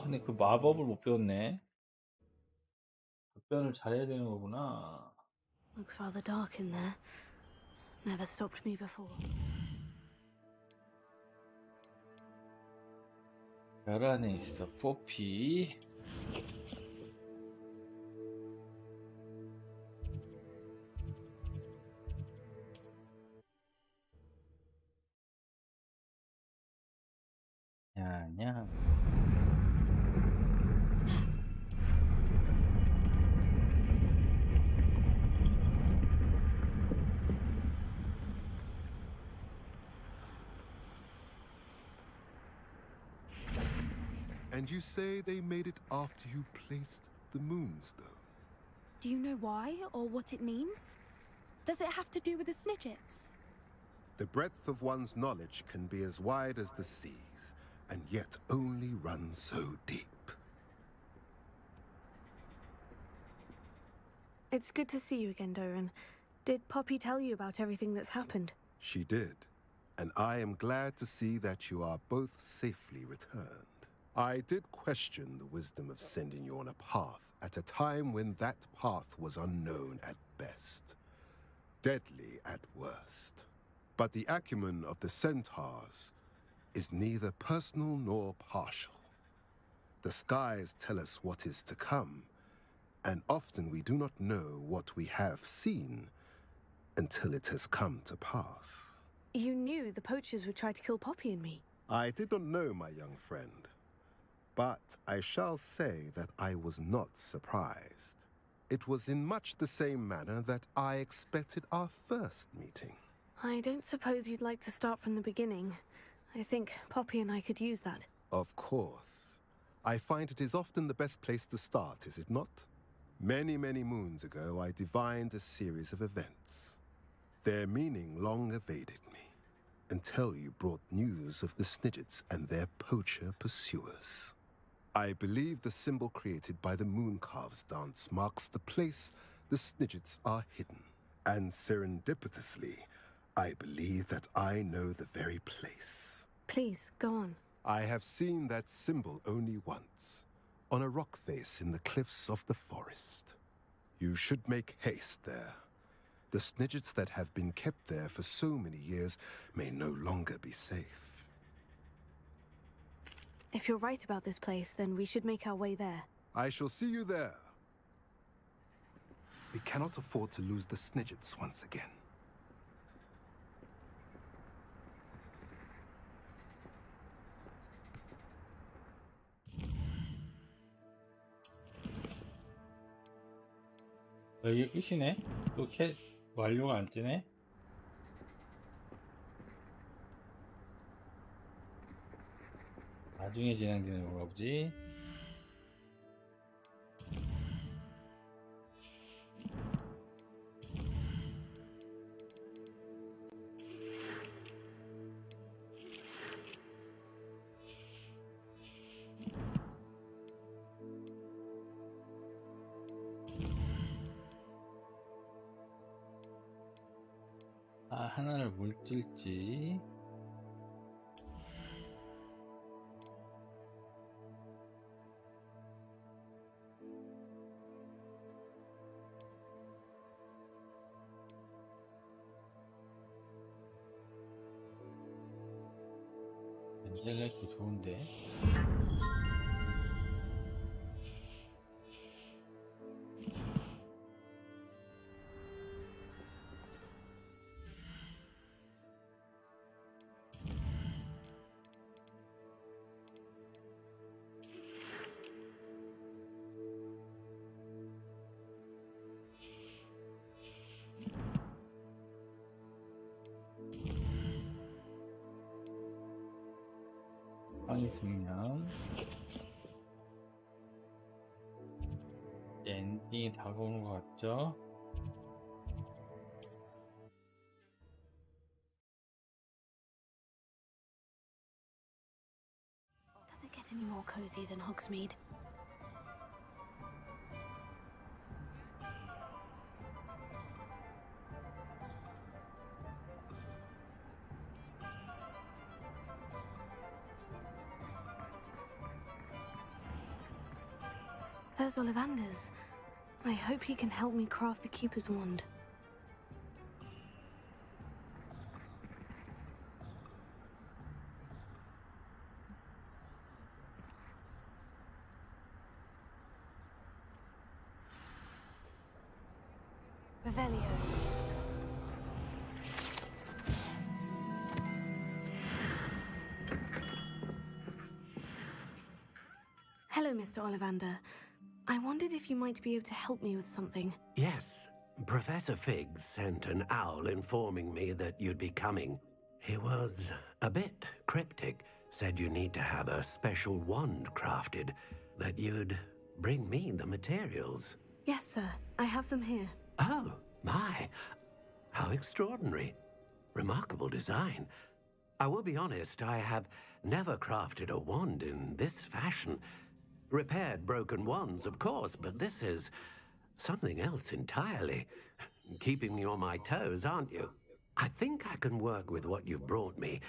근데 그 마법을 못 배웠네. 답변을 잘해야 되는 거구나. Looks rather dark in there. Never stopped me before. 별 안에 있어, 포피. 냐냐. And you say they made it after you placed the moonstone? Do you know why or what it means? Does it have to do with the Snidgets? The breadth of one's knowledge can be as wide as the seas, and yet only run so deep. It's good to see you again, Doran. Did Poppy tell you about everything that's happened? She did, and I am glad to see that you are both safely returned. I did question the wisdom of sending you on a path at a time when that path was unknown at best, deadly at worst. But the acumen of the centaurs is neither personal nor partial. The skies tell us what is to come, and often we do not know what we have seen until it has come to pass. You knew the poachers would try to kill Poppy and me. I did not know, my young friend, but I shall say that I was not surprised. It was in much the same manner that I expected our first meeting. I don't suppose you'd like to start from the beginning. I think Poppy and I could use that. Of course. I find it is often the best place to start, is it not? Many, many moons ago, I divined a series of events. Their meaning long evaded me, until you brought news of the Snidgets and their poacher pursuers. I believe the symbol created by the Mooncalves dance marks the place the Snidgets are hidden. And serendipitously, I believe that I know the very place. Please, go on. I have seen that symbol only once, on a rock face in the cliffs of the forest. You should make haste there. The Snidgets that have been kept there for so many years may no longer be safe. If you're right about this place, then we should make our way there. I shall see you there. We cannot afford to lose the Snidgets once again. 이게 끝이네? 또 완료가 안 뜨네? 나중에 진행되는 건가 보지? 하나를 물질지. 엔젤렉도 좋은데. 빵 있으면 엔딩이 다가오는 것 같죠? Does it get any more cozy than Hogsmeade? There's Ollivander's. I hope he can help me craft the Keeper's wand. Revelio. Hello, Mr. Ollivander. I wondered if you might be able to help me with something. Yes, Professor Fig sent an owl informing me that you'd be coming. He was a bit cryptic, said you need to have a special wand crafted, that you'd bring me the materials. Yes, sir. I have them here. Oh, my. How extraordinary. Remarkable design. I will be honest, I have never crafted a wand in this fashion. Repaired broken wands, of course, but this is something else entirely. Keeping me on my toes, aren't you? I think I can work with what you've brought me.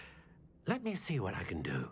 Let me see what I can do.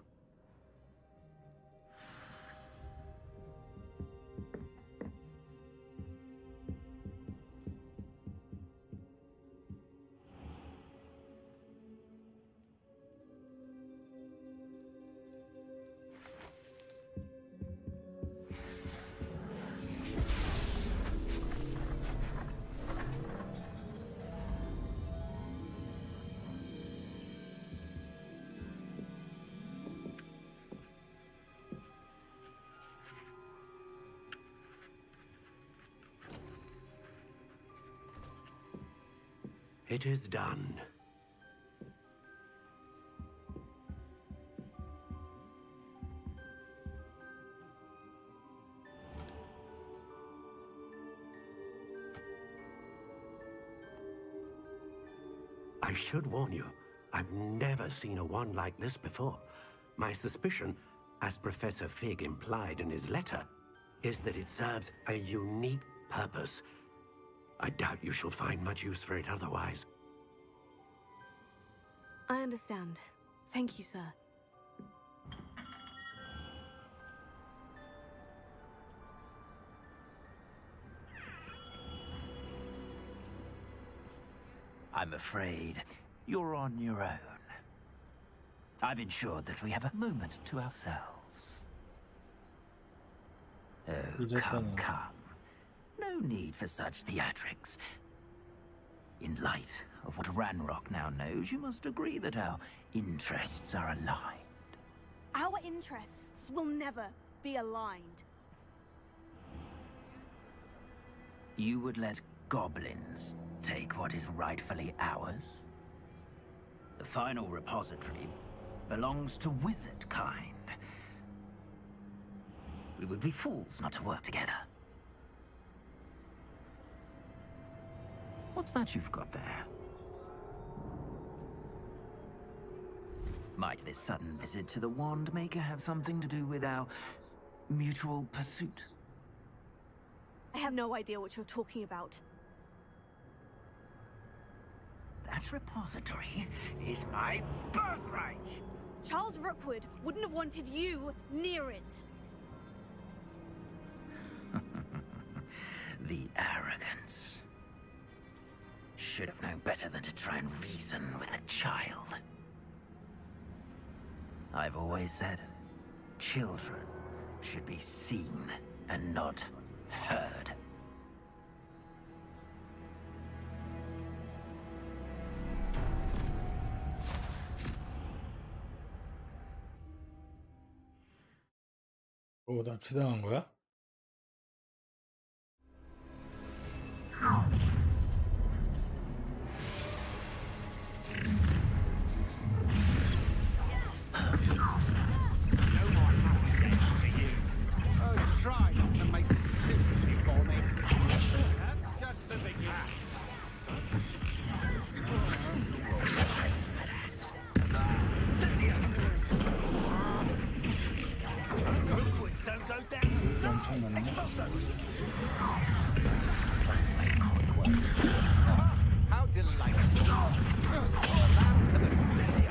It is done. I should warn you, I've never seen a wand like this before. My suspicion, as Professor Fig implied in his letter, is that it serves a unique purpose. I doubt you shall find much use for it otherwise. I understand. Thank you, sir. I'm afraid you're on your own. I've ensured that we have a moment to ourselves. Oh, come, come. No need for such theatrics. In light of what Ranrock now knows, you must agree that our interests are aligned. Our interests will never be aligned. You would let goblins take what is rightfully ours? The final repository belongs to wizard kind. We would be fools not to work together. What's that you've got there? Might this sudden visit to the Wand Maker have something to do with our mutual pursuit? I have no idea what you're talking about. That repository is my birthright! Charles Rookwood wouldn't have wanted you near it. The arrogance. Should have known better than to try and reason with a child. I've always said, children should be seen and not heard. 오, 납치당한 거야? Try not to make this too easy for me. That's just the beginning. Rookwoods don't go down. How delightful. Allow to the city.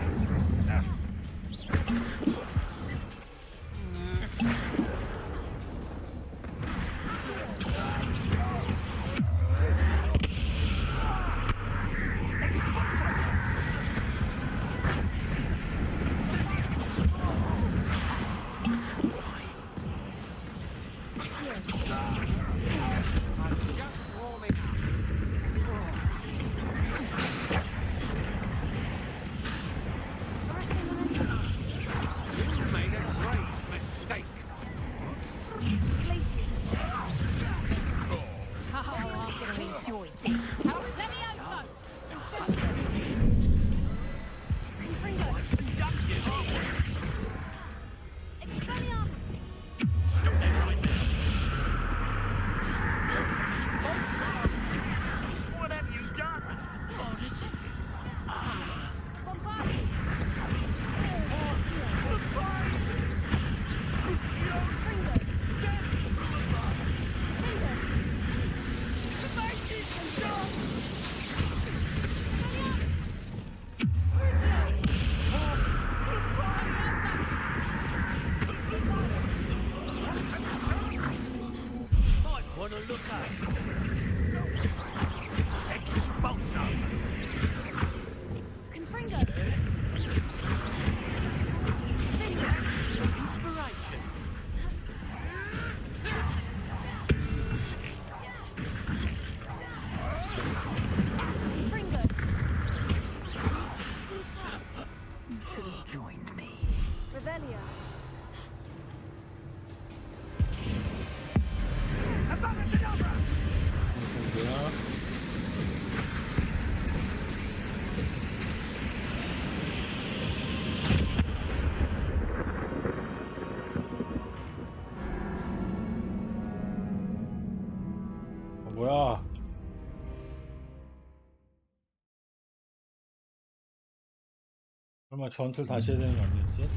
설마 전투를 다시 해야 되는 거 아니겠지?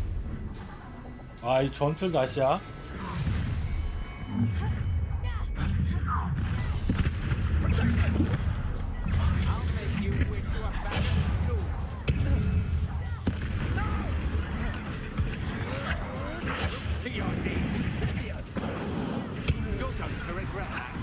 아, 이 전투를 다시야? I'll make you wish you were back at school. To your knees. You're going to regret that.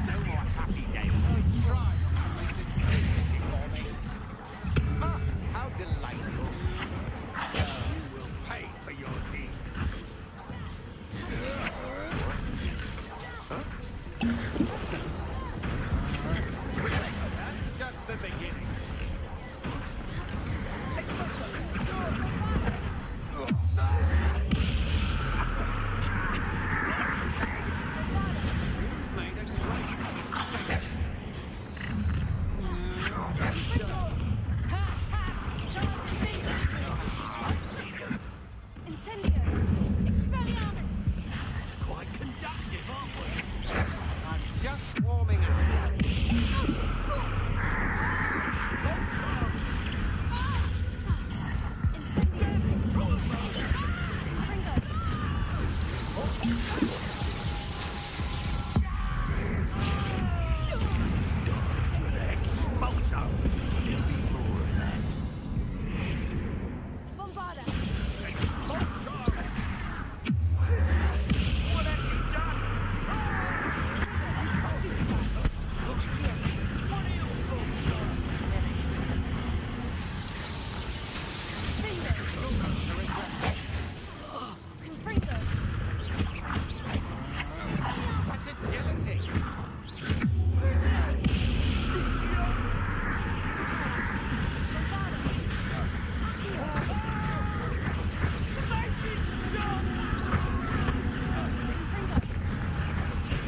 No more happy days. Try to make this easy for me. Ah, how delightful. You will pay for your deed. That's just the beginning. Made a great mistake. Incendio! Expelliarmus! Quite conductive, aren't we? I'm just warming up. Expulso! There'll be more of that. Bombarda! Expulso! What have you done? Confringo! Such agility.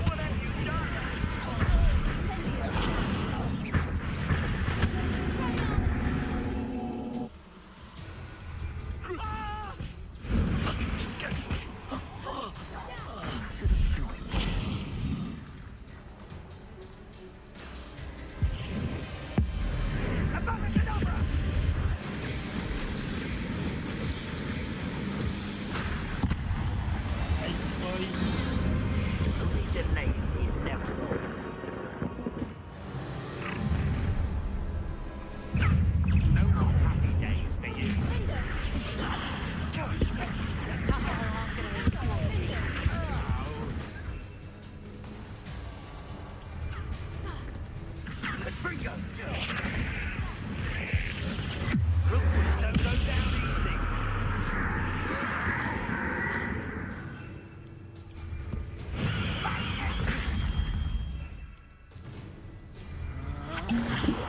What have you done? Only delaying the inevitable. No more happy days for you. Bingo! Ruthless don't go down easy.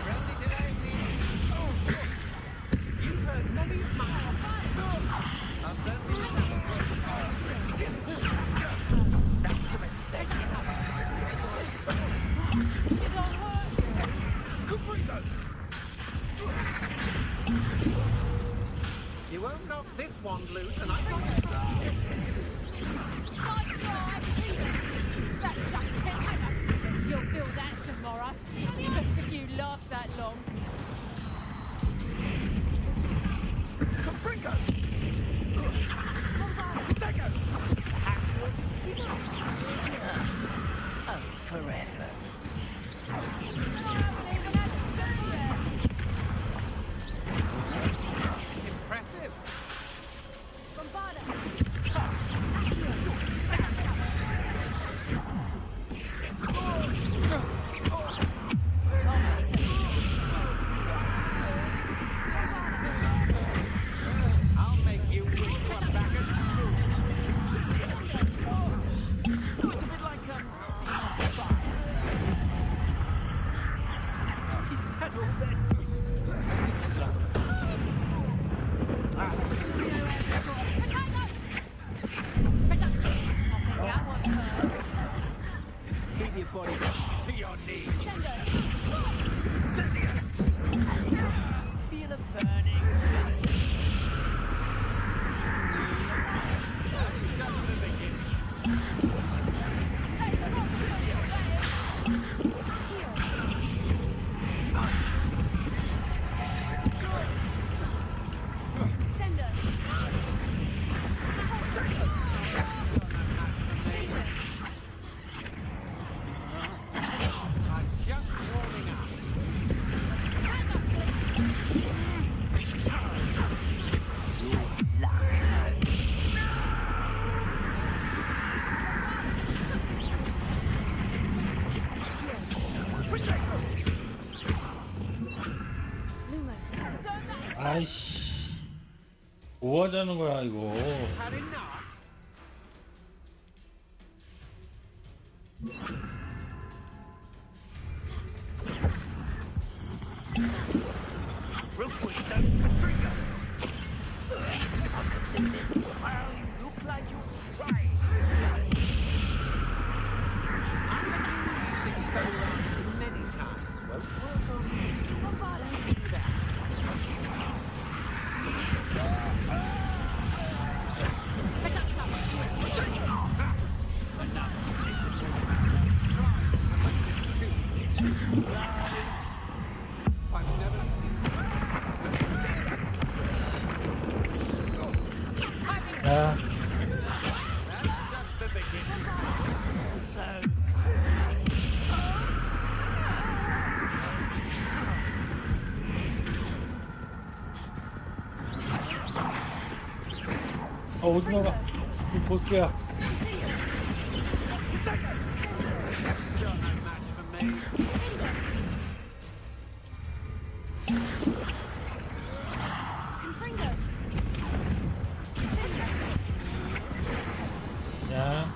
Only delaying the You've heard Bobby's mind. I'll certainly That's a mistake. You won't knock this wand loose, and I got You'll feel that tomorrow. Best if you last that long. Bingo! Take it! Oh, forever. impressive. 아이씨, 뭐 하자는 거야 이거. Had enough. Real quick, don't trigger. Well, you look like you're right. It's experienced many times. Won't work on you. What about it? I've never seen 야, that's just the beginning. So 오지 마라. 이 보스야. still no match for me. 야,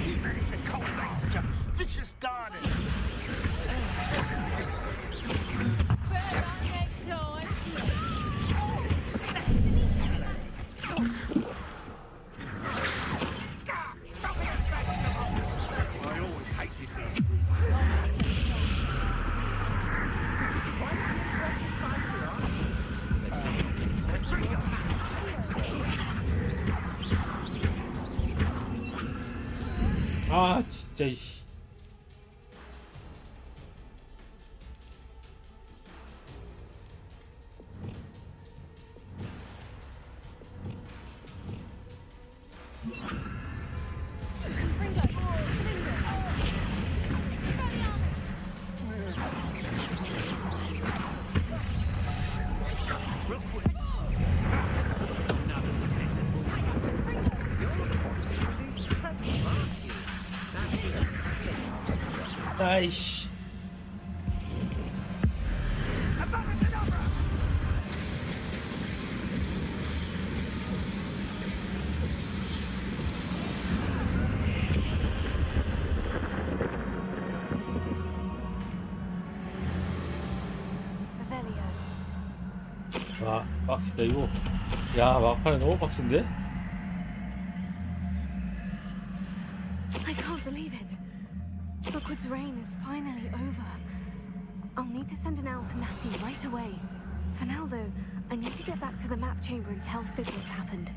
You managed to cultivate such a vicious garden. Better luck next time. I always hated this. 아 진짜 이씨. Real quick. Another peasant. 아이씨. Revelio. 와, 빡시다 이거. 야, 막판에 너무 빡신데? I can't believe it. Rookwood's reign is finally over. I'll need to send an owl to Natty right away. For now, though, I need to get back to the map chamber and tell Fig what's happened.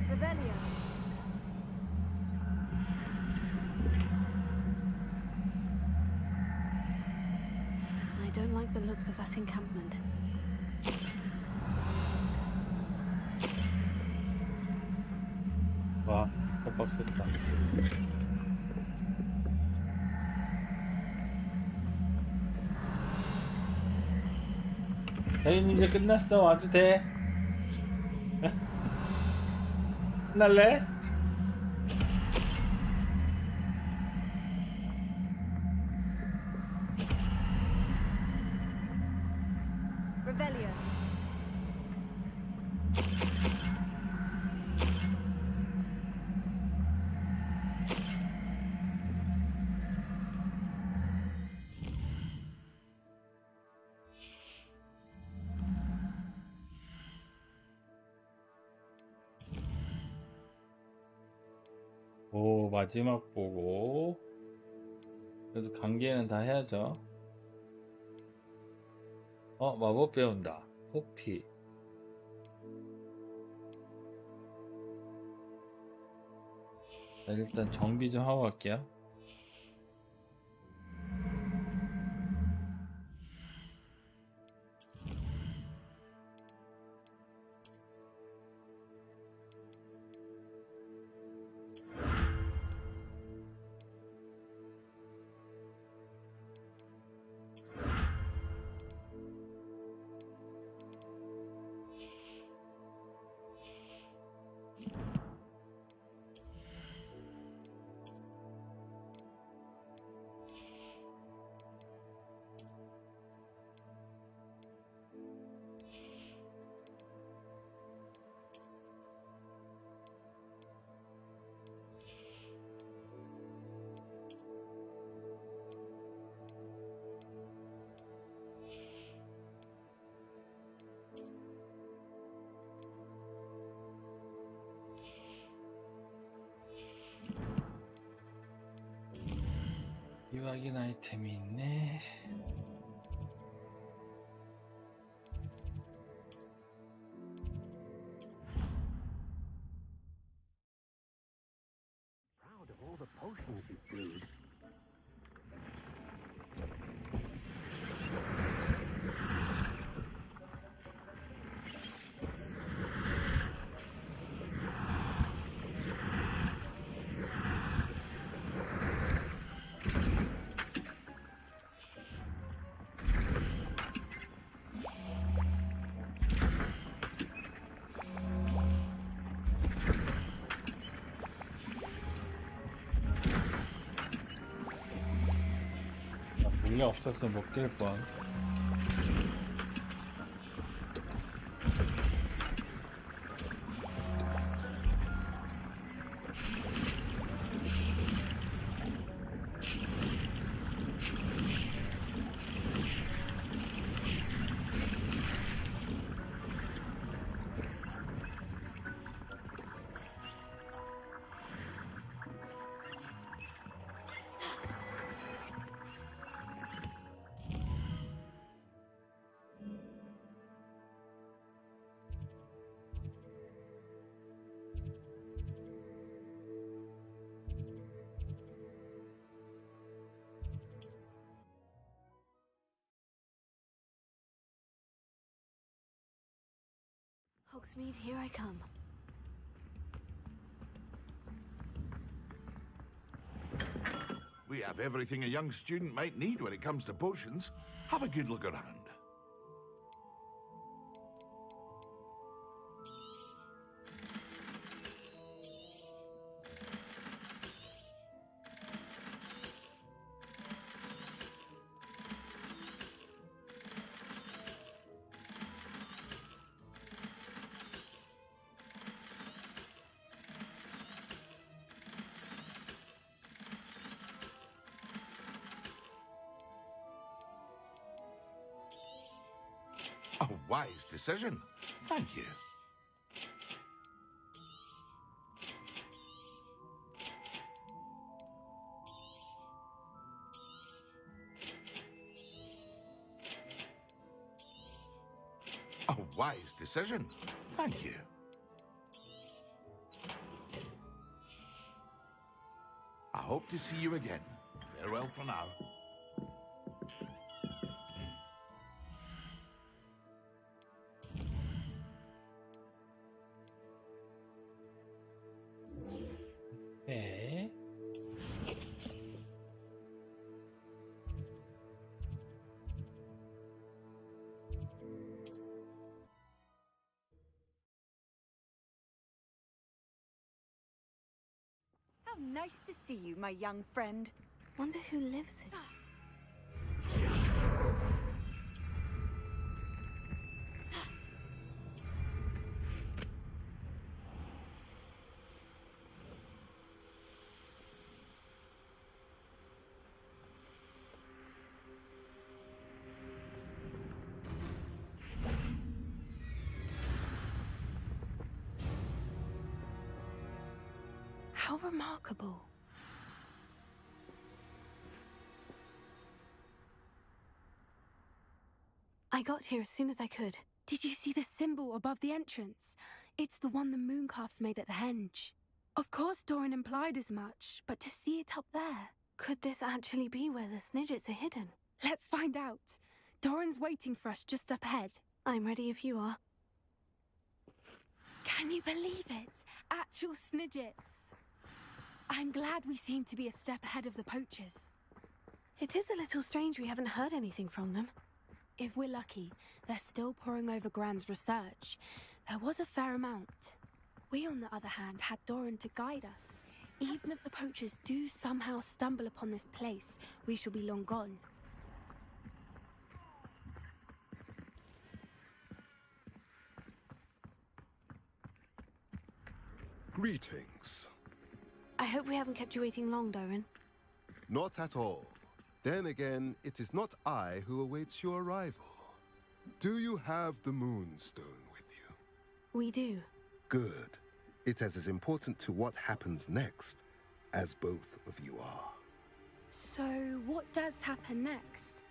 Revelio. I don't like the looks of that encampment. 와, 빡셌다. 대인 이제 끝났어. 와도 돼. 끝날래? Revelio. 오, 마지막 보고. 그래도 관계는 다 해야죠. 마법 배운다. 호피. 일단 정비 좀 하고 갈게요. 유학인 아이템이 있네. Proud of all the potions you brewed. 물량 없었으면 못 깰 뻔. Hogsmeade, here I come. We have everything a young student might need when it comes to potions. Have a good look around. A wise decision. Thank you. A wise decision. Thank you. I hope to see you again. Farewell for now. 네. How nice to see you, my young friend. Wonder who lives here. How remarkable. I got here as soon as I could. Did you see the symbol above the entrance? It's the one the mooncalfs made at the henge. Of course Doran implied as much, but to see it up there... Could this actually be where the Snidgets are hidden? Let's find out. Doran's waiting for us just up ahead. I'm ready if you are. Can you believe it? Actual Snidgets. I'm glad we seem to be a step ahead of the poachers. It is a little strange we haven't heard anything from them. If we're lucky, they're still poring over Gran's research. There was a fair amount. We, on the other hand, had Doran to guide us. Even if the poachers do somehow stumble upon this place, we shall be long gone. Greetings. I hope we haven't kept you waiting long, Doran. Not at all. Then again, it is not I who awaits your arrival. Do you have the Moonstone with you? We do. Good. It is as important to what happens next as both of you are. So, what does happen next?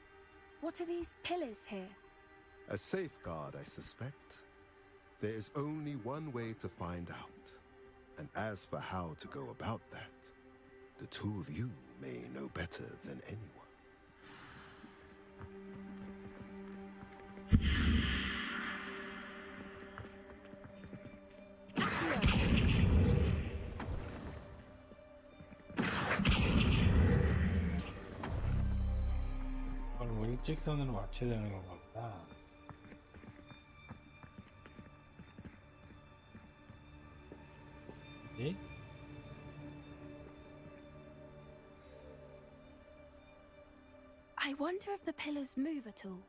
What are these pillars here? A safeguard, I suspect. There is only one way to find out. And as for how to go about that, the two of you may know better than anyone. 이걸 뭐 일직선으로 맞춰야 되는 건가 보다. 그지? I wonder if the pillars move at all.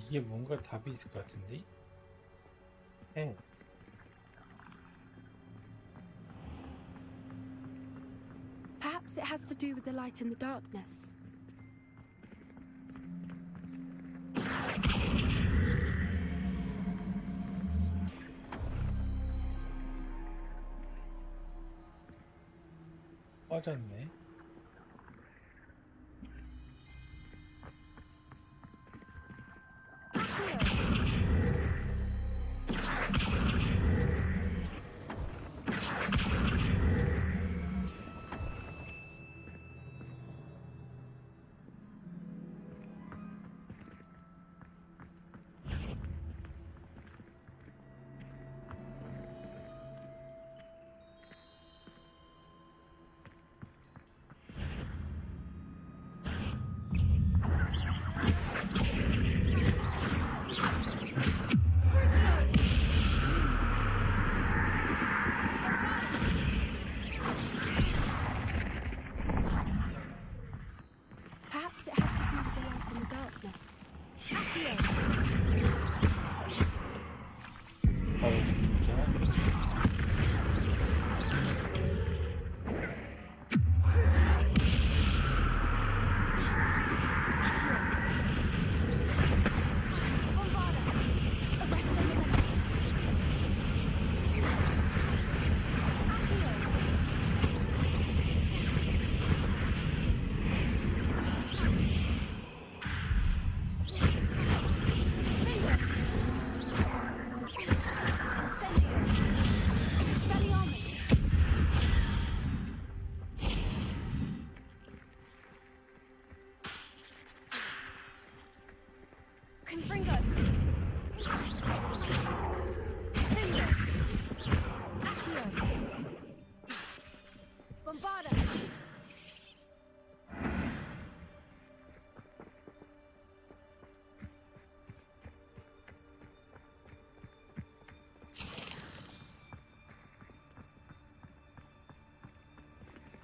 이게 뭔가 답이 있을 것 같은데? 해. Perhaps it has to do with the light in the darkness. 꺼졌네.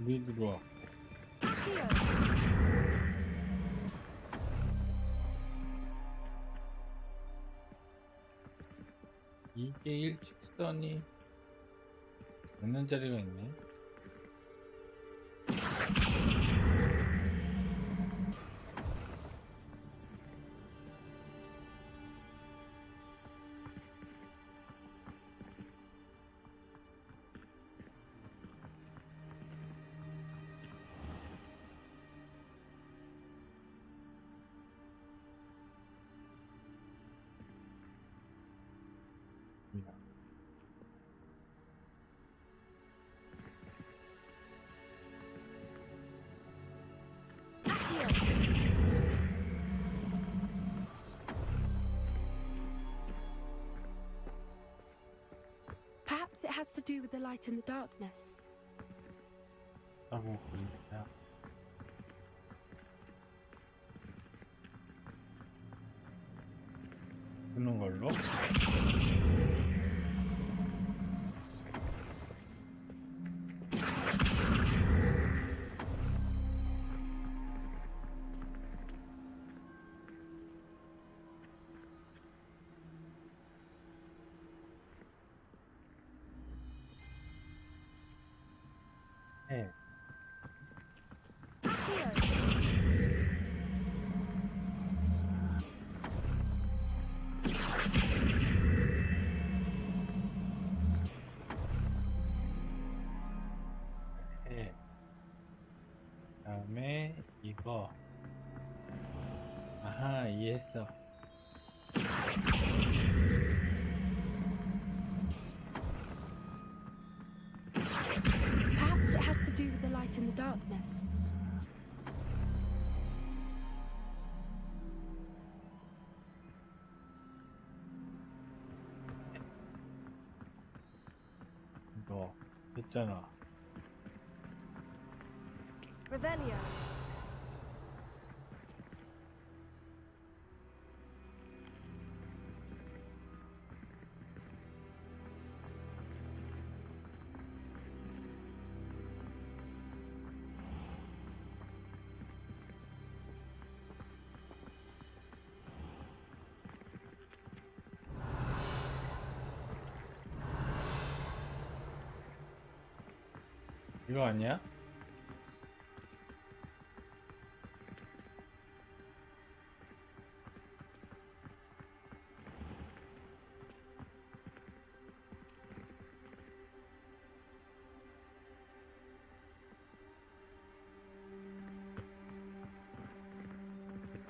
우리 들어와. 이게 일직선이 없는 자리가 있네. Perhaps it has to do with the light in the darkness. 하고 보니까 그런 걸로. 네. 네. 다음에 이거. 아하, 이해했어. Perhaps it has to do with the light in the darkness. 이거 했잖아. Revelio. 이거 아니야?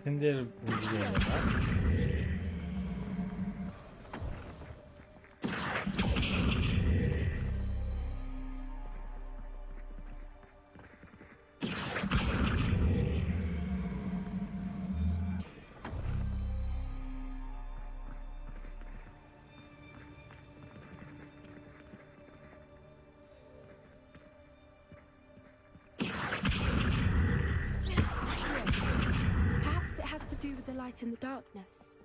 텐데를 움직여야 되나? Perhaps it has to do with the light in the darkness.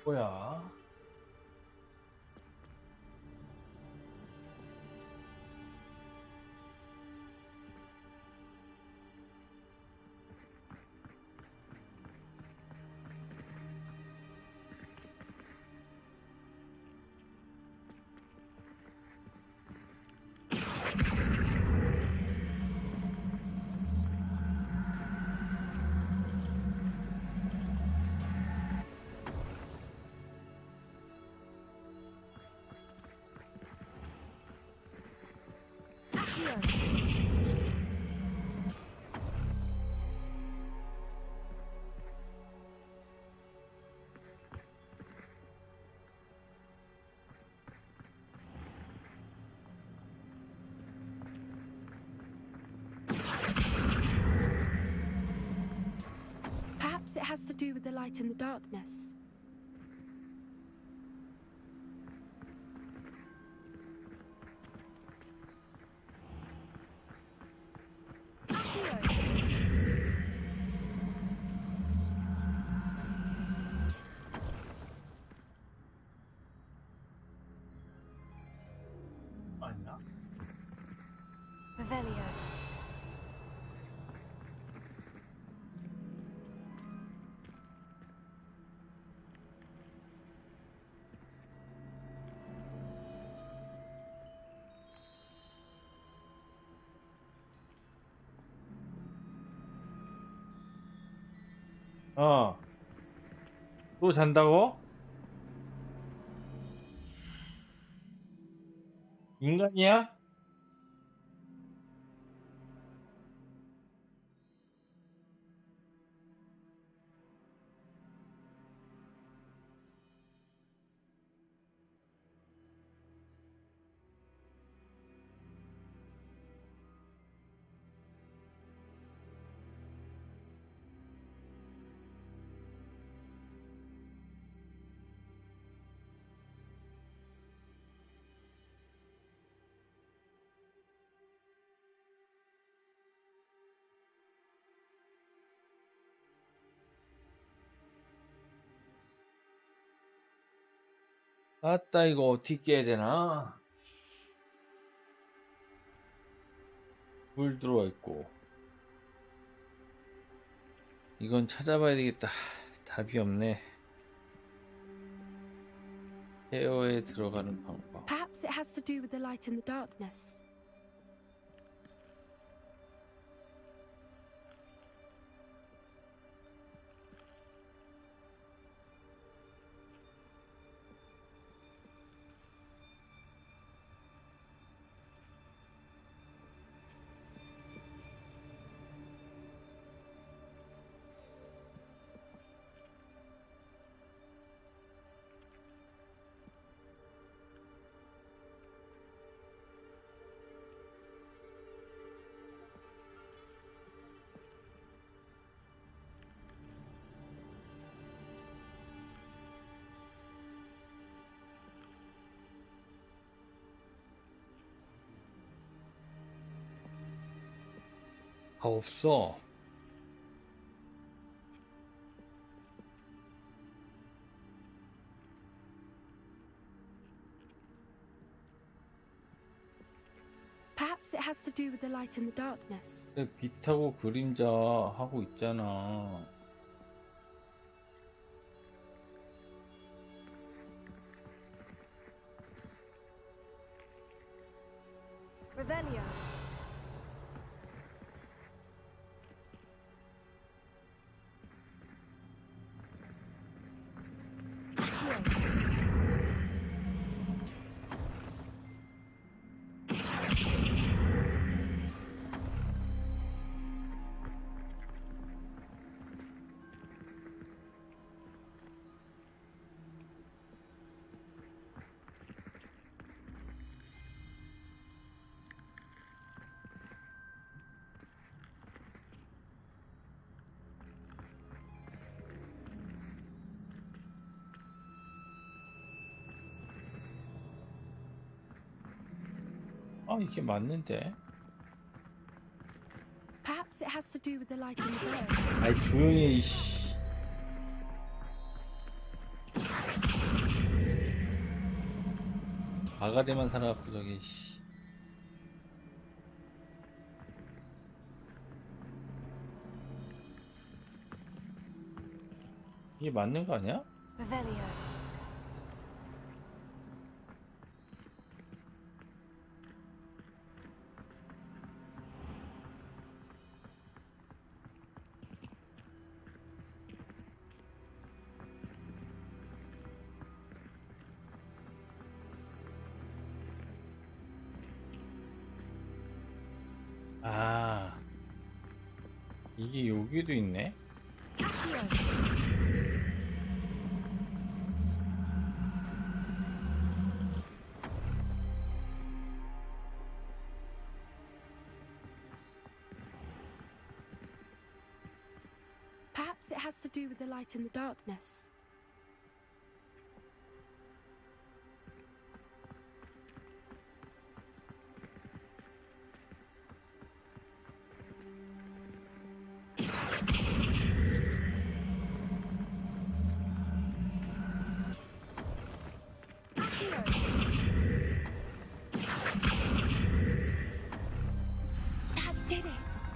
뭐야? Perhaps it has to do with the light in the darkness. 아니야? 또 잔다고? 인간이야? 아따, 이거 어떻게 깨야 되나? 물 들어와 있고. 이건 찾아봐야 되겠다. 답이 없네. 헤어에 들어가는 방법. Perhaps it has to do with the light in the darkness. 아, 없어. Perhaps it has to do with the light in the darkness. 빛하고 그림자 하고 있잖아. Revelio. 아, 이게 맞는데? Perhaps it has to do with the light in the dark. 아이, 조용히 해, 이씨. 아가리만 살아갖고 저기, 씨. 이게 맞는 거 아니야? Revelio. 아, 이게 여기도 있네? Perhaps it has to do with the light in the darkness. That did it!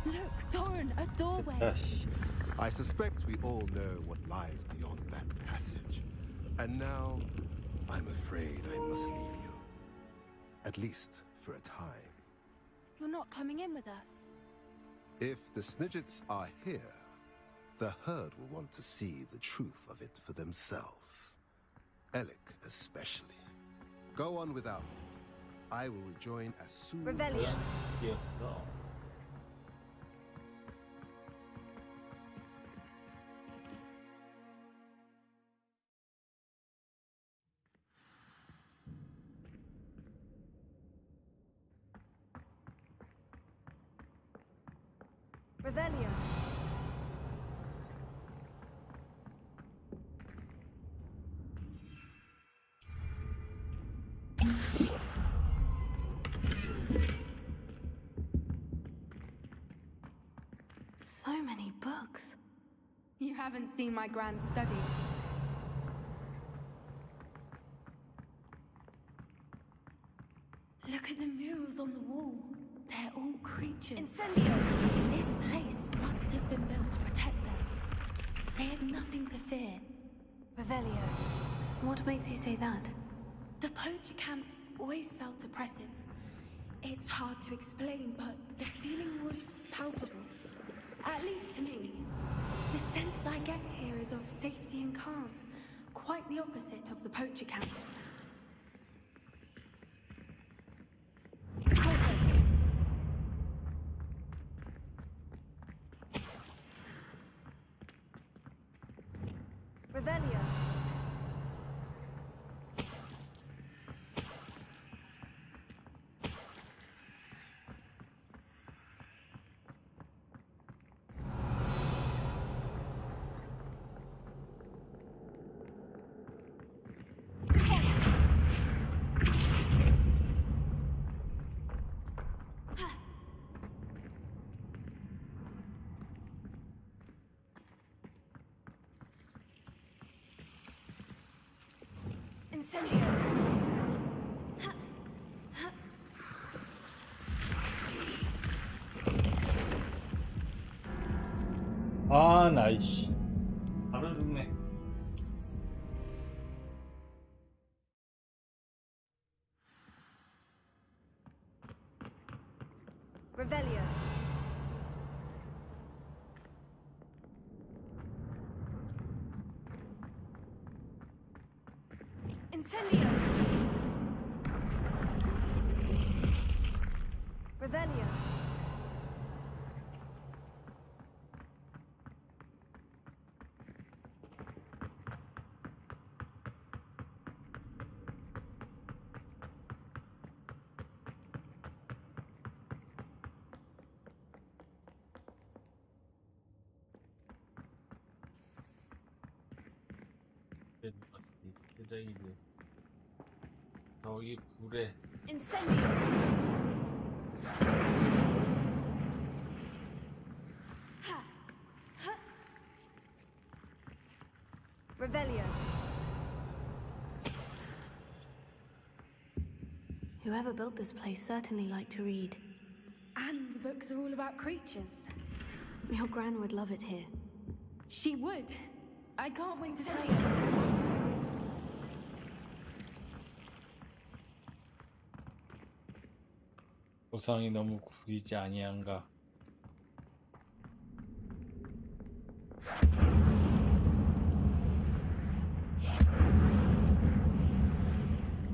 Look, Doran, a doorway. 아씨. I suspect we all know what lies beyond that passage. And now, I'm afraid I must leave you. At least for a time. You're not coming in with us. If the Snidgets are here, The herd will want to see the truth of it for themselves. Alec especially. Go on without me. I will rejoin as soon as... Revelio. 뛰어들어. Revelio. So many books. You haven't seen my grand study. Look at the murals on the wall. They're all creatures. Incendio. This place must have been built to protect them. They had nothing to fear. Revelio. What makes you say that? The poacher camps always felt oppressive. It's hard to explain, but the feeling was palpable. At least to me. The sense I get here is of safety and calm. Quite the opposite of the poacher camps. Revelio. Incendio. 아, 나이씨. 바로 죽네. Revelio. Incendio. Revelio. 쓰레기들. 저기 불에. Incendio. Revelio. Whoever built this place certainly liked to read. And the books are all about creatures. Your gran would love it here. She would. I can't wait to tell you. 보상이 너무 구리지 아니한가.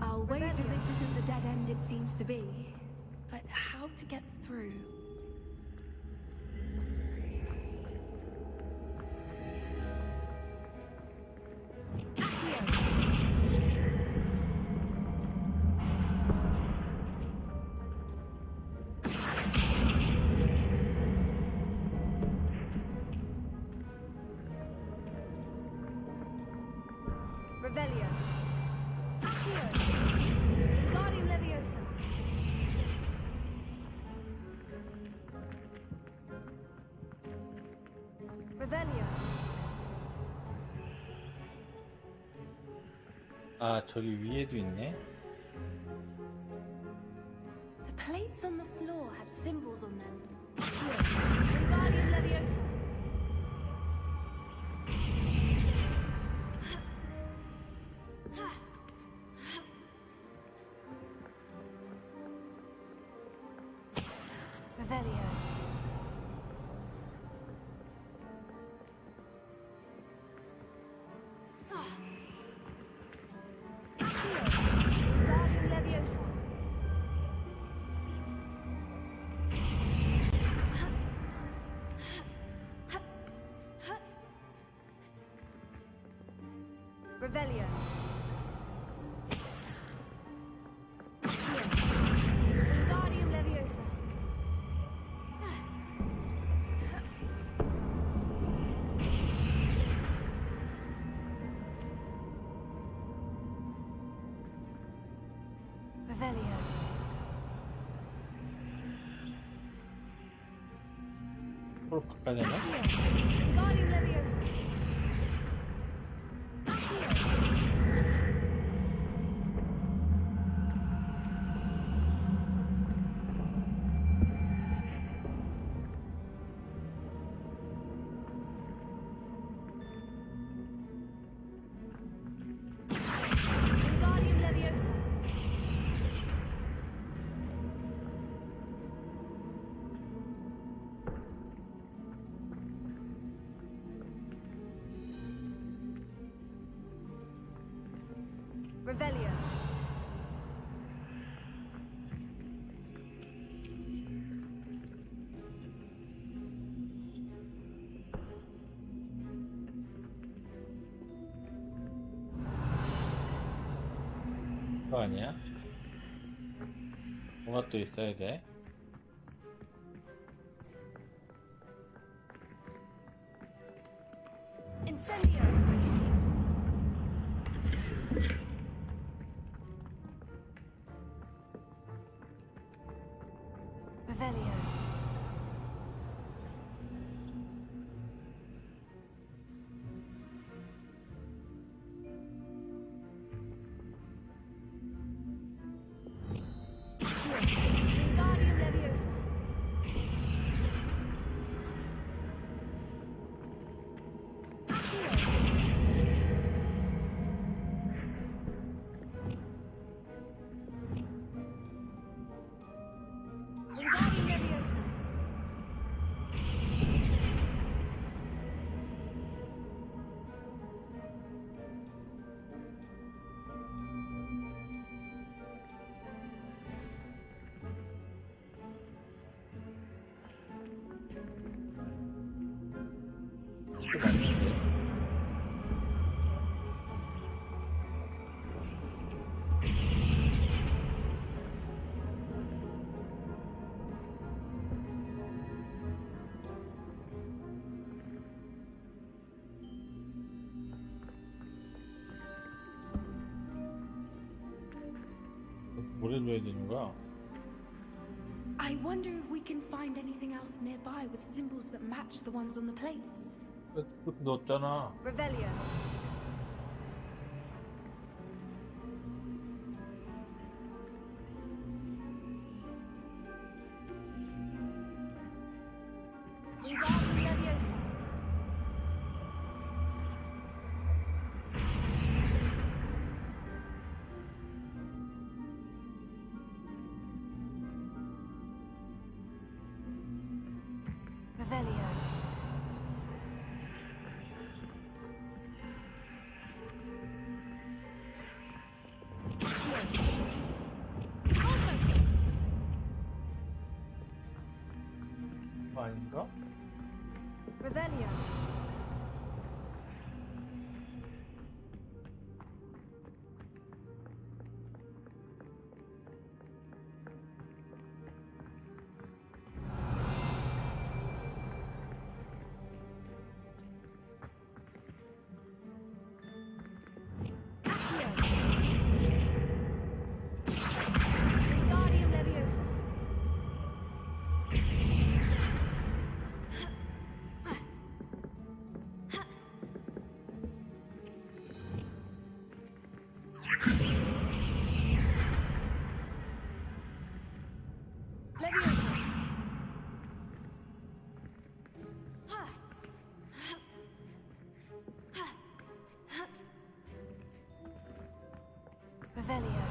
I'll wager this isn't the dead end it seems to be. But how to get through? Revelio. Accio. Guardian Leviosa. Revelio. 아, 저기 위에도 있네. The plates on the floor have symbols on them. Accio. Guardian Leviosa. Revelio. Revelio. Wingardium Leviosa. Revelio. 서로 바꿔야 되나? Wingardium Leviosa. Wingardium Leviosa. Revelio. 그거 아니야? 뭐가 또 있어야 돼? Incendio. Revelio. Wingardium Leviosa. Wingardium Leviosa. 또 맞는데? 뭘 해줘야 되는 거야? I wonder if we can find anything else nearby with symbols that match the ones on the plates. 그것도 넣었잖아. Revelio. Wingardium Leviosa. Revelio. 그거 아닌가? Revelio. Wingardium Leviosa. Leviosa. Revelio.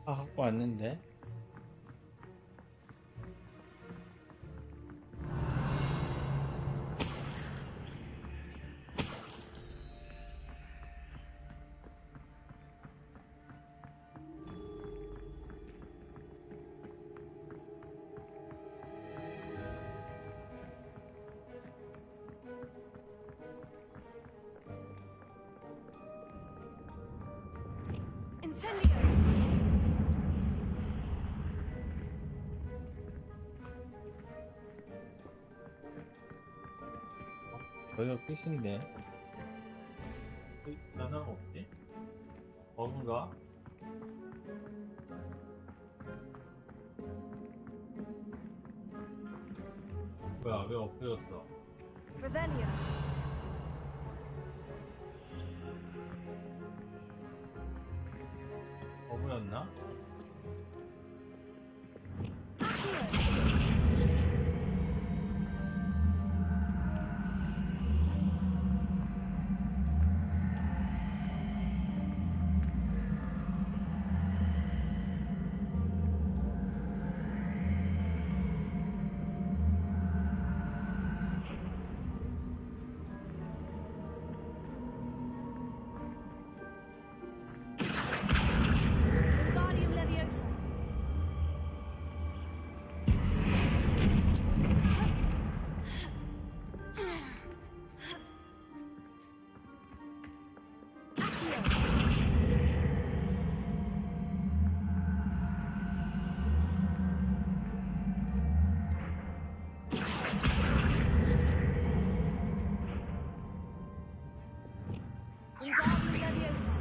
아, 갖고 왔는데. Incendio! 저희가 끝인데 나는 없지? 버그가? 뭐야 왜 없어졌어? Revelio. 버그였나? Wingardium Leviosa. Wingardium Leviosa.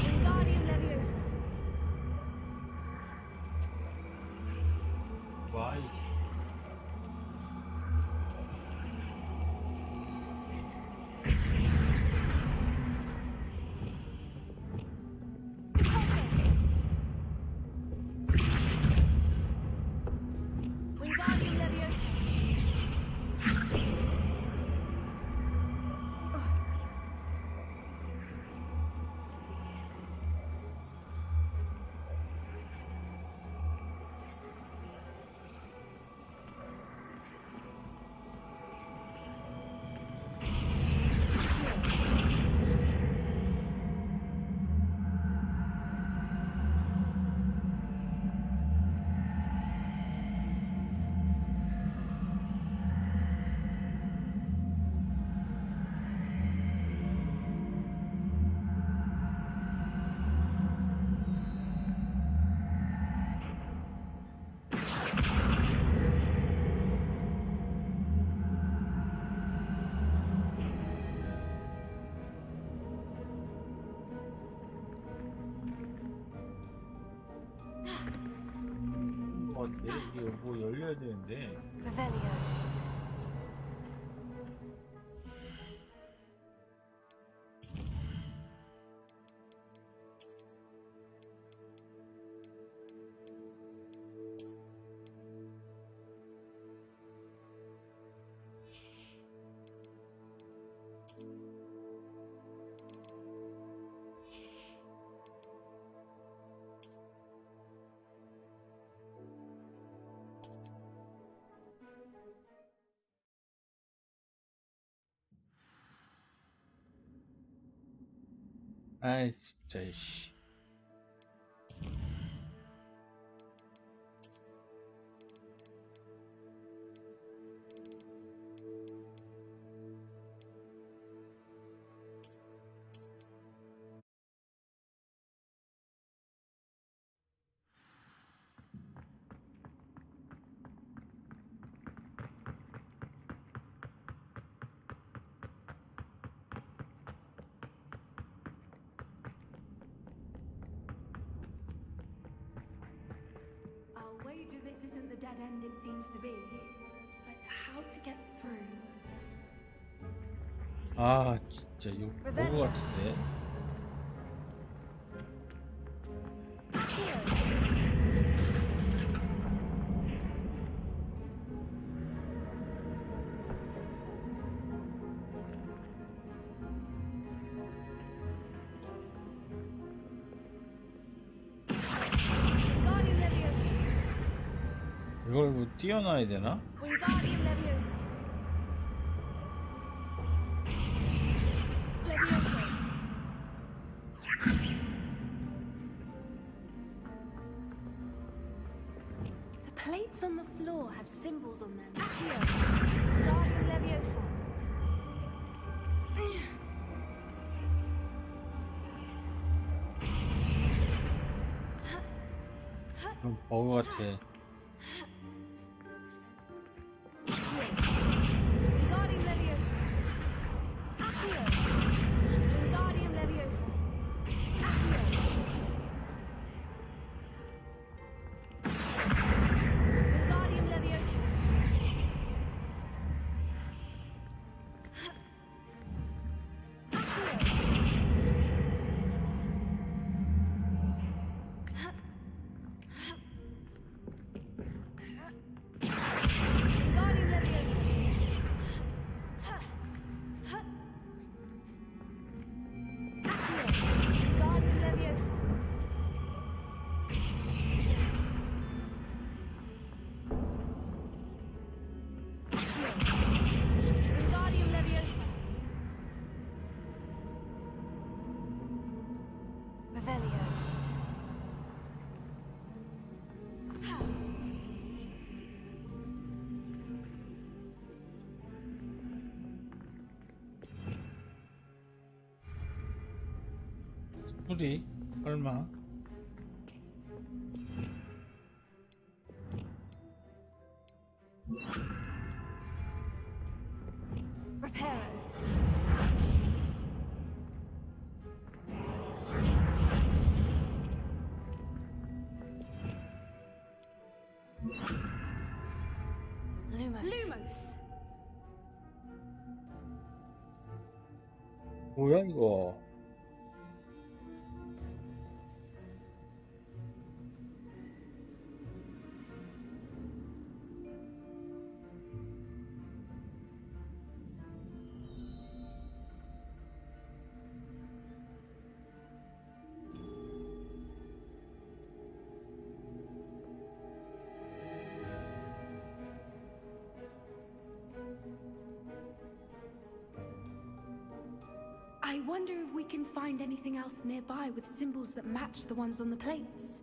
Wingardium Leviosa. 와이 Wingardium Leviosa. 이게 뭐 열려야 되는데 Revelio. 아이 진짜 씨. I'll wager this isn't the dead end it seems to be. But how to get through? 아 진짜 이거 버그 같은데 Wingardium Leviosa. 이걸 뭐 띄어놔야 되나? Wingardium Leviosa. Leviosa. The plates on the floor have symbols on them. Accio. Wingardium Leviosa. 그럼 버그 같아. Wingardium Leviosa. Accio. Wingardium Leviosa. Accio. Wingardium Leviosa. Wingardium Leviosa. Accio. Wingardium Leviosa. Wingardium Leviosa. Revelio. 소리? 설마? Reparo. Lumos. Lumos. 뭐야 이거? I wonder if we can find anything else nearby with symbols that match the ones on the plates.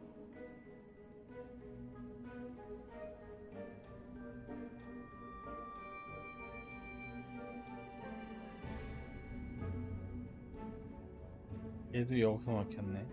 얘도 여기서 막혔네.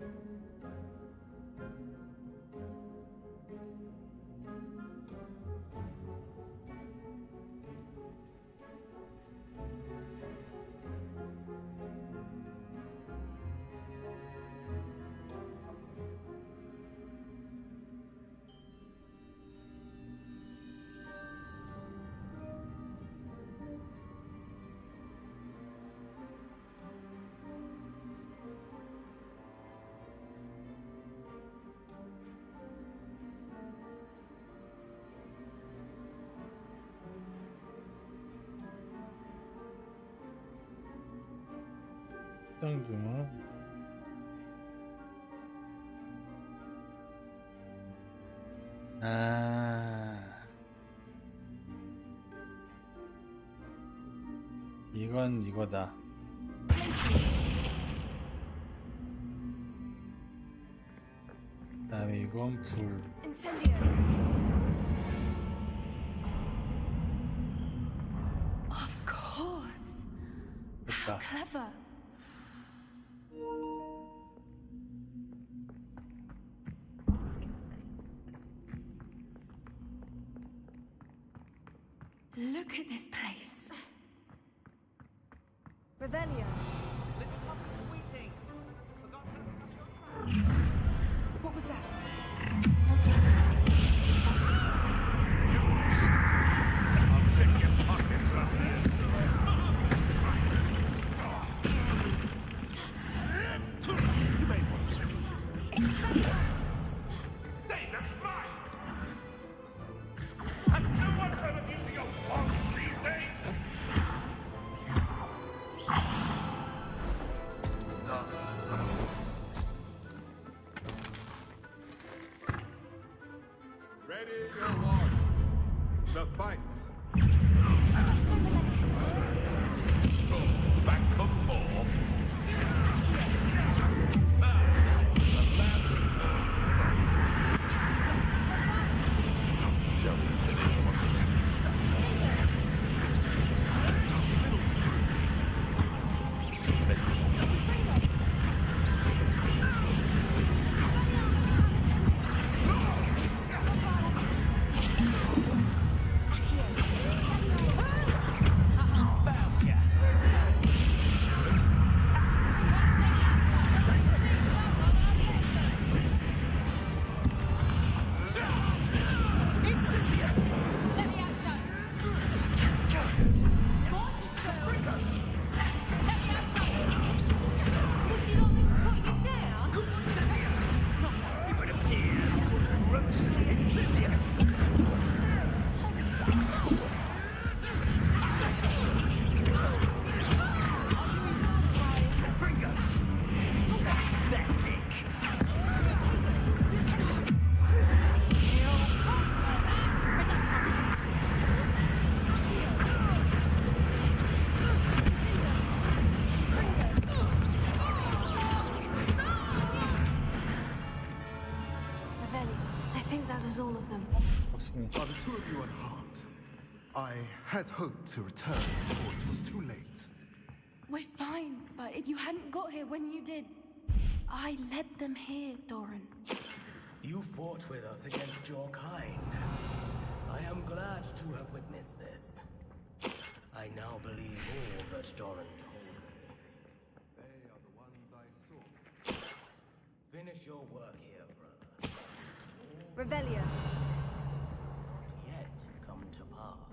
식당주문. 이건 이거다. 그다음에 이건 불. Incendio. Of course. How 됐다. clever. Look at this place. Revelio. What was that? I'll check your pockets up here. You may want to. Hey, that's mine! Has no one heard of using a wand these days? Ready your wand. The fight. Back for more. Shall we finish what Ravelli, I think that was all of them. 확실히. Are the two of you unharmed? I had hoped to return before it was too late. We're fine, but if you hadn't got here when you did, I led them here, Doran. You fought with us against your kind. I am glad to have witnessed this. I now believe all that Doran told me. They are the ones I saw. Finish your work here, brother. Revelio. Not yet come to pass.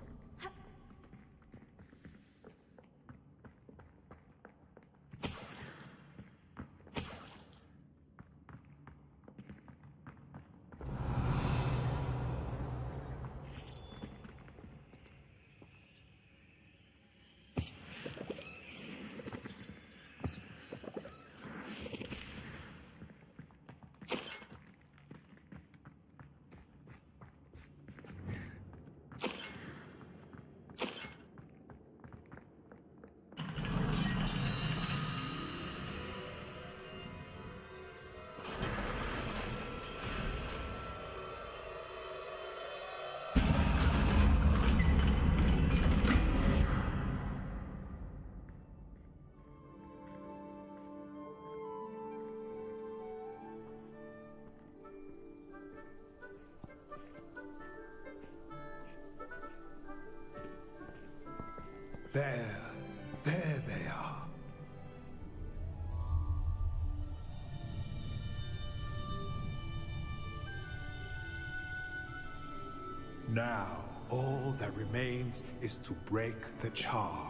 There they are. Now, all that remains is to break the charm.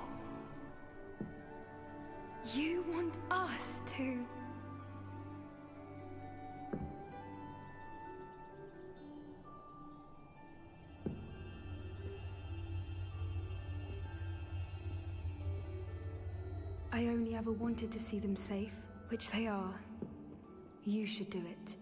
You want us to... I only ever wanted to see them safe, which they are. You should do it.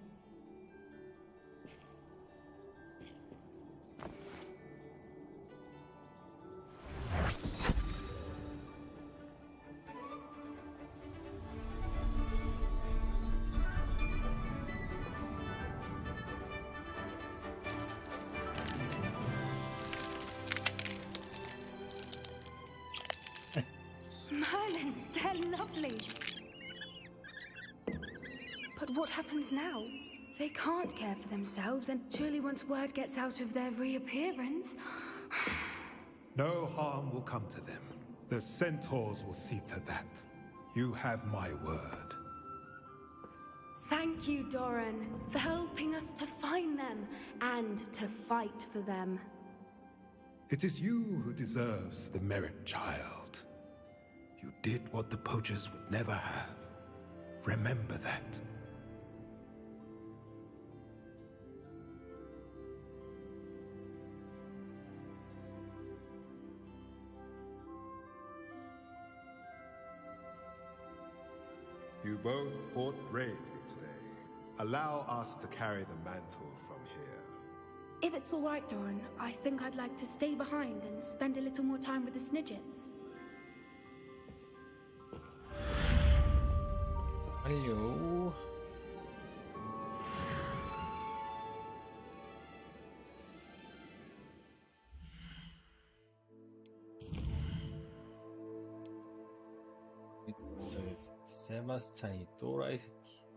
Merlin, they're lovely. But what happens now? They can't care for themselves, and surely once word gets out of their reappearance... No harm will come to them. The centaurs will see to that. You have my word. Thank you, Doran, for helping us to find them and to fight for them. It is you who deserves the merit, child. You did what the poachers would never have. Remember that. You both fought bravely today. Allow us to carry the mantle from here. If it's all right, Doran, I think I'd like to stay behind and spend a little more time with the Snidgets. 완료. 세바스찬이 또라이 새끼.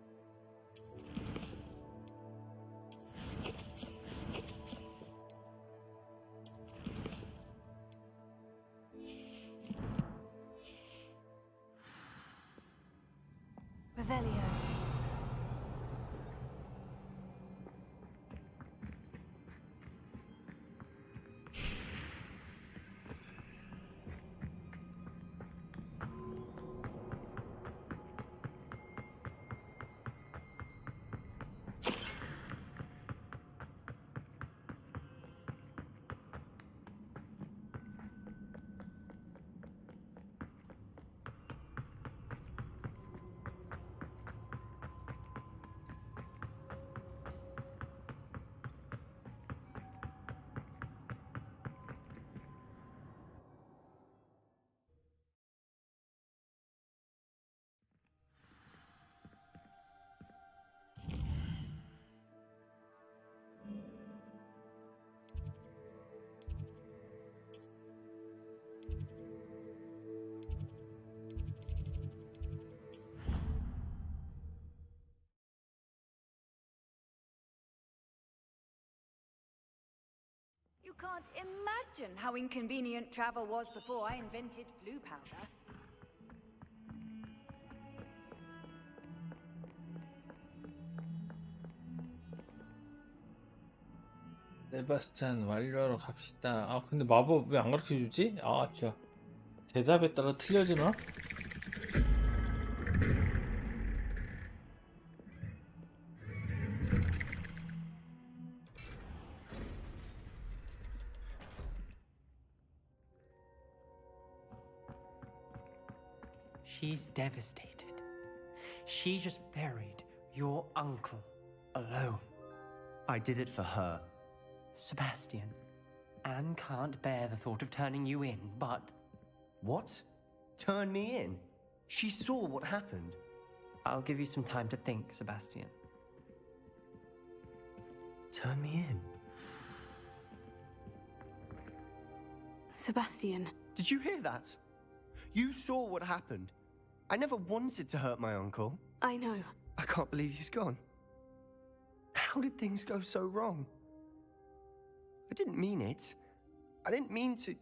Revelio. You can't imagine how inconvenient travel was before I invented flu powder. 세바스찬 완료하러 갑시다. 아 근데 마법 왜 안 가르쳐주지? 아 진짜 대답에 따라 틀려지나? She's devastated. She just buried your uncle alone. I did it for her. Sebastian, Anne can't bear the thought of turning you in, but... What? Turn me in? She saw what happened. I'll give you some time to think, Sebastian. Turn me in? Sebastian. Did you hear that? You saw what happened. I never wanted to hurt my uncle. I know. I can't believe he's gone. How did things go so wrong? I didn't mean it. I didn't mean to...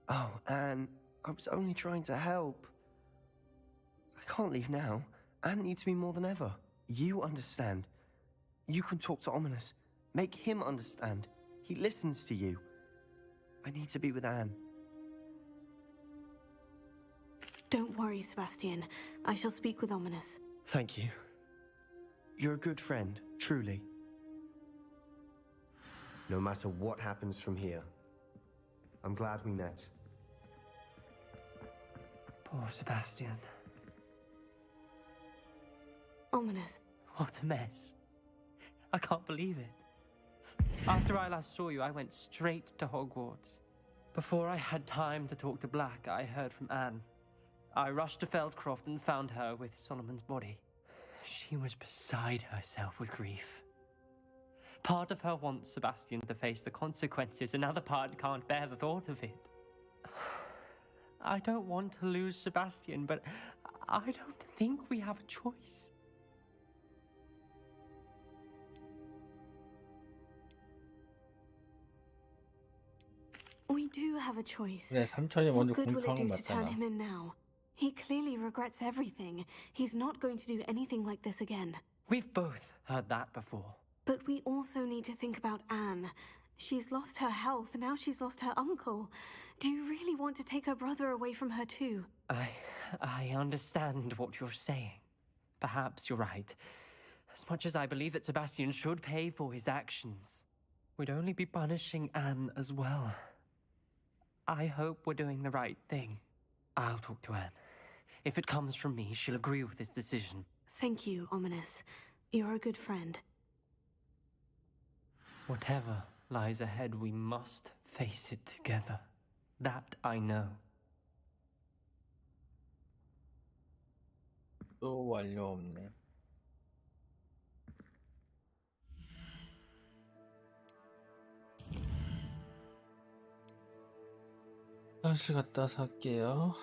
Oh, Anne, I was only trying to help. I can't leave now. Anne needs me more than ever. You understand. You can talk to Ominous. Make him understand. He listens to you. I need to be with Anne. Don't worry, Sebastian. I shall speak with Ominous. Thank you. You're a good friend, truly. No matter what happens from here, I'm glad we met. Poor Sebastian. Ominous. What a mess. I can't believe it. After I last saw you, I went straight to Hogwarts. Before I had time to talk to Black, I heard from Anne. I rushed to Feldcroft and found her with Solomon's body. She was beside herself with grief. Part of her wants Sebastian to face the consequences, another part can't bear the thought of it. I don't want to lose Sebastian, but I don't think we have a choice. We do have a choice. 그래 삼촌이 먼저 What good will it 공격한 do 건 to turn 맞잖아. him in now? He clearly regrets everything. He's not going to do anything like this again. We've both heard that before. But we also need to think about Anne. She's lost her health, now she's lost her uncle. Do you really want to take her brother away from her too? I understand what you're saying. Perhaps you're right. As much as I believe that Sebastian should pay for his actions, we'd only be punishing Anne as well. I hope we're doing the right thing. I'll talk to Anne. If it comes from me, she'll agree with this decision. Thank you, Ominous. You're a good friend. Whatever lies ahead, we must face it together. That I know. 또 완료 없네. 화장실 갔다 와서 할게요.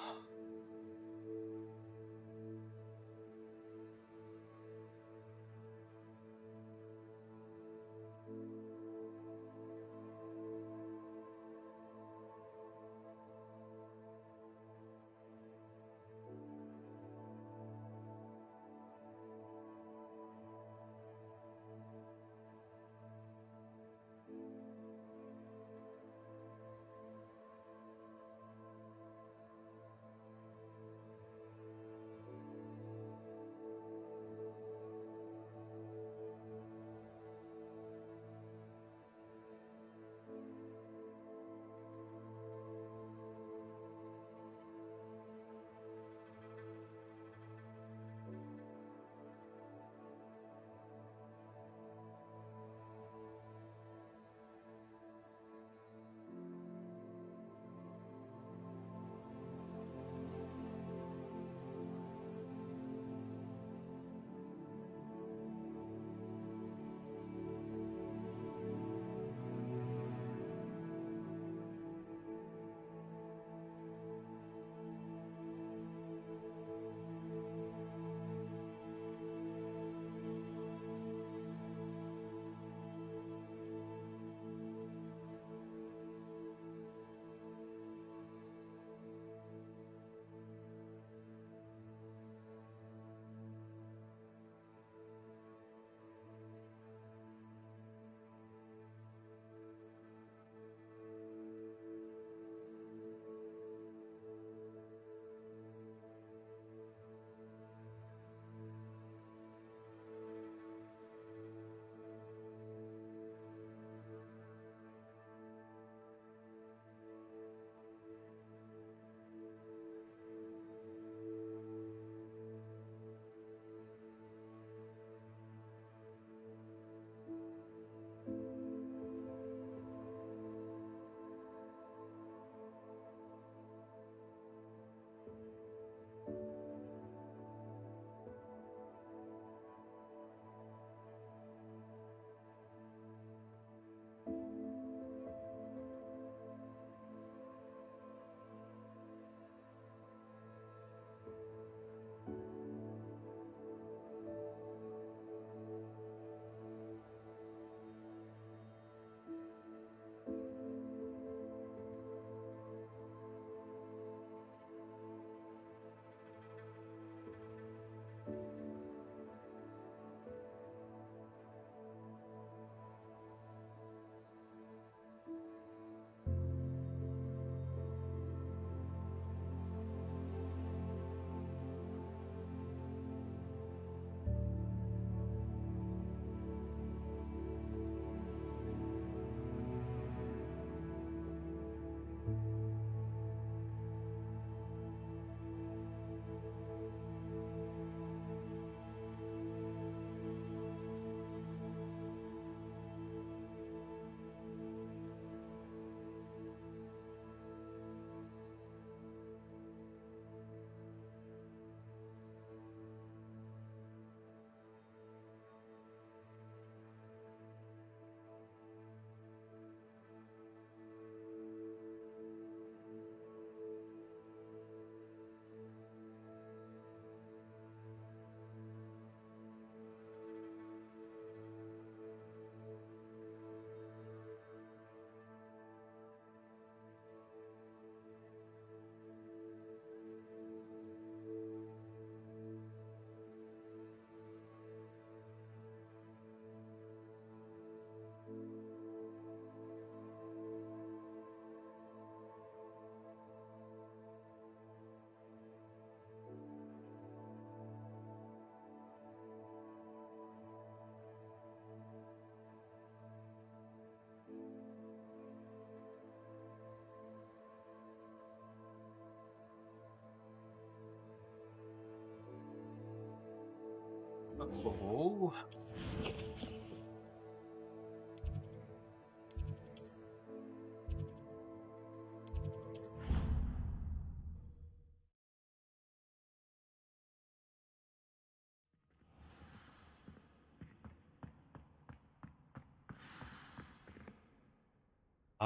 오.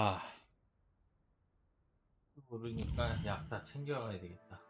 아, 모르니까 약 다 챙겨가야 되겠다.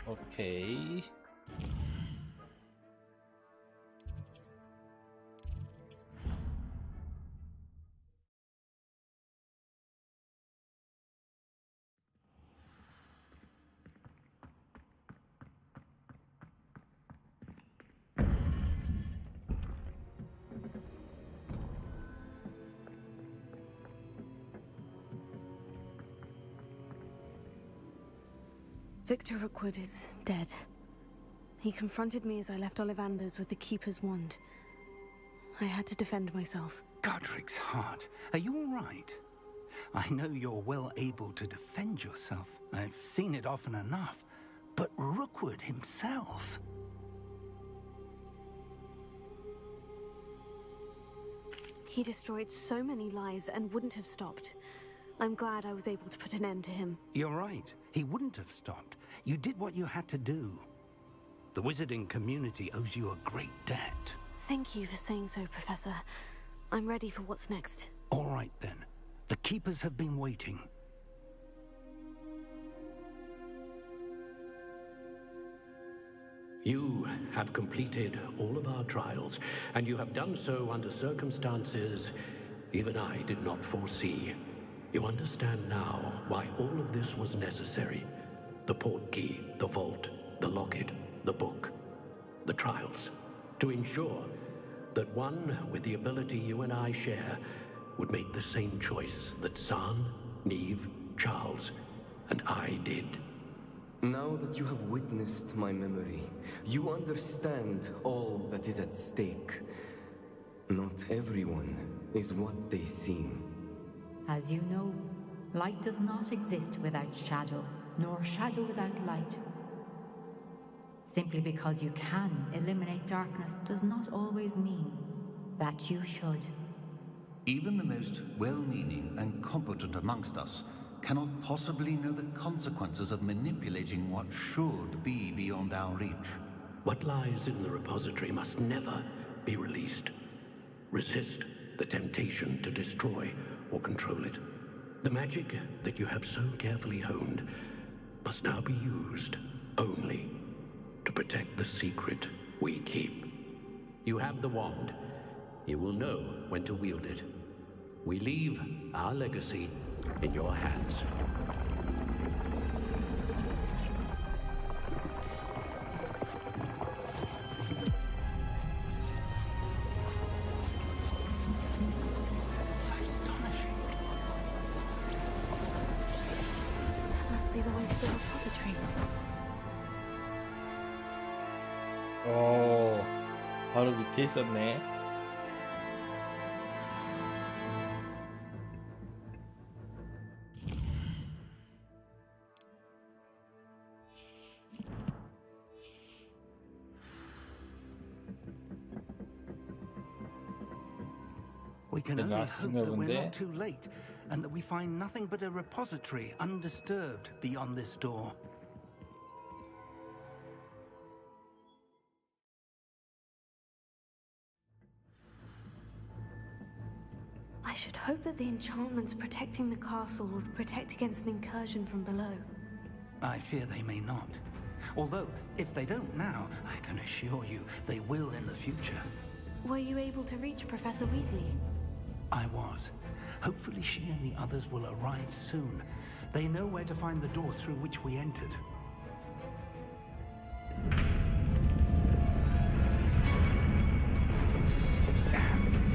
오케이. Victor Rookwood is dead. He confronted me as I left Ollivander's with the Keeper's wand. I had to defend myself. Godric's heart. Are you all right? I know you're well able to defend yourself. I've seen it often enough. But Rookwood himself... He destroyed so many lives and wouldn't have stopped. I'm glad I was able to put an end to him. You're right. He wouldn't have stopped. You did what you had to do. The wizarding community owes you a great debt. Thank you for saying so, Professor. I'm ready for what's next. All right, then. The Keepers have been waiting. You have completed all of our trials, and you have done so under circumstances even I did not foresee. You understand now why all of this was necessary. The portkey, the vault, the locket, the book, the trials. To ensure that one with the ability you and I share would make the same choice that San, Neve, Charles, and I did. Now that you have witnessed my memory, you understand all that is at stake. Not everyone is what they seem. As you know, light does not exist without shadow, nor shadow without light. Simply because you can eliminate darkness does not always mean that you should. Even the most well-meaning and competent amongst us cannot possibly know the consequences of manipulating what should be beyond our reach. What lies in the repository must never be released. Resist the temptation to destroy or control it. The magic that you have so carefully honed must now be used only to protect the secret we keep. You have the wand. You will know when to wield it. We leave our legacy in your hands. That must be the way to the repository. 오, 바로 밑에 있었네. We can The only last hope thing that we're over not too late, and that we find nothing but a repository undisturbed beyond this door. should hope that the enchantments protecting the castle will protect against an incursion from below. I fear they may not. Although, if they don't now, I can assure you they will in the future. Were you able to reach Professor Weasley? I was. Hopefully she and the others will arrive soon. They know where to find the door through which we entered.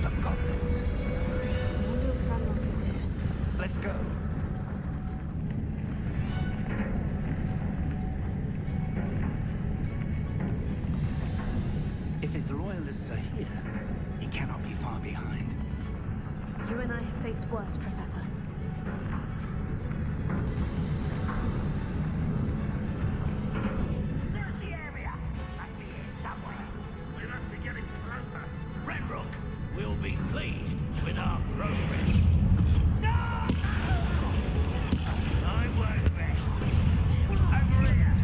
The goblins. I wonder if Ranrock is here. Let's go. If his loyalists are here, he cannot be far behind. You and I have faced worse, Professor. Search the area. Must be here somewhere. We must be getting closer. Renrook will be pleased with our progress. No! I work best. Over here.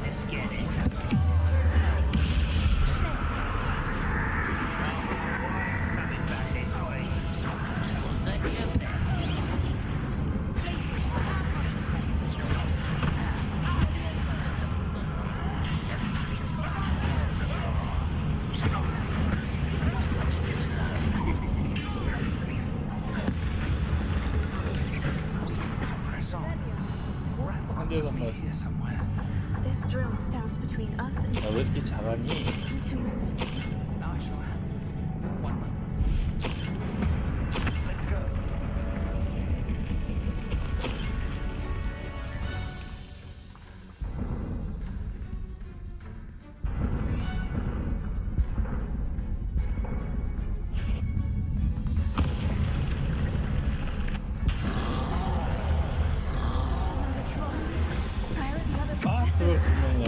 Let's get this. Coming back this way. We'll let you down. Press on. Ranrock 한 대만 must be 맞. here somewhere. This drill stands between us and... 왜 이렇게 잘하니? Need to move it. I shall handle it. One moment. Let's go. Where are the other 아, professors? 저걸 분명히.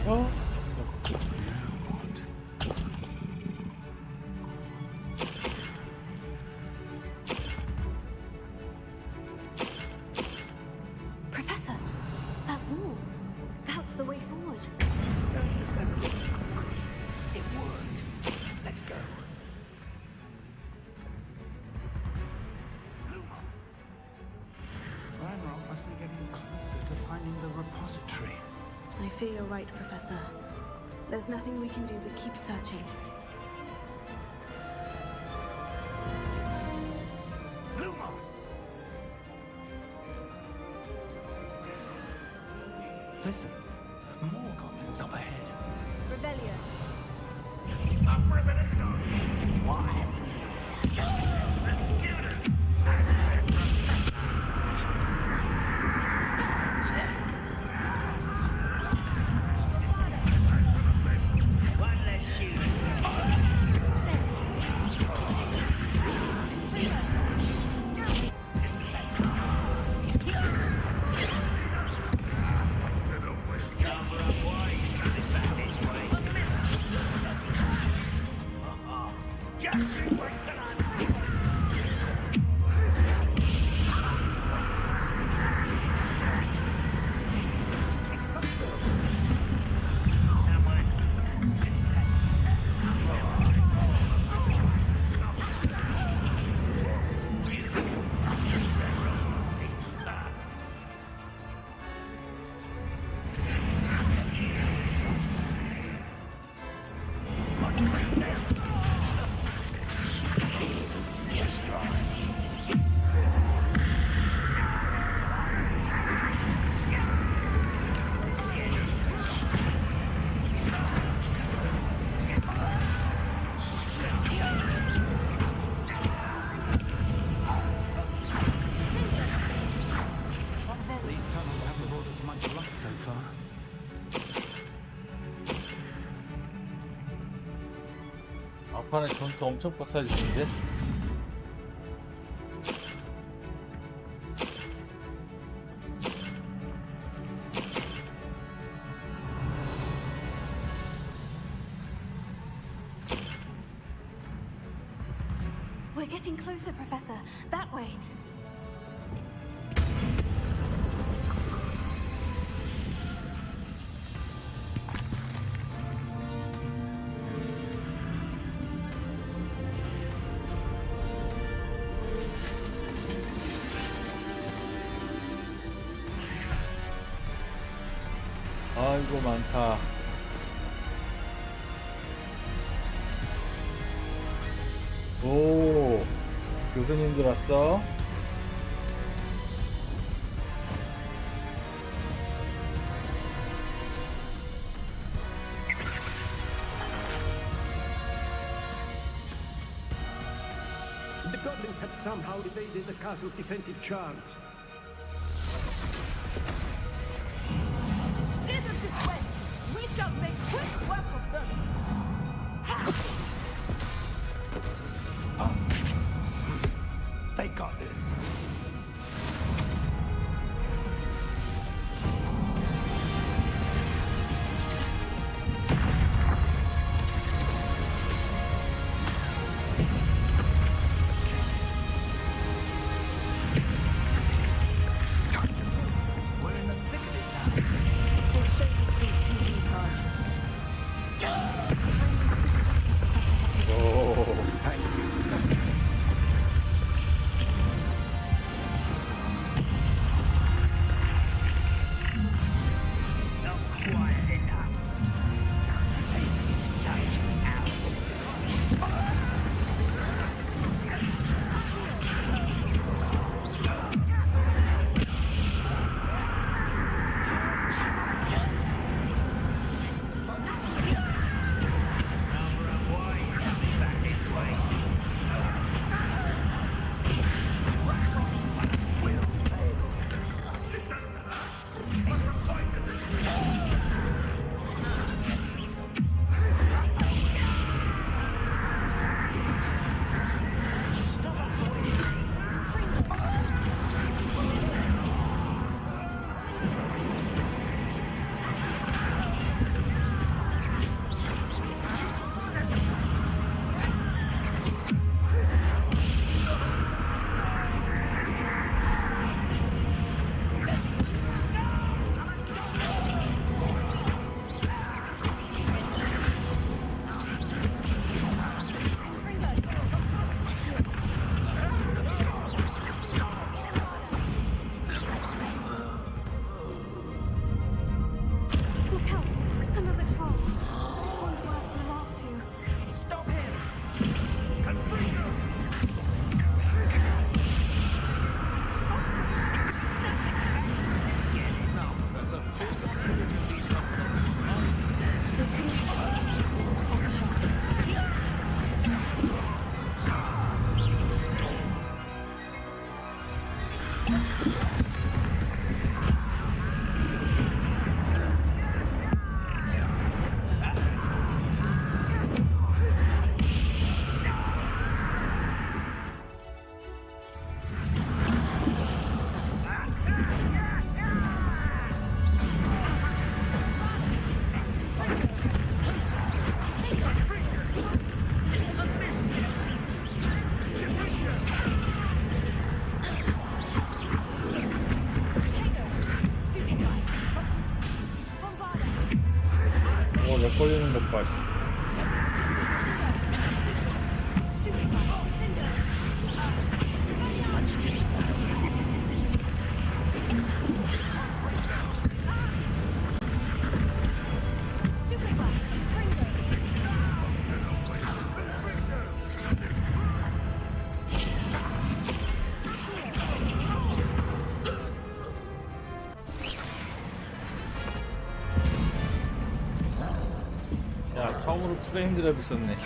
어? Professor, that wall. That's the way forward. It worked. Let's go. Ranrock must be getting closer to finding the repository. I fear you're right, Professor. There's nothing we can do but keep searching. Listen, more goblins up ahead. Revelio. Why? The student. One less 막판에 전투 엄청 빡사지는데? We're getting closer, Professor. That way. 아이고 많다. 오, 교수님들 왔어? The goblins have somehow evaded the castle's defensive charms. Steer them this way. We shall make quick work of them. They got this. We'll show the police who's in charge. 렉 걸리는 것 봐. 야, 처음으로 프레임 드랍이 있었네.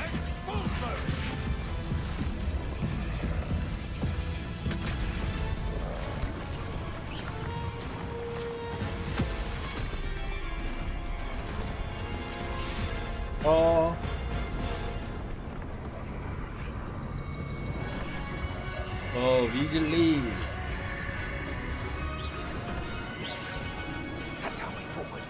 위즐리. That's our way forward.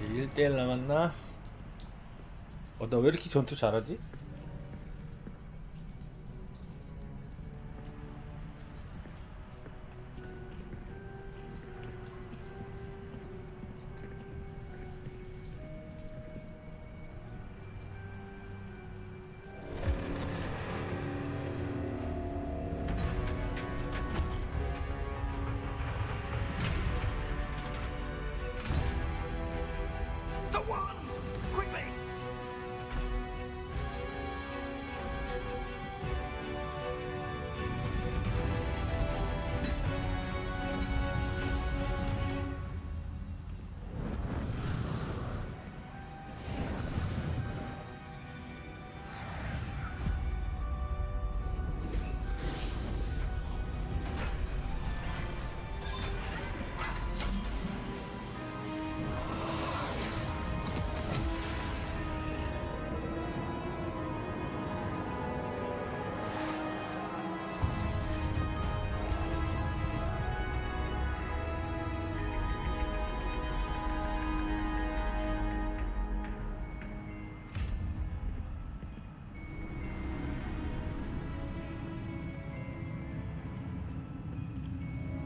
이제 1대1 남았나? 나 왜 이렇게 전투 잘하지? The wand! Quickly!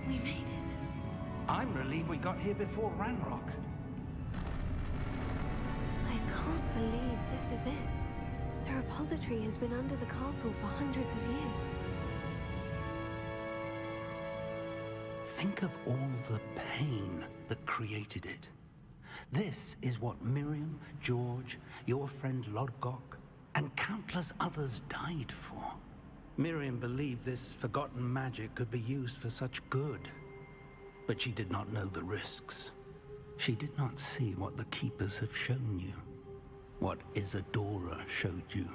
We made it. I'm relieved we got here before Ranrock. I can't believe this is it. The repository has been under the castle for hundreds of years. Think of all the pain that created it. This is what Miriam, George, your friend Lodgok, and countless others died for. Miriam believed this forgotten magic could be used for such good. But she did not know the risks. She did not see what the Keepers have shown you. What Isadora showed you.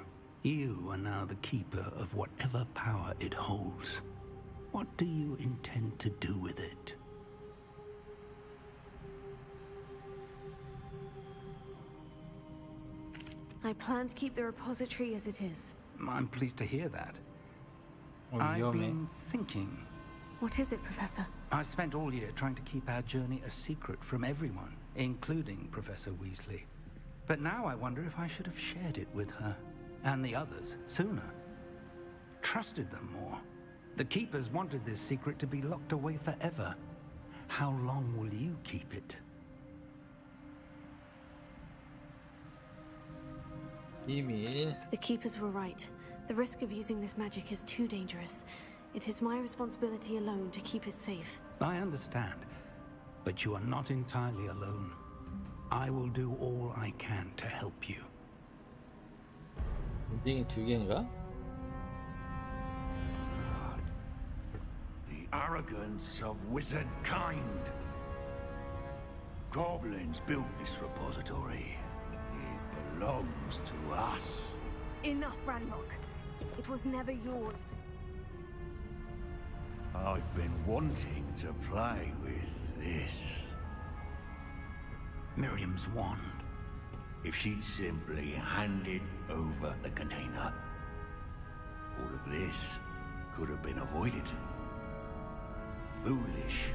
You are now the Keeper of whatever power it holds. What do you intend to do with it? I plan to keep the repository as it is. I'm pleased to hear that. I've been thinking. What is it, Professor? I spent all year trying to keep our journey a secret from everyone, including Professor Weasley. But now I wonder if I should have shared it with her and the others sooner. Trusted them more. The Keepers wanted this secret to be locked away forever. How long will you keep it? The Keepers were right. The risk of using this magic is too dangerous. It is my responsibility alone to keep it safe. I understand, but you are not entirely alone. I will do all I can to help you. 엔딩이 두 개인가? The arrogance of wizard kind. Goblins built this repository. It belongs to us. Enough, Ranrock. It was never yours. I've been wanting to play with this. Miriam's wand. If she'd simply handed over the container, All of this could have been avoided. Foolish,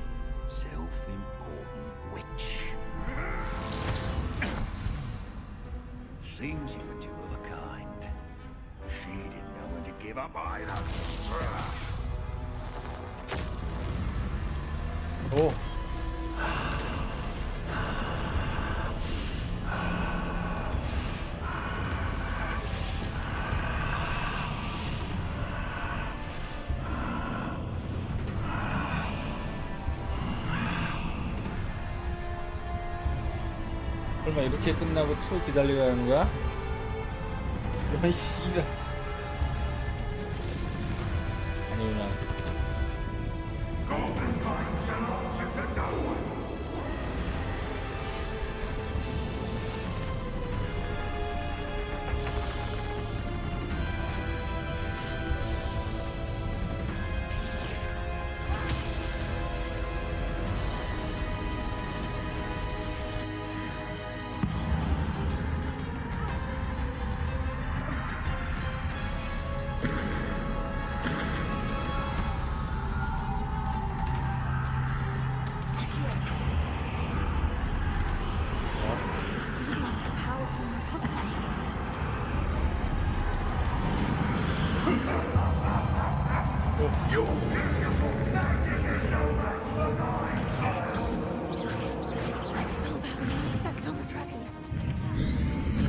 self-important witch. Seems you were two of a kind. She didn't know when to give up either. 오. 설마 이렇게 끝나고 2 기다리고 가는 거야? 이런 씨발. 아니구나.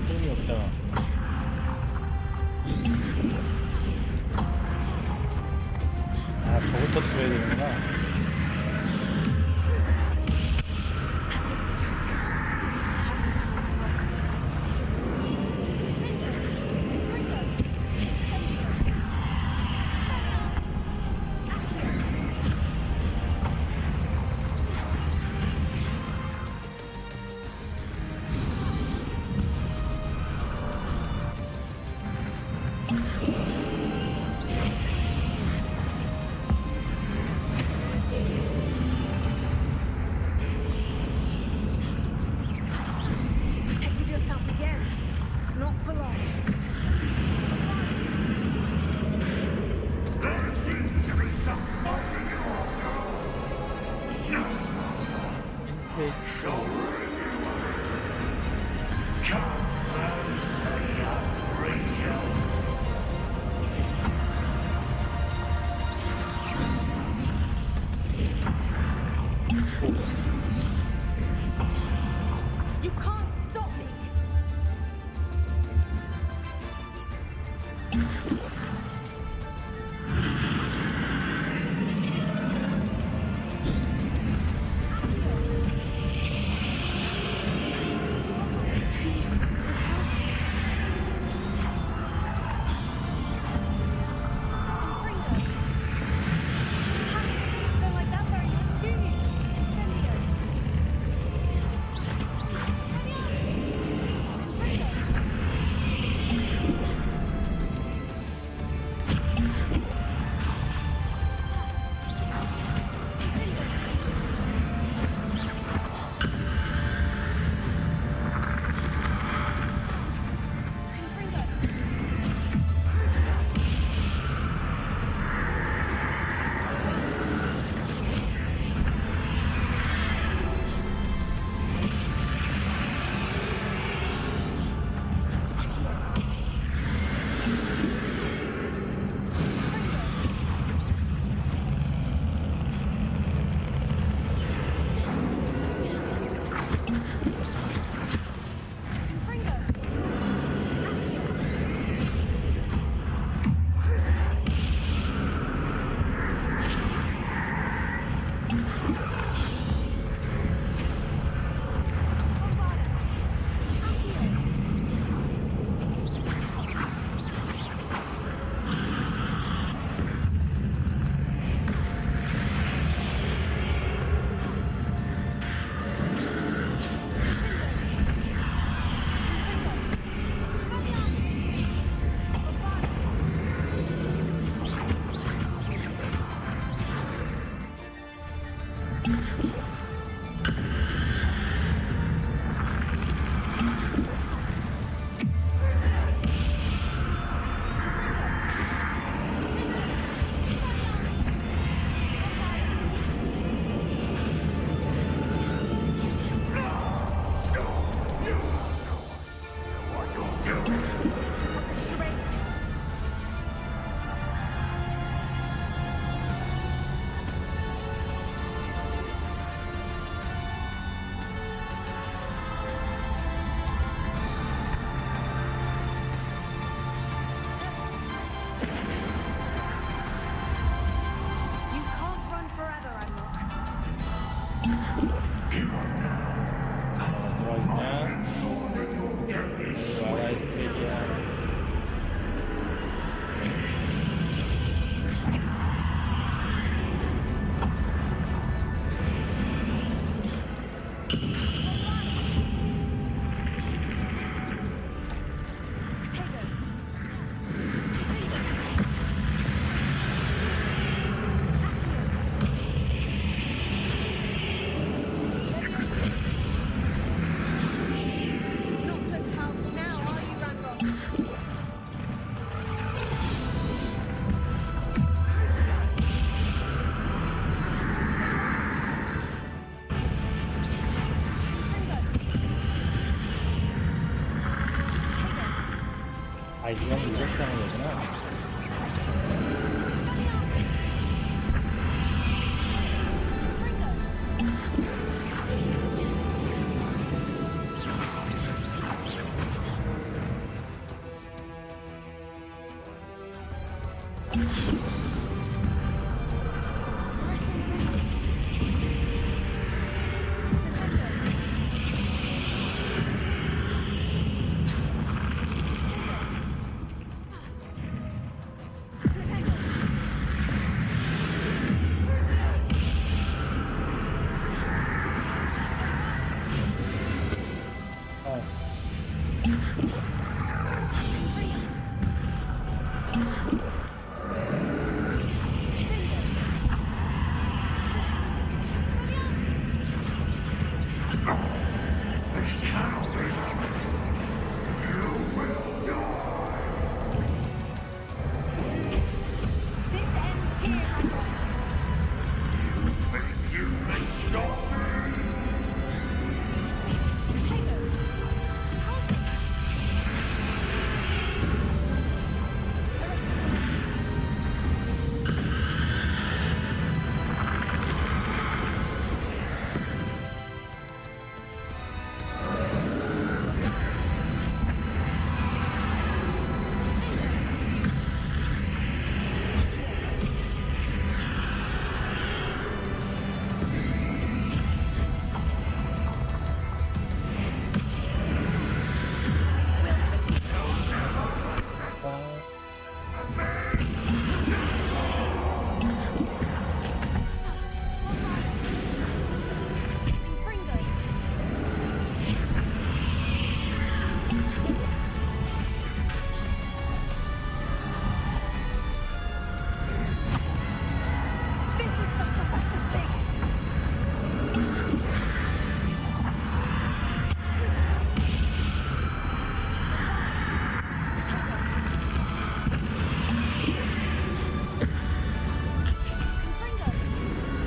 힘이 없잖아. 아, 저것도 들어야 되는구나.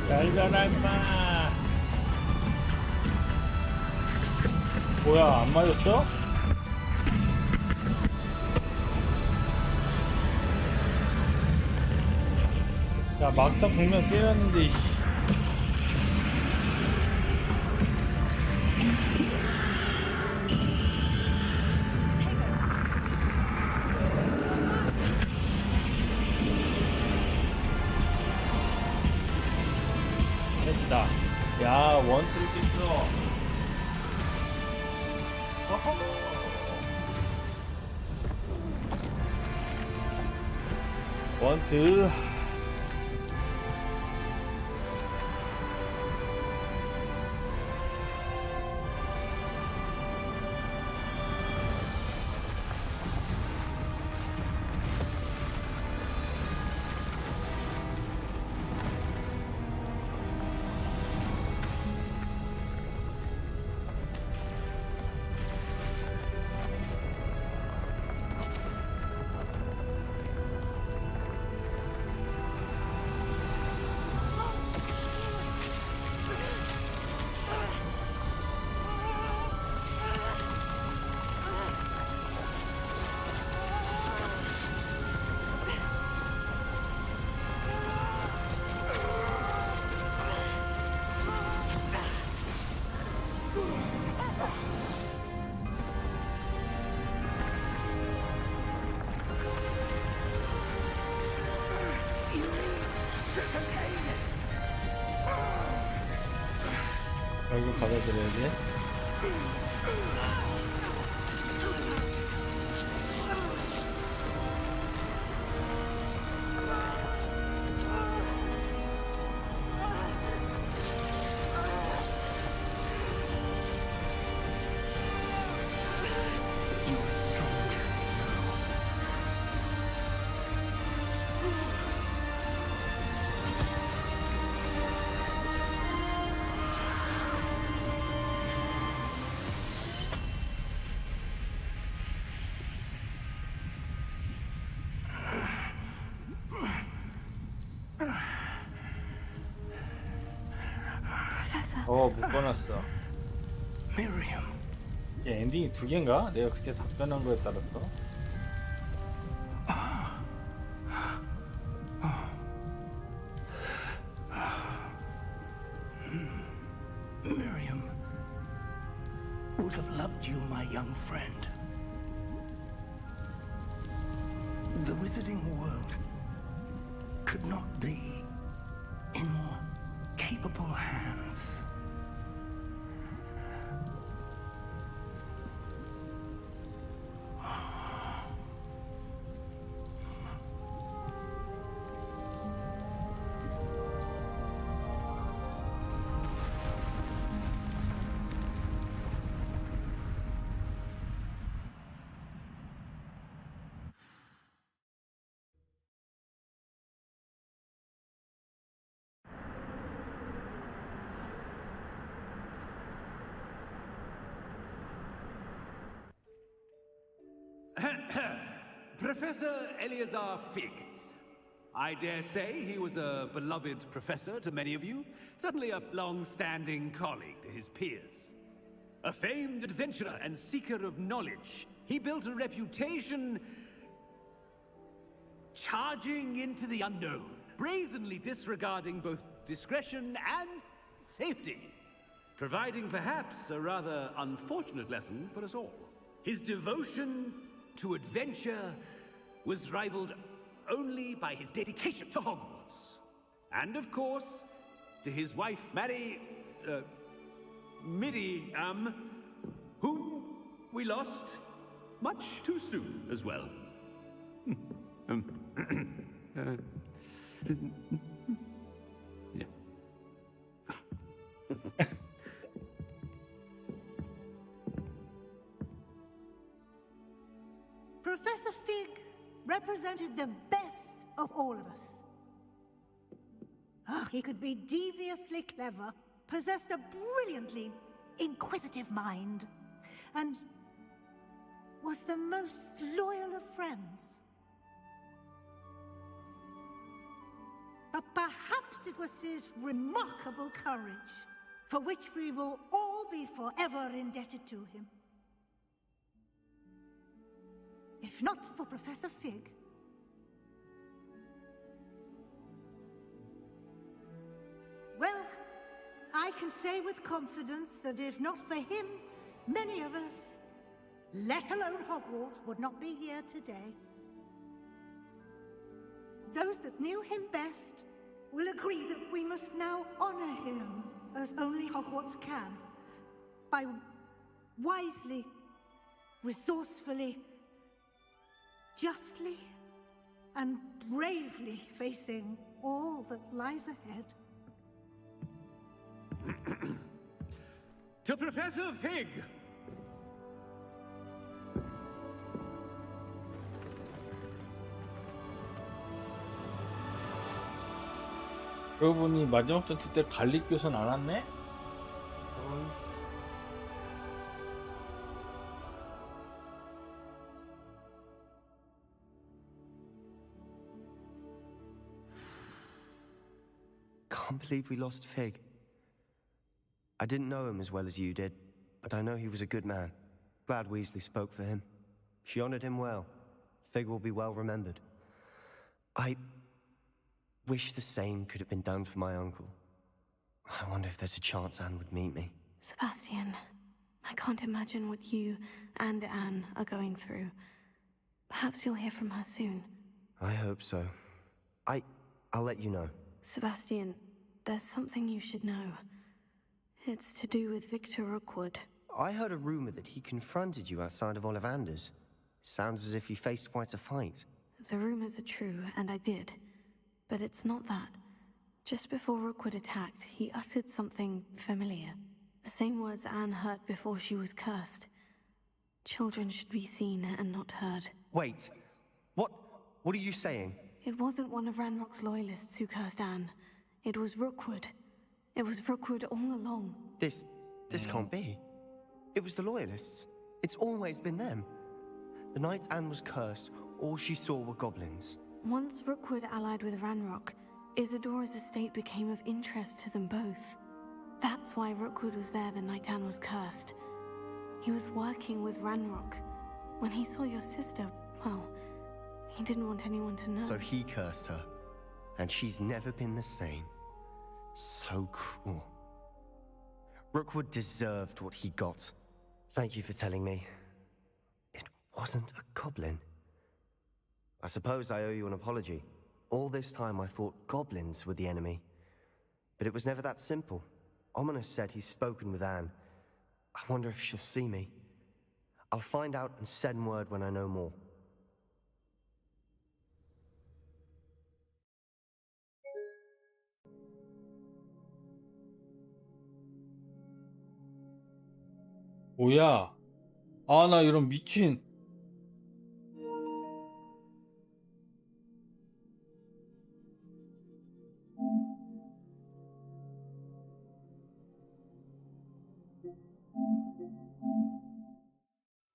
날려라 임마. 뭐야, 안 맞았어? 야, 막상 분명 때렸는데 이씨. 됐다. 야, 원투를 깼어. 원투. 결국 받아들여야지. 묶어놨어. Miriam. 얘 엔딩이 두 개인가? 내가 그때 답변한 거에 따라서. Miriam would have loved you, my young friend. The wizarding world could not be in more capable hands. Professor Eleazar Fig. I dare say he was a beloved professor to many of you, certainly a long-standing colleague to his peers. A famed adventurer and seeker of knowledge, he built a reputation charging into the unknown, brazenly disregarding both discretion and safety, providing perhaps a rather unfortunate lesson for us all. His devotion to adventure was rivaled only by his dedication to Hogwarts. And of course, to his wife, Miriam, whom we lost much too soon as well. Yeah. Professor Fig represented the best of all of us. He could be deviously clever, possessed a brilliantly inquisitive mind, and was the most loyal of friends. But perhaps it was his remarkable courage, for which we will all be forever indebted to him. If not for Professor Fig, well, I can say with confidence that if not for him, many of us, let alone Hogwarts, would not be here today. Those that knew him best will agree that we must now honor him as only Hogwarts can, by wisely, resourcefully, justly, and bravely facing all that lies ahead. To Professor Fig! 그러고 보니 마지막 전투 때 갈릭교선 안 왔네? Can't believe we lost Fig. I didn't know him as well as you did, but I know he was a good man. Glad Weasley spoke for him. She honored him well. Fig will be well remembered. I wish the same could have been done for my uncle. I wonder if there's a chance Anne would meet me. Sebastian, I can't imagine what you and Anne are going through. Perhaps you'll hear from her soon. I hope so. I'll let you know. Sebastian, there's something you should know. It's to do with Victor Rookwood. I heard a rumor that he confronted you outside of Ollivander's. Sounds as if you faced quite a fight. The rumors are true, and I did. But it's not that. Just before Rookwood attacked, he uttered something familiar. The same words Anne heard before she was cursed. Children should be seen and not heard. Wait. What are you saying? It wasn't one of Ranrock's loyalists who cursed Anne. It was Rookwood. It was Rookwood all along. This can't be. It was the Loyalists. It's always been them. The night Anne was cursed, all she saw were goblins. Once Rookwood allied with Ranrock, Isadora's estate became of interest to them both. That's why Rookwood was there the night Anne was cursed. He was working with Ranrock. When he saw your sister, well, he didn't want anyone to know. So he cursed her. And she's never been the same. So cruel. Rookwood deserved what he got. Thank you for telling me. It wasn't a goblin. I suppose I owe you an apology. All this time I thought goblins were the enemy. But it was never that simple. Ominous said he's spoken with Anne. I wonder if she'll see me. I'll find out and send word when I know more. 뭐야? 아, 나 이런 미친.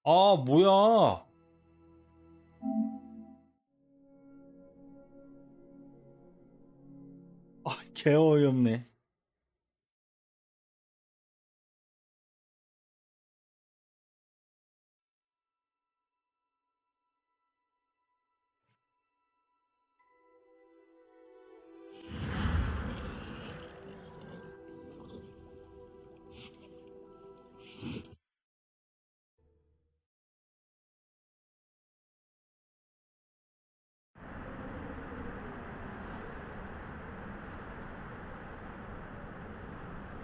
아, 뭐야? 아, 개 어이없네.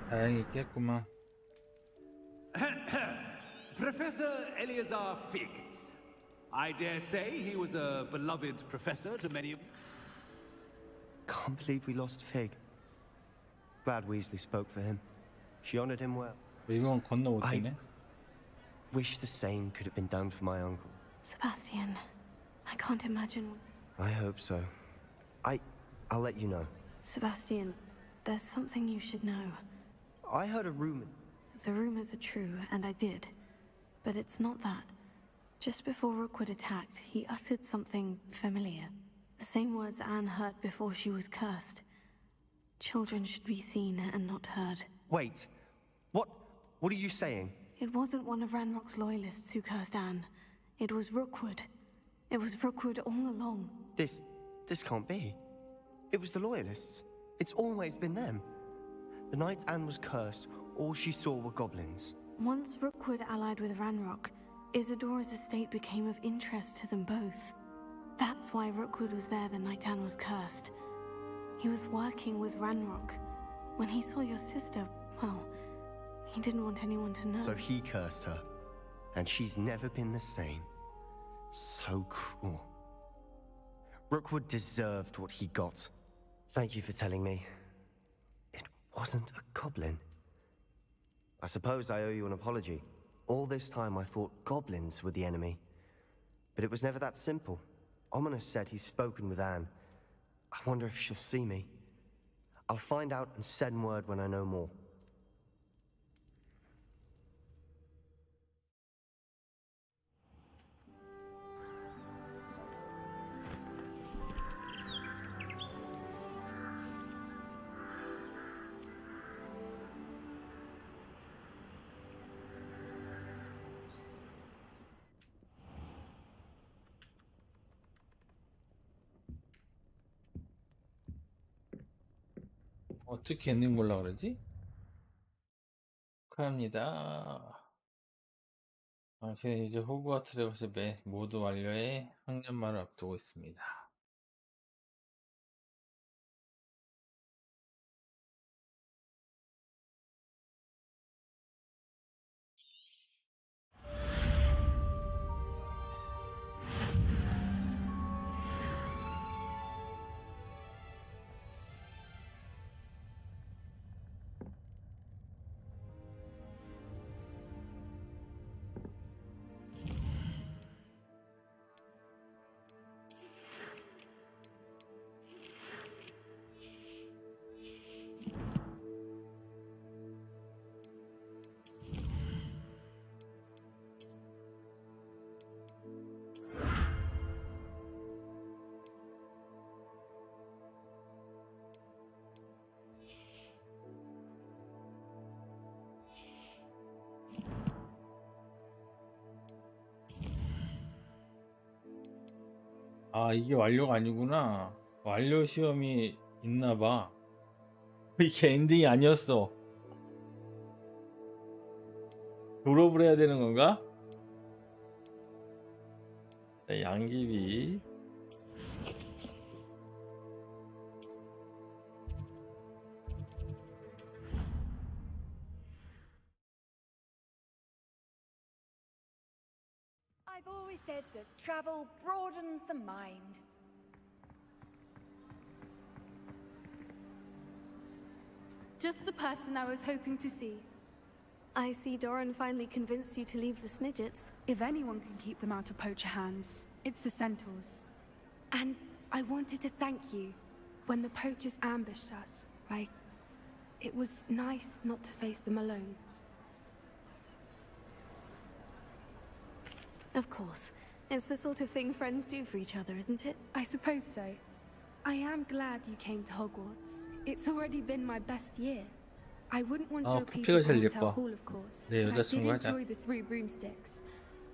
다행히 깼구만. Professor Eleazar Fig. I dare say he was a beloved professor to many of you. Can't believe we lost Fig. Glad Weasley spoke for him. She honored him well. 이건 건너 못 뛰네. Wish the same could have been done for my uncle. Sebastian, I can't imagine. I hope so. I'll let you know. Sebastian, there's something you should know. I heard a rumor. The rumors are true, and I did. But it's not that. Just before Rookwood attacked, he uttered something familiar. The same words Anne heard before she was cursed. Children should be seen and not heard. Wait. What are you saying? It wasn't one of Ranrock's loyalists who cursed Anne. It was Rookwood. It was Rookwood all along. This can't be. It was the Loyalists. It's always been them. The night Anne was cursed, all she saw were goblins. Once Rookwood allied with Ranrock, Isadora's estate became of interest to them both. That's why Rookwood was there the night Anne was cursed. He was working with Ranrock. When he saw your sister, well, he didn't want anyone to know. So he cursed her. And she's never been the same. So cruel. Rookwood deserved what he got. Thank you for telling me. It wasn't a goblin. I suppose I owe you an apology. All this time I thought goblins were the enemy. But it was never that simple. Ominous said he's spoken with Anne. I wonder if she'll see me. I'll find out and send word when I know more. 어떻게 엔딩 보려고 그러지? 축하합니다. 당신은 이제 호그와트 레거시 모두 완료의 학년말을 앞두고 있습니다. 아, 이게 완료가 아니구나. 완료 시험이 있나봐. 이게 엔딩이 아니었어. 졸업을 해야 되는 건가? 네, 양귀비. I've always said that travel broadens the mind. Just the person I was hoping to see. I see Doran finally convinced you to leave the Snidgets. If anyone can keep them out of poacher hands, it's the centaurs. And I wanted to thank you. When the poachers ambushed us, it was nice not to face them alone. Of course. It's the sort of thing friends do for each other, isn't it? I suppose so. I am glad you came to Hogwarts. It's already been my best year. I wouldn't want to repeat 부피가 it 제일 at Hotel 예뻐. Hall, of course. 내 But I did 여자친구 하자. enjoy the Three Broomsticks.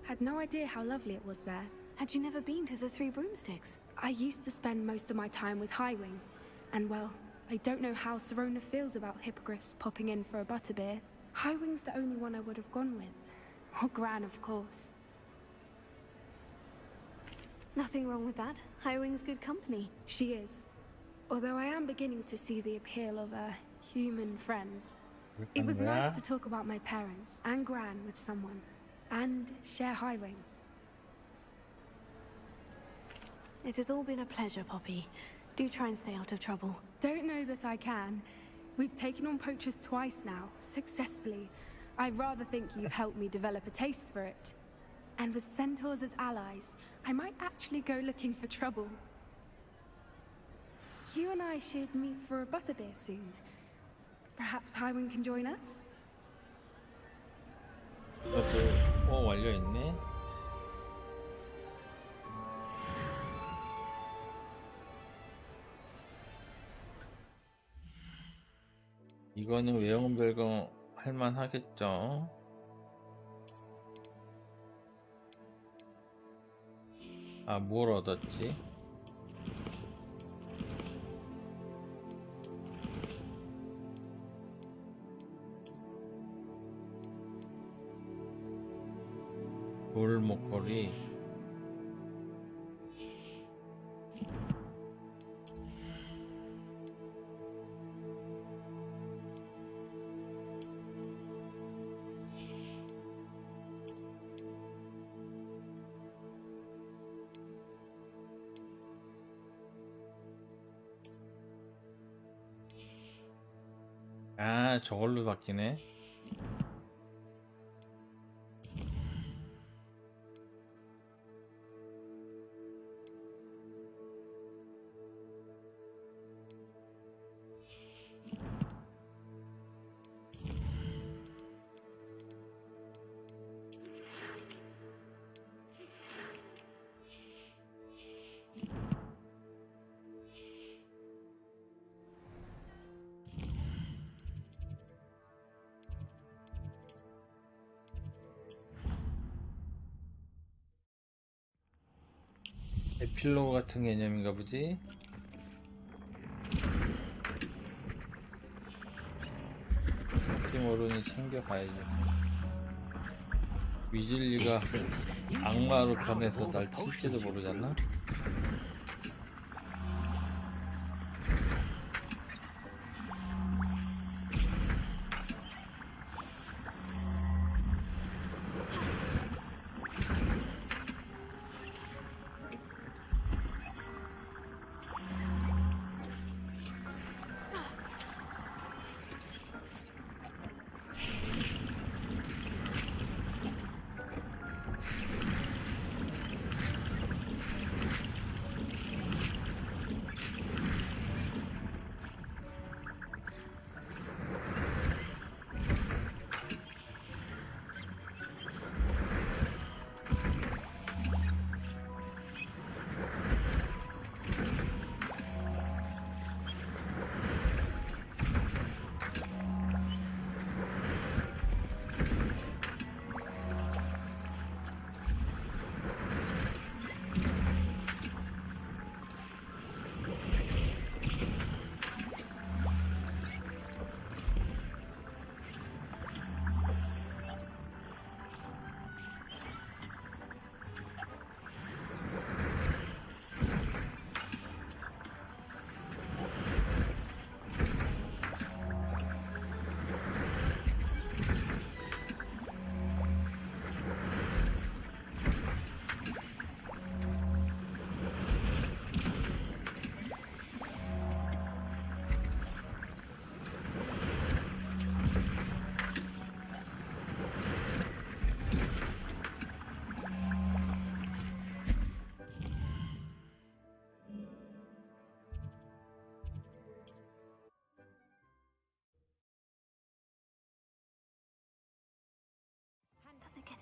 Had no idea how lovely it was there. Had you never been to the Three Broomsticks? I used to spend most of my time with Highwing. And well, I don't know how Serona feels about hippogriffs popping in for a butterbeer. Highwing's the only one I would have gone with. Or Gran, of course. Nothing wrong with that. Highwing's good company. She is. Although I am beginning to see the appeal of human friends. It was nice to talk about my parents and Gran with someone. And share Highwing. It has all been a pleasure, Poppy. Do try and stay out of trouble. Don't know that I can. We've taken on poachers twice now, successfully. I rather think you've helped me develop a taste for it. And with centaurs as allies, I might actually go looking for trouble. You and I should meet for a butterbeer soon. Perhaps Highwing can join us? 이것도 완료했네. 이거는 외형 별거 할만하겠죠. 아, 뭘 얻었지? 돌 목걸이. 아, 저걸로 바뀌네. 에필로그 같은 개념인가 보지? 혹시 모르니 챙겨가야지. 위즐리가 악마로 변해서 날 칠지도 모르잖아?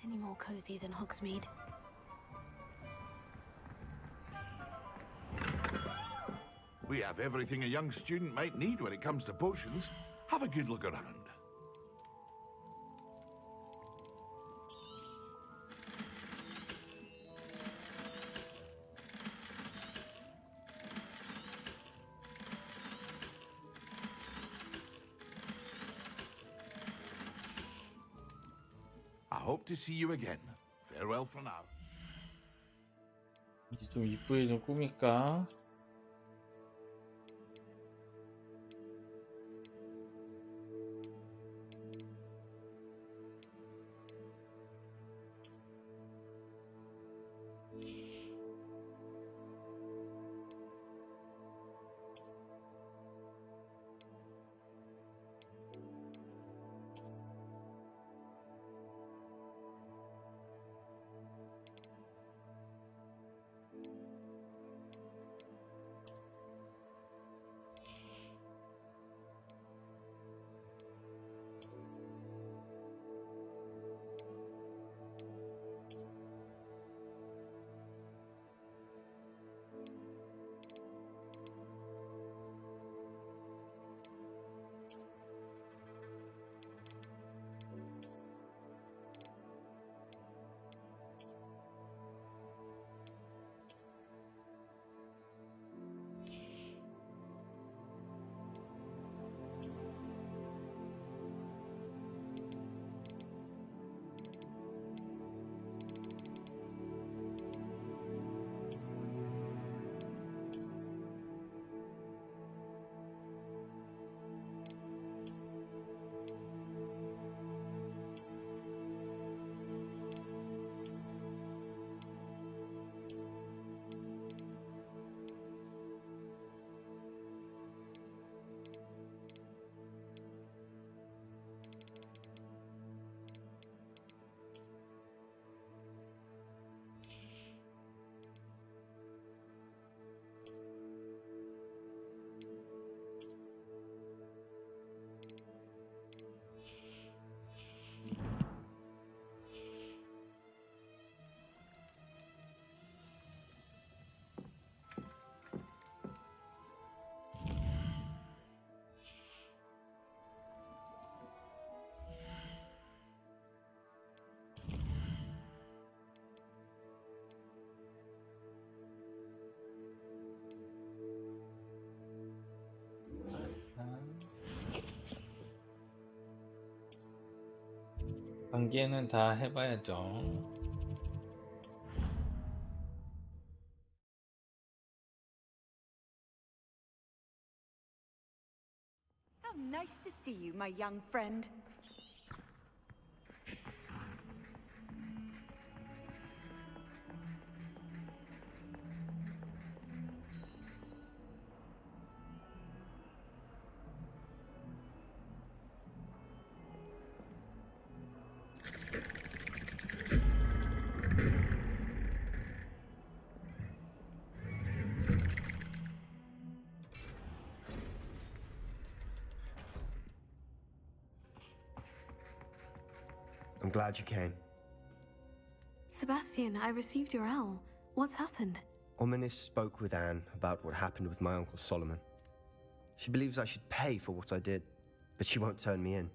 any more cozy than Hogsmeade. We have everything a young student might need when it comes to potions. Have a good look around. I hope to see you again. Farewell for now. 이제 좀 이쁘게 좀 꾸밀까? 관계는 다 해봐야죠. How nice to see you, my young friend. I'm glad you came. Sebastian, I received your owl. What's happened? Ominis spoke with Anne about what happened with my Uncle Solomon. She believes I should pay for what I did, but she won't turn me in.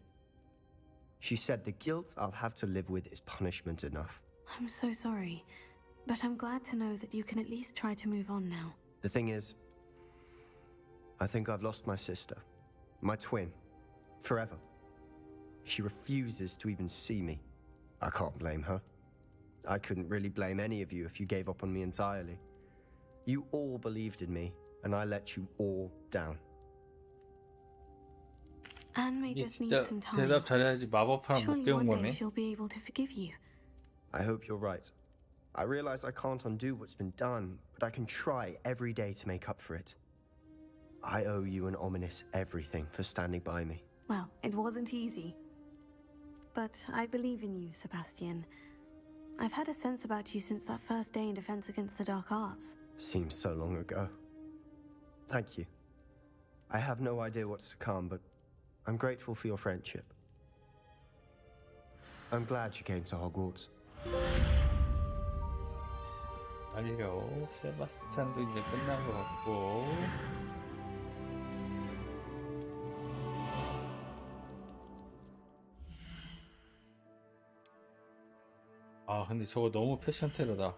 She said the guilt I'll have to live with is punishment enough. I'm so sorry, but I'm glad to know that you can at least try to move on now. The thing is, I think I've lost my sister, my twin, forever. She refuses to even see me. I can't blame her. I couldn't really blame any of you if you gave up on me entirely. You all believed in me, and I let you all down. Anne may 이게 just need 진짜 some time. 대답 잘해야지 마법하랑 못 Surely 배운 one day 거네. she'll be able to forgive you. I hope you're right. I realize I can't undo what's been done, but I can try every day to make up for it. I owe you and Ominis everything for standing by me. Well, it wasn't easy. But I believe in you, Sebastian. I've had a sense about you since that first day in Defense Against the Dark Arts. Seems so long ago. Thank you. I have no idea what's to come, but I'm grateful for your friendship. I'm glad you came to Hogwarts. 완료. 세바스찬도 이제 끝난 것 같고. 아, 근데 저거 너무 패션 테러다.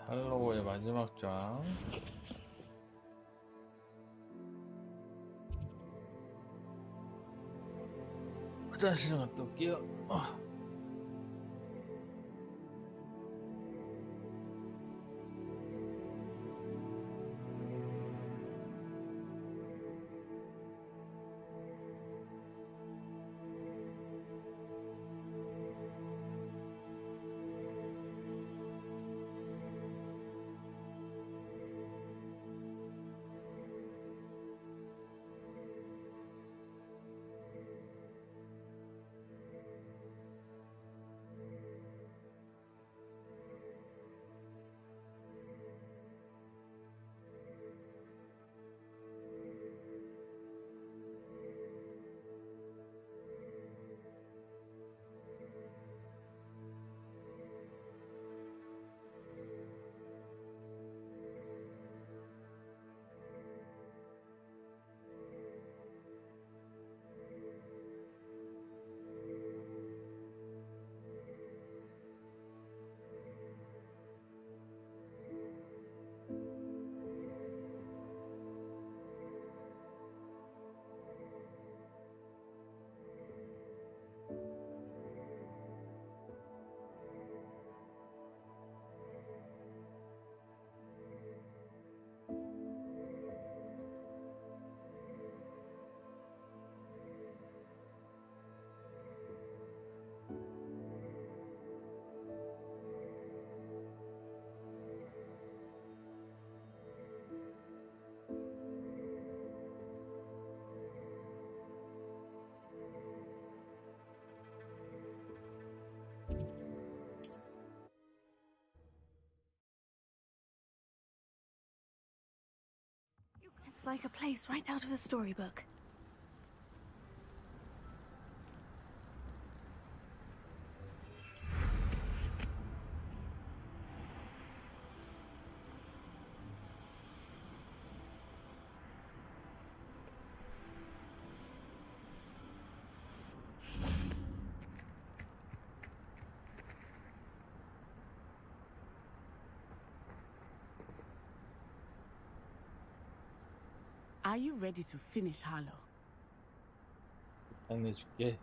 할로우의 마지막 장. 화장실 좀 갔다 올게요. It's like a place right out of a storybook. Are you ready to finish Harlow? 해줄게.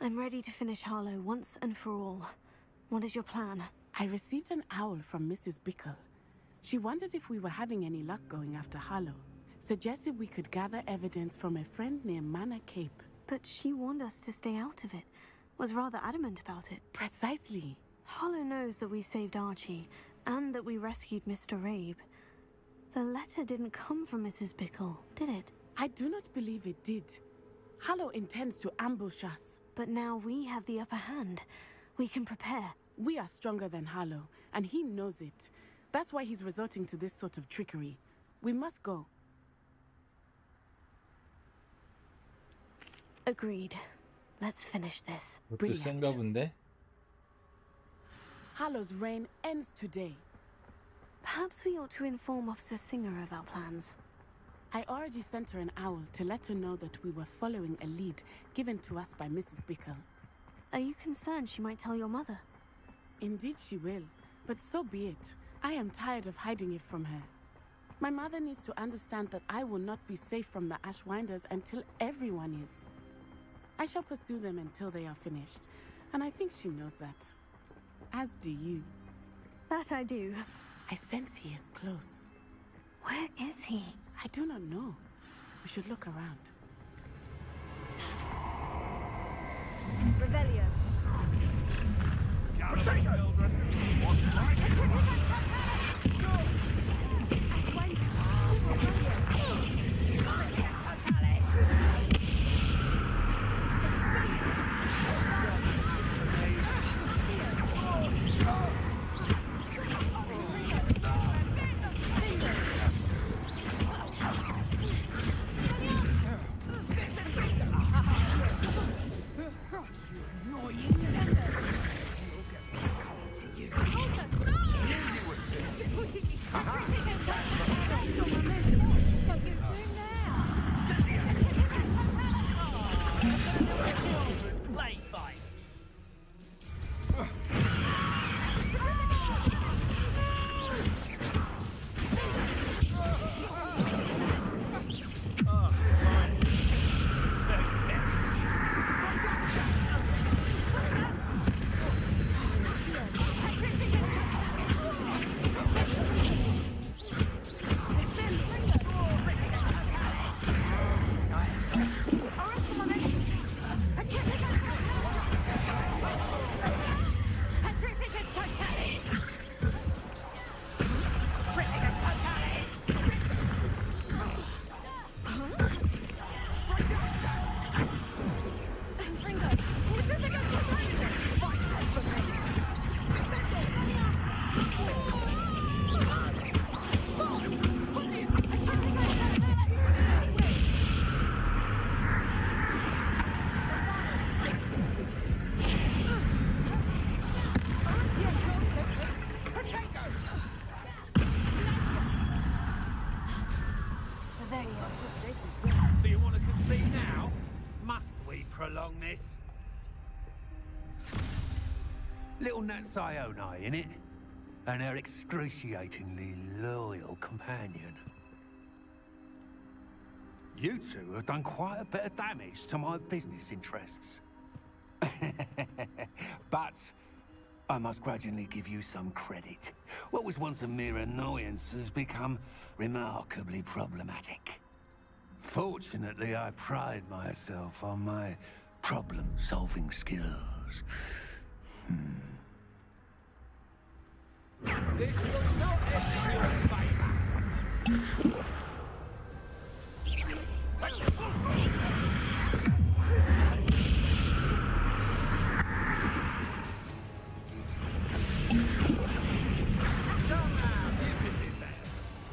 I'm ready to finish Harlow once and for all. What is your plan? I received an owl from Mrs. Bickle. She wondered if we were having any luck going after Harlow. Suggested we could gather evidence from a friend near Manor Cape. But she warned us to stay out of it. Was rather adamant about it. Precisely. Harlow knows that we saved Archie, and that we rescued Mr. Rabe. The letter didn't come from Mrs. Bickle, did it? I do not believe it did. Harlow intends to ambush us. But now we have the upper hand. We can prepare. We are stronger than Harlow, and he knows it. That's why he's resorting to this sort of trickery. We must go. Agreed. Let's finish this. 그것도 센가 본데? Harlow's reign ends today. Perhaps we ought to inform Officer Singer of our plans. I already sent her an owl to let her know that we were following a lead given to us by Mrs. Bickle. Are you concerned she might tell your mother? Indeed she will, but so be it. I am tired of hiding it from her. My mother needs to understand that I will not be safe from the Ashwinders until everyone is. I shall pursue them until they are finished, and I think she knows that. As do you. That I do. I sense he is close. Where is he? I do not know. We should look around. Revelio. Do you want to concede now? Must we prolong this? Little Natsione, innit? And her excruciatingly loyal companion. You two have done quite a bit of damage to my business interests. But I must grudgingly give you some credit. What was once a mere annoyance has become remarkably problematic. Fortunately, I pride myself on my problem-solving skills. This will not end in your favor.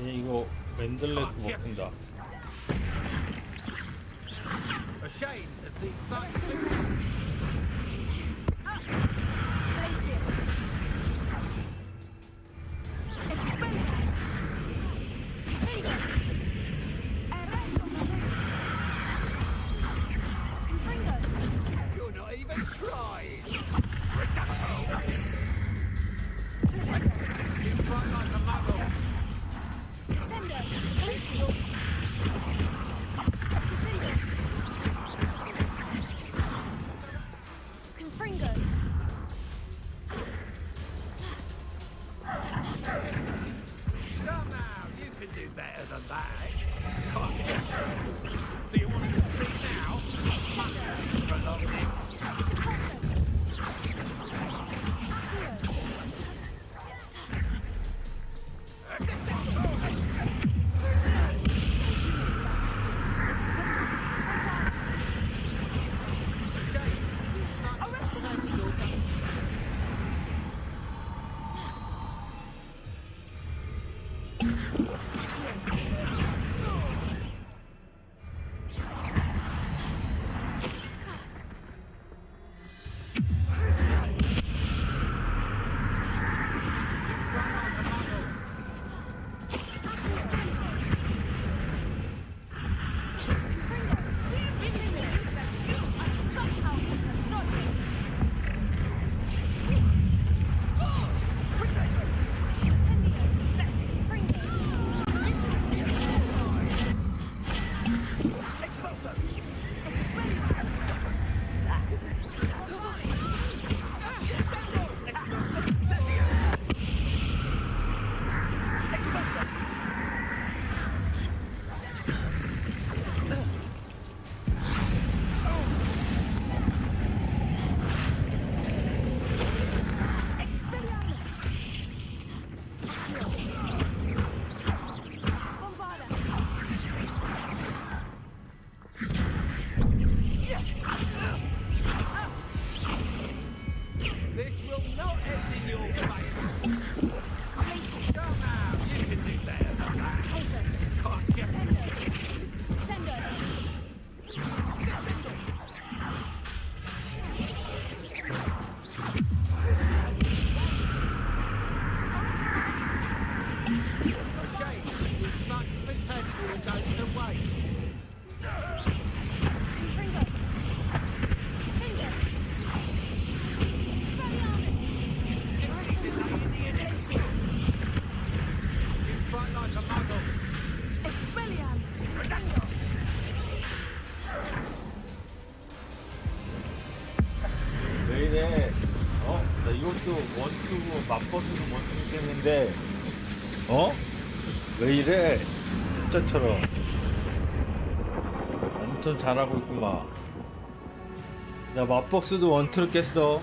이거 맨들레도 먹힌다. Ashamed to see such. You're not even trying. You fight like a muggle. This will not end in your favour. Come out, you can do better than that. Can't get Sendo! 왜 이래? 나 이것도 원투고 맞버스도 원투 했는데 왜 이래? 숫자처럼 엄청 잘하고 있구만. 나 맞박스도 원투를 깼어.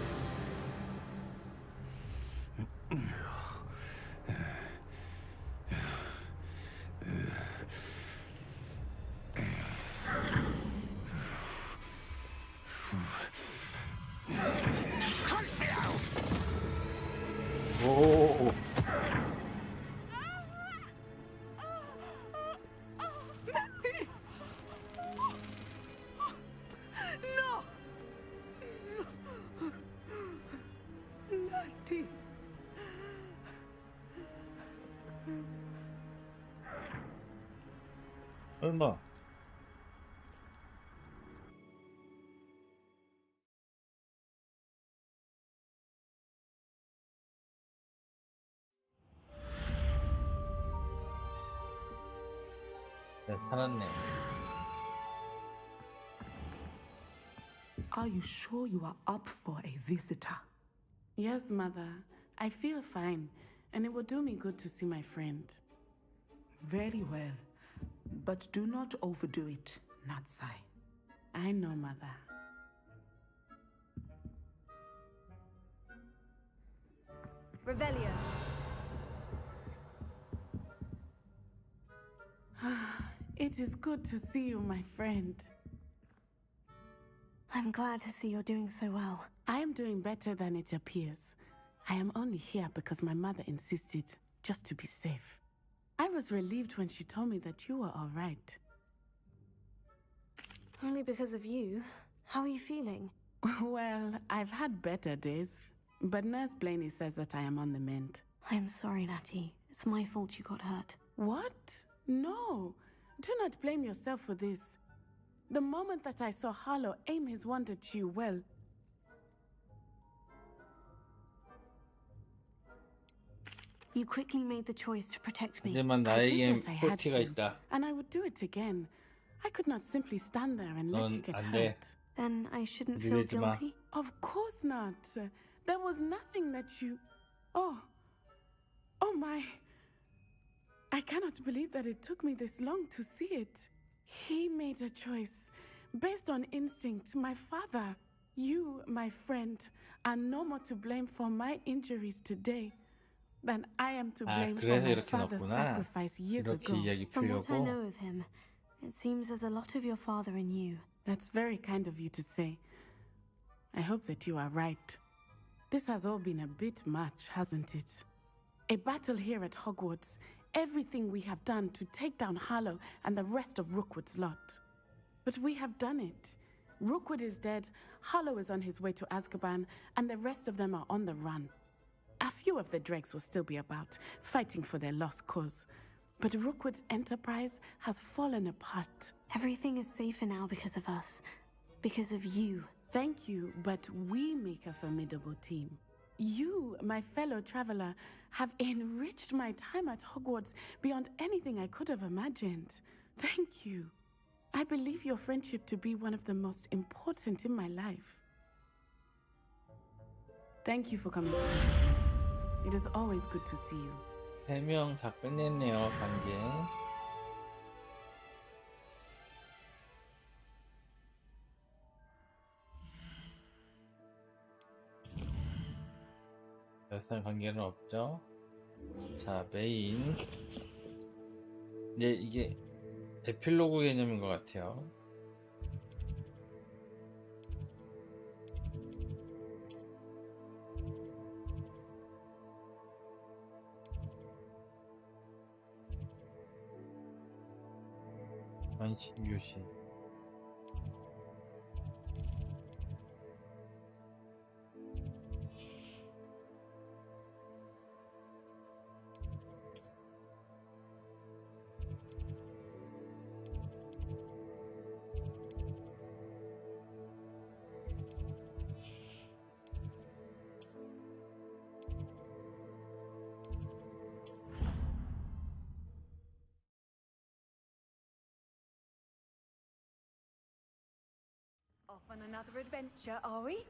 오. No! Natty! 얼마? 네, 살았네. Are you sure you are up for a visitor? Yes, Mother. I feel fine, and it will do me good to see my friend. Very well. But do not overdo it, Natsai. I know, Mother. Revelio. It is good to see you, my friend. I'm glad to see you're doing so well. I am doing better than it appears. I am only here because my mother insisted, just to be safe. I was relieved when she told me that you were all right. Only because of you. How are you feeling? Well, I've had better days, but Nurse Blaney says that I am on the mend. I'm sorry, Natty. It's my fault you got hurt. What? No. Do not blame yourself for this. The moment that I saw Harlow aim his wand at you, well... You quickly made the choice to protect me. 하지만 나에겐 폴티가 있다. And I would do it again. I could not simply stand there and let you get 넌 안 돼. hurt. Then I shouldn't feel 믿지 마. guilty? Of course not. There was nothing that you... Oh my... I cannot believe that it took me this long to see it. He made a choice based on instinct. My father, you, my friend, are no more to blame for my injuries today than I am to blame for 그래서 my 이렇게 father's 넣었구나. sacrifice years 이렇게 ago. 이야기 From what I 풀려고. know of him, it seems there's a lot of your father in you. That's very kind of you to say. I hope that you are right. This has all been a bit much, hasn't it? A battle here at Hogwarts. Everything we have done to take down Harlow and the rest of Rookwood's lot. But we have done it. Rookwood is dead, Harlow is on his way to Azkaban, and the rest of them are on the run. A few of the dregs will still be about, fighting for their lost cause. But Rookwood's enterprise has fallen apart. Everything is safer now because of us. Because of you. Thank you, but we make a formidable team. You, my fellow traveler, have enriched my time at Hogwarts beyond anything I could have imagined. Thank you. I believe your friendship to be one of the most important in my life. Thank you for coming to visit me. It is always good to see you. 3명 다 끝냈네요, 관계. 별살 관계는 없죠. 자, 메인. 이제 이게 에필로그 개념인 것 같아요. 안식교시. Off on another adventure, are we?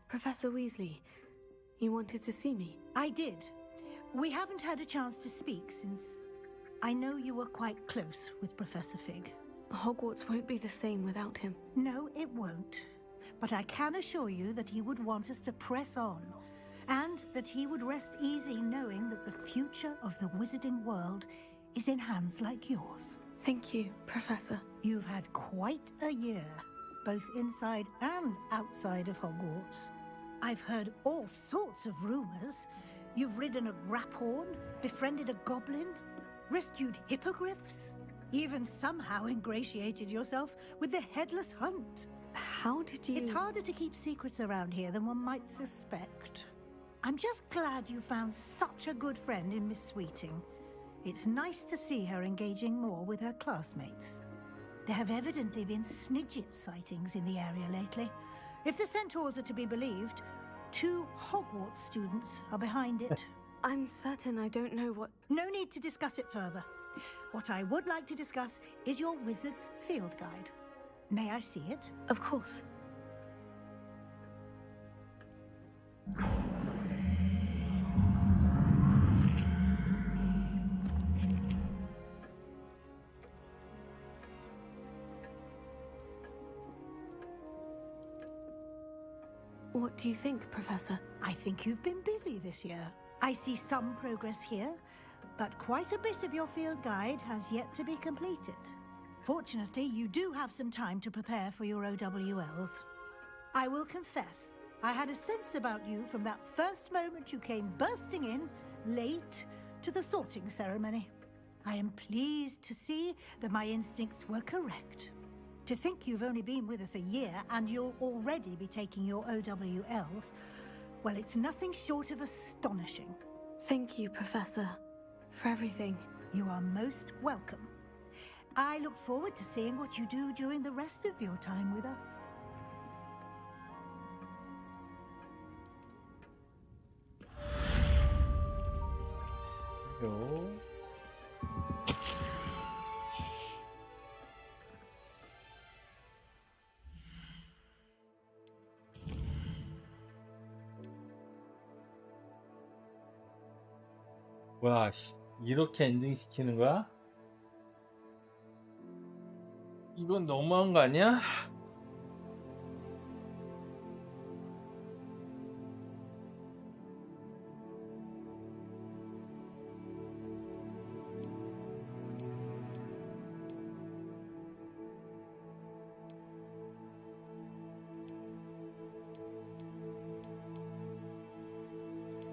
Professor Weasley, you wanted to see me? I did. We haven't had a chance to speak since I know you were quite close with Professor Fig. Hogwarts won't be the same without him. No, it won't. But I can assure you that he would want us to press on, and that he would rest easy knowing that the future of the wizarding world is in hands like yours. Thank you, Professor. You've had quite a year, both inside and outside of Hogwarts. I've heard all sorts of rumors. You've ridden a graphorn, befriended a goblin, rescued hippogriffs, even somehow ingratiated yourself with the Headless Hunt. How did you... It's harder to keep secrets around here than one might suspect. I'm just glad you found such a good friend in Miss Sweeting. It's nice to see her engaging more with her classmates. There have evidently been Snidget sightings in the area lately. If the centaurs are to be believed, 2 Hogwarts students are behind it. I'm certain I don't know what... No need to discuss it further. What I would like to discuss is your wizard's field guide. May I see it? Of course. What do you think, Professor? I think you've been busy this year. I see some progress here, but quite a bit of your field guide has yet to be completed. Fortunately, you do have some time to prepare for your OWLs. I will confess, I had a sense about you from that first moment you came bursting in, late, to the sorting ceremony. I am pleased to see that my instincts were correct. To think you've only been with us a year and you'll already be taking your OWLs, well, it's nothing short of astonishing. Thank you, Professor, for everything. You are most welcome. I look forward to seeing what you do during the rest of your time with us. 요. 와, 이렇게 엔딩 시키는 거야? 이건 너무한 거 아니야?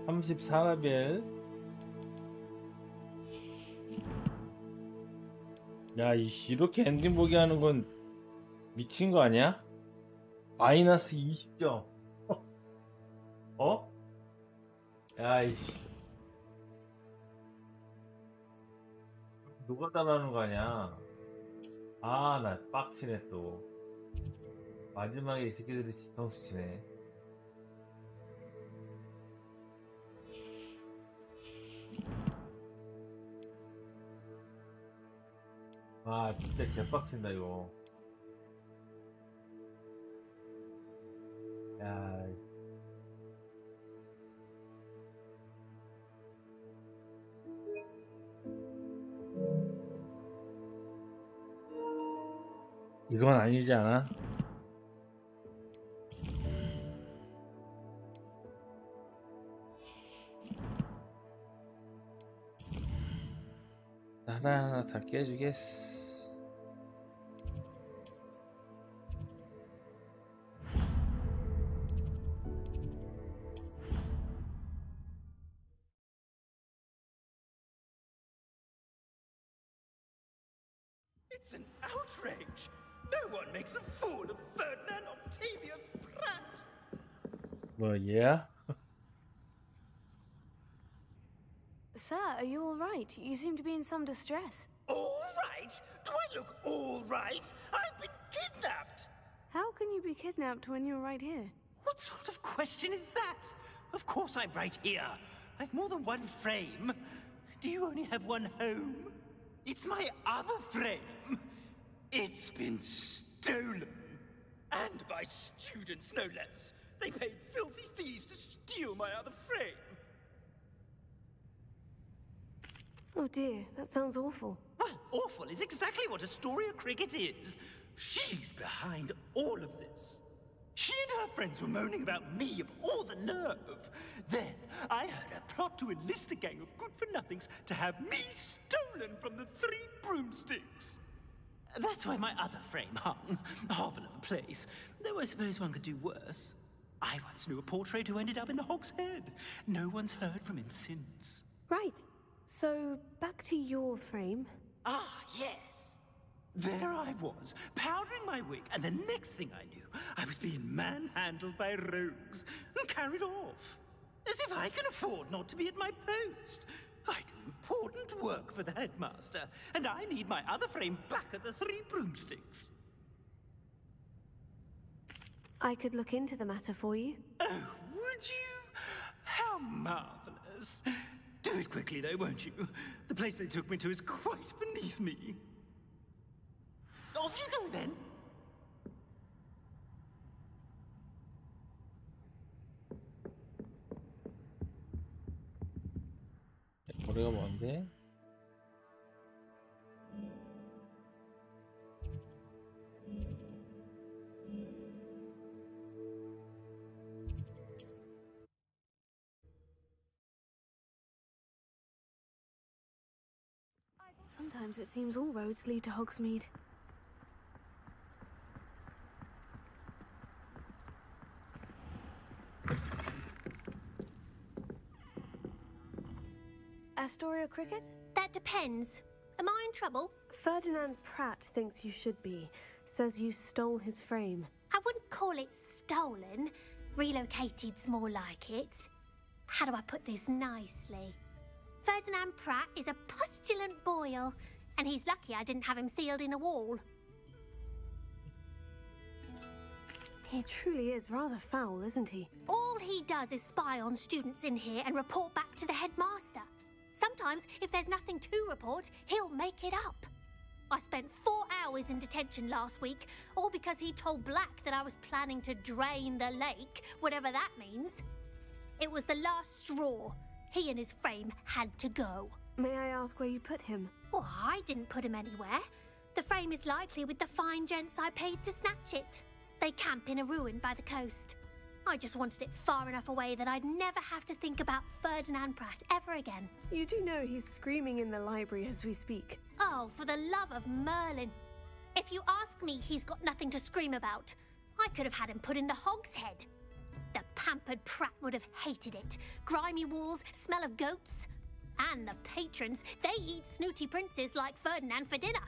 (34라벨) 야, 이렇게 엔딩 보게 하는 건 미친 거 아니야? 마이너스 20점. 어? 야, 이씨. 누가 따라하는 거 아니야? 아, 나 빡치네 또. 마지막에 이 새끼들이 뒤통수 치네. 아, 진짜 개빡친다 이거. 야, 이건 아니지 않아? 하나하나 다 깨주겠어. It's an outrage! No one makes a fool of Ferdinand Octavius Pratt! 뭐 얘야? Sir, are you all right? You seem to be in some distress. All right? Do I look all right? I've been kidnapped! How can you be kidnapped when you're right here? What sort of question is that? Of course I'm right here. I've more than one frame. Do you only have one home? It's my other frame. It's been stolen. And by students, no less. They paid filthy thieves to steal my other frame. Oh dear, that sounds awful. Well, awful is exactly what Astoria Cricket is. She's behind all of this. She and her friends were moaning about me of all the nerve. Then I heard her plot to enlist a gang of good-for-nothings to have me stolen from the Three Broomsticks. That's where my other frame hung. Half another place. Though I suppose one could do worse. I once knew a portrait who ended up in the Hog's Head. No one's heard from him since. Right. So, back to your frame. Ah, yes. There I was, powdering my wig, and the next thing I knew, I was being manhandled by rogues and carried off. As if I can afford not to be at my post. I do important work for the headmaster, and I need my other frame back at the Three Broomsticks. I could look into the matter for you. Oh, would you? How marvelous. Do it quickly, though, won't you? The place they took me to is quite beneath me. Off you go, then. 머리가 뭔데? Sometimes it seems all roads lead to Hogsmeade. Astoria Cricket? That depends. Am I in trouble? Ferdinand Pratt thinks you should be. Says you stole his frame. I wouldn't call it stolen. Relocated's more like it. How do I put this nicely? Ferdinand Pratt is a postulant boil, and he's lucky I didn't have him sealed in a wall. He truly is rather foul, isn't he? All he does is spy on students in here and report back to the headmaster. Sometimes, if there's nothing to report, he'll make it up. I spent 4 hours in detention last week, all because he told Black that I was planning to drain the lake, whatever that means. It was the last straw. He and his frame had to go. May I ask where you put him? Oh, I didn't put him anywhere. The frame is likely with the fine gents I paid to snatch it. They camp in a ruin by the coast. I just wanted it far enough away that I'd never have to think about Ferdinand Pratt ever again. You do know he's screaming in the library as we speak. Oh, for the love of Merlin. If you ask me, he's got nothing to scream about. I could have had him put in the Hog's Head. The pampered Pratt would have hated it. Grimy walls, smell of goats. And the patrons, they eat snooty princes like Ferdinand for dinner.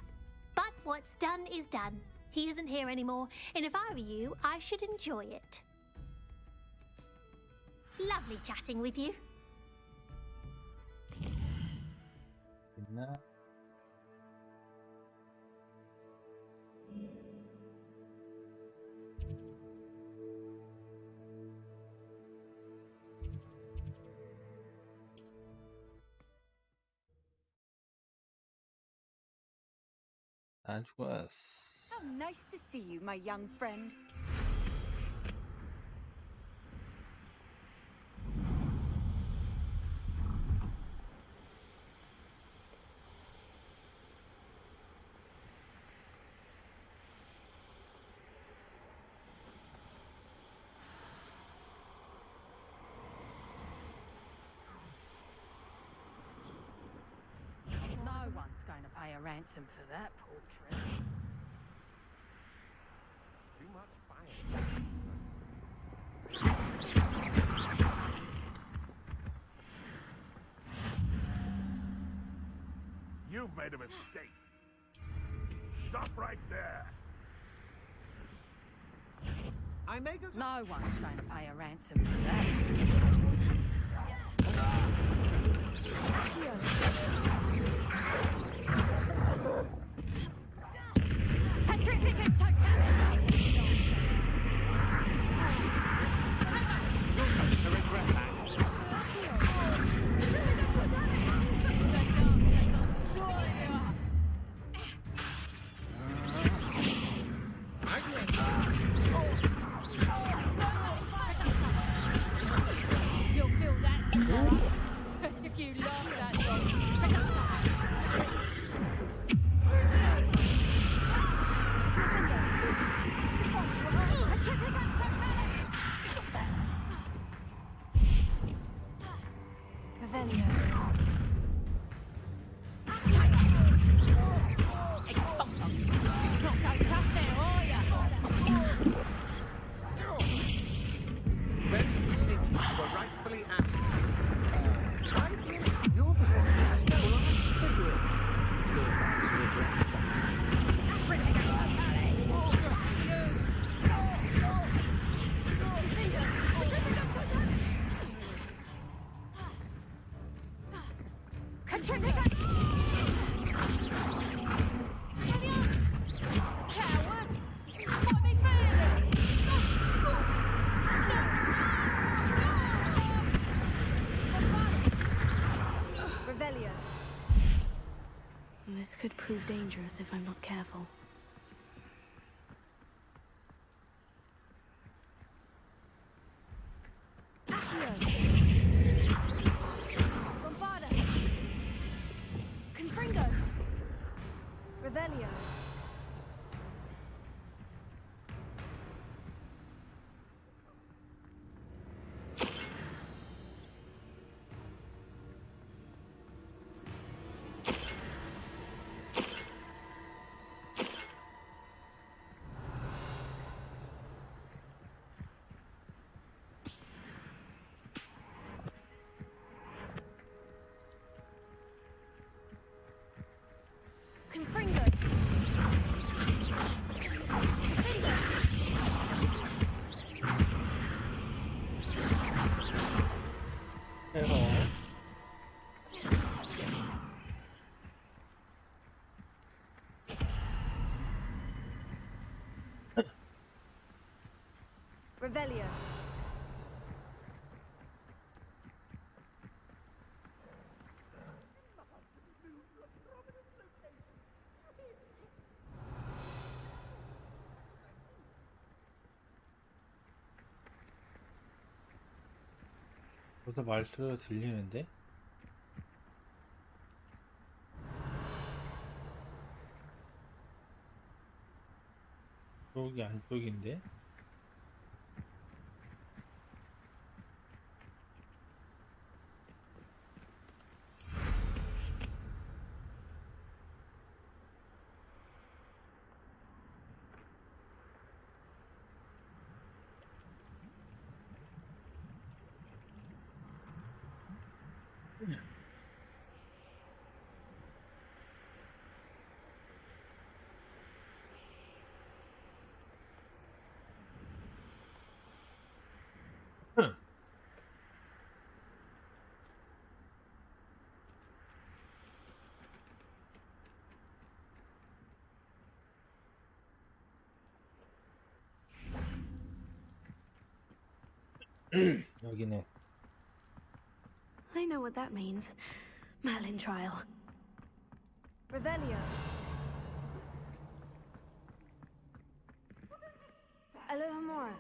But what's done is done. He isn't here anymore, and if I were you, I should enjoy it. Lovely chatting with you. 있나? 안 죽었어. How nice to see you, my young friend. No one's going to ransom for that portrait. Too much fire. You've made a mistake. Stop right there. I may go. No one's going to pay a ransom for that. You'll feel that tomorrow. If you laugh that long. Revelio. Expulso. Not so tough there, are ya? Were rightfully asked. Your possessions stole on the grave. You're about to regret. Coward! Fight me fairly! Revelio. This could prove dangerous if I'm not careful. Bombarda. Confringo. Revelio. Confringo. Revelio. 저도 말투가 들리는데? 여기 안쪽인데? 여기네. I know what that means. Merlin trial. Revelio. Alohomora.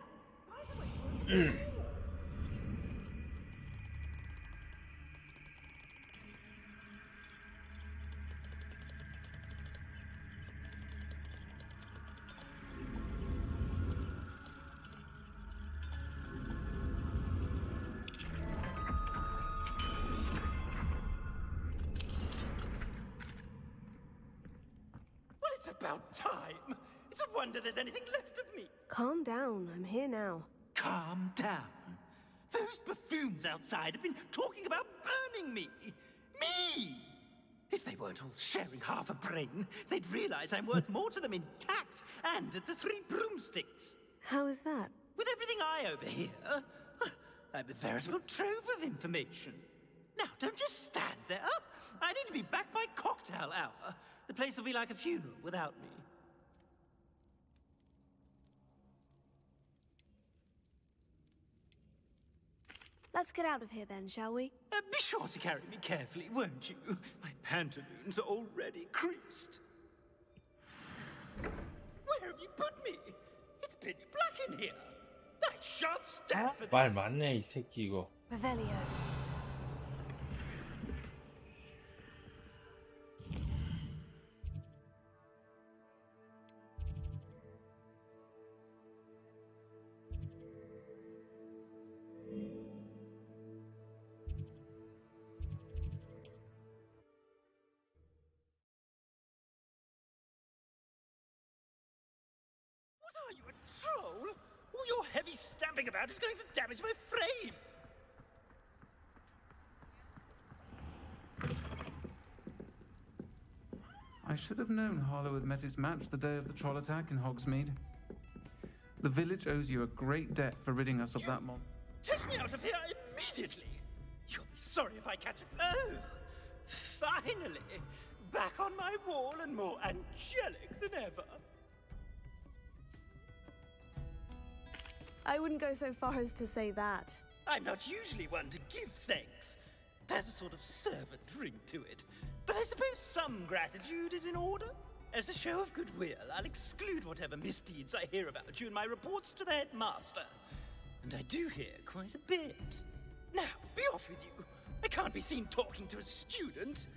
About time. It's a wonder there's anything left of me. Calm down. I'm here now. Calm down. Those buffoons outside have been talking about burning me. Me! If they weren't all sharing half a brain, they'd realize I'm worth more to them intact and at the Three Broomsticks. How is that? With everything I overhear, I'm a veritable trove of information. Now, don't just stand there. I need to be back by cocktail hour. The place will be like a funeral without me. Let's get out of here then, shall we? Be sure to carry me carefully, won't you? My pantaloons are already creased. Where have you put me? It's pitch black in here. I shan't stand for this. 말 많네 이 새끼 이거. Revelio. Are you a troll? All your heavy stamping about is going to damage my frame. I should have known Harlow had met his match the day of the troll attack in Hogsmeade. The village owes you a great debt for ridding us of that mob. Take me out of here immediately. You'll be sorry if I catch it. Oh, finally, back on my wall and more angelic than ever. I wouldn't go so far as to say that. I'm not usually one to give thanks. There's a sort of servant ring to it. But I suppose some gratitude is in order. As a show of goodwill, I'll exclude whatever misdeeds I hear about you in my reports to the headmaster. And I do hear quite a bit. Now, be off with you. I can't be seen talking to a student.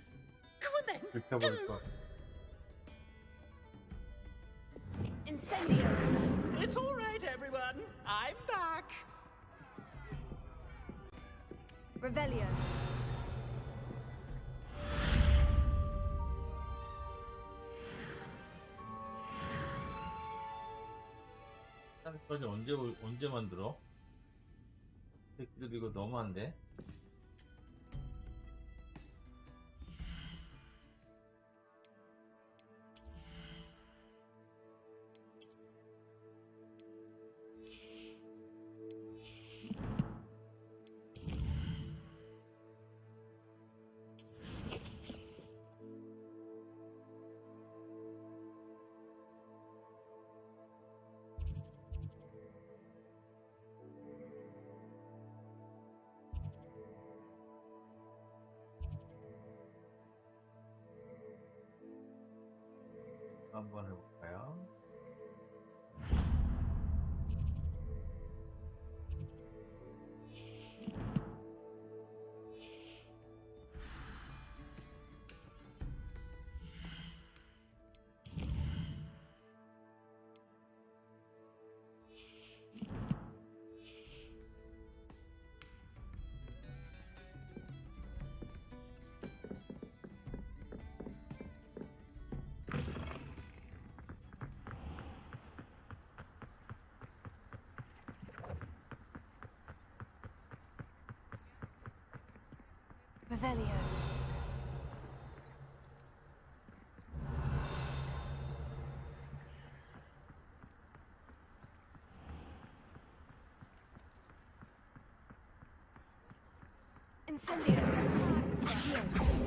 Go on then. Go. Incendio. It's all right, everyone. I'm back. Revelio. 까지 언제 만들어? 새끼들 이거 너무한데? 한번 해볼까요? Revelio. Incendio.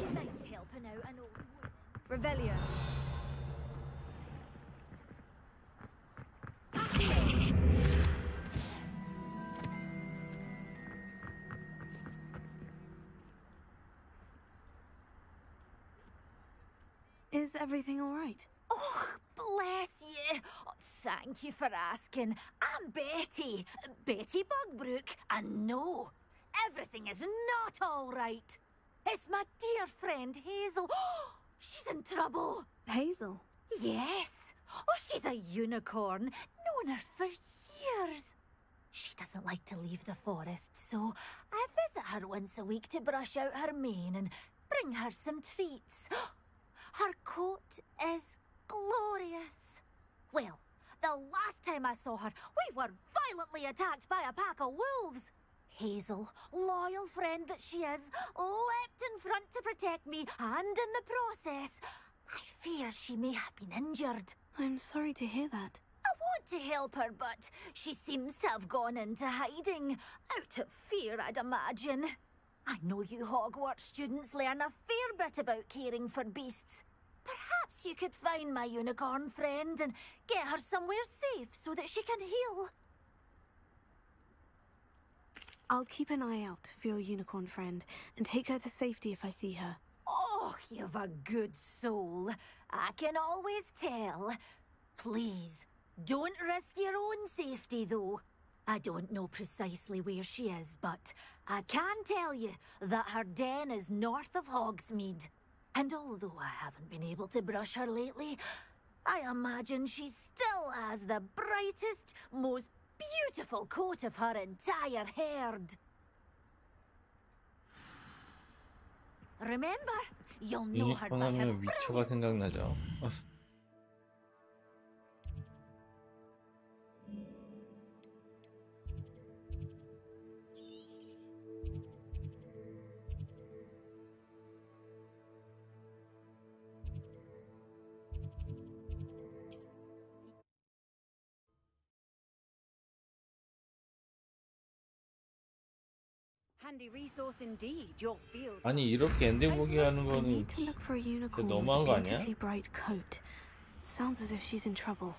You mind helping out an old woman? Revelio. Is everything all right? Oh, bless you. Oh, thank you for asking. I'm Betty. Betty Bugbrook. And no, everything is not all right. It's my dear friend Hazel. She's in trouble. Hazel? Yes. Oh, she's a unicorn. Known her for years. She doesn't like to leave the forest, so I visit her once a week to brush out her mane and bring her some treats. Her coat is glorious. Well, the last time I saw her, we were violently attacked by a pack of wolves. Hazel, loyal friend that she is, leapt in front to protect me, and in the process, I fear she may have been injured. I'm sorry to hear that. I want to help her, but she seems to have gone into hiding. Out of fear, I'd imagine. I know you Hogwarts students learn a fair bit about caring for beasts. Perhaps you could find my unicorn friend and get her somewhere safe so that she can heal. I'll keep an eye out for your unicorn friend and take her to safety if I see her. Oh, you've a good soul. I can always tell. Please, don't risk your own safety, though. I don't know precisely where she is, but I can tell you that her den is north of Hogsmeade. And although I haven't been able to brush her lately, I imagine she still has the brightest, most beautiful coat of her entire herd. Remember, you'll know her 유니콘 by her 하면 위쳐가 생각나죠. Handy resource indeed, your field. 아니 이렇게 엔딩 보기 하는 I 거는 need to look for a unicorn with 너무한 a 거 아니야? beautifully bright coat. Sounds as if she's in trouble.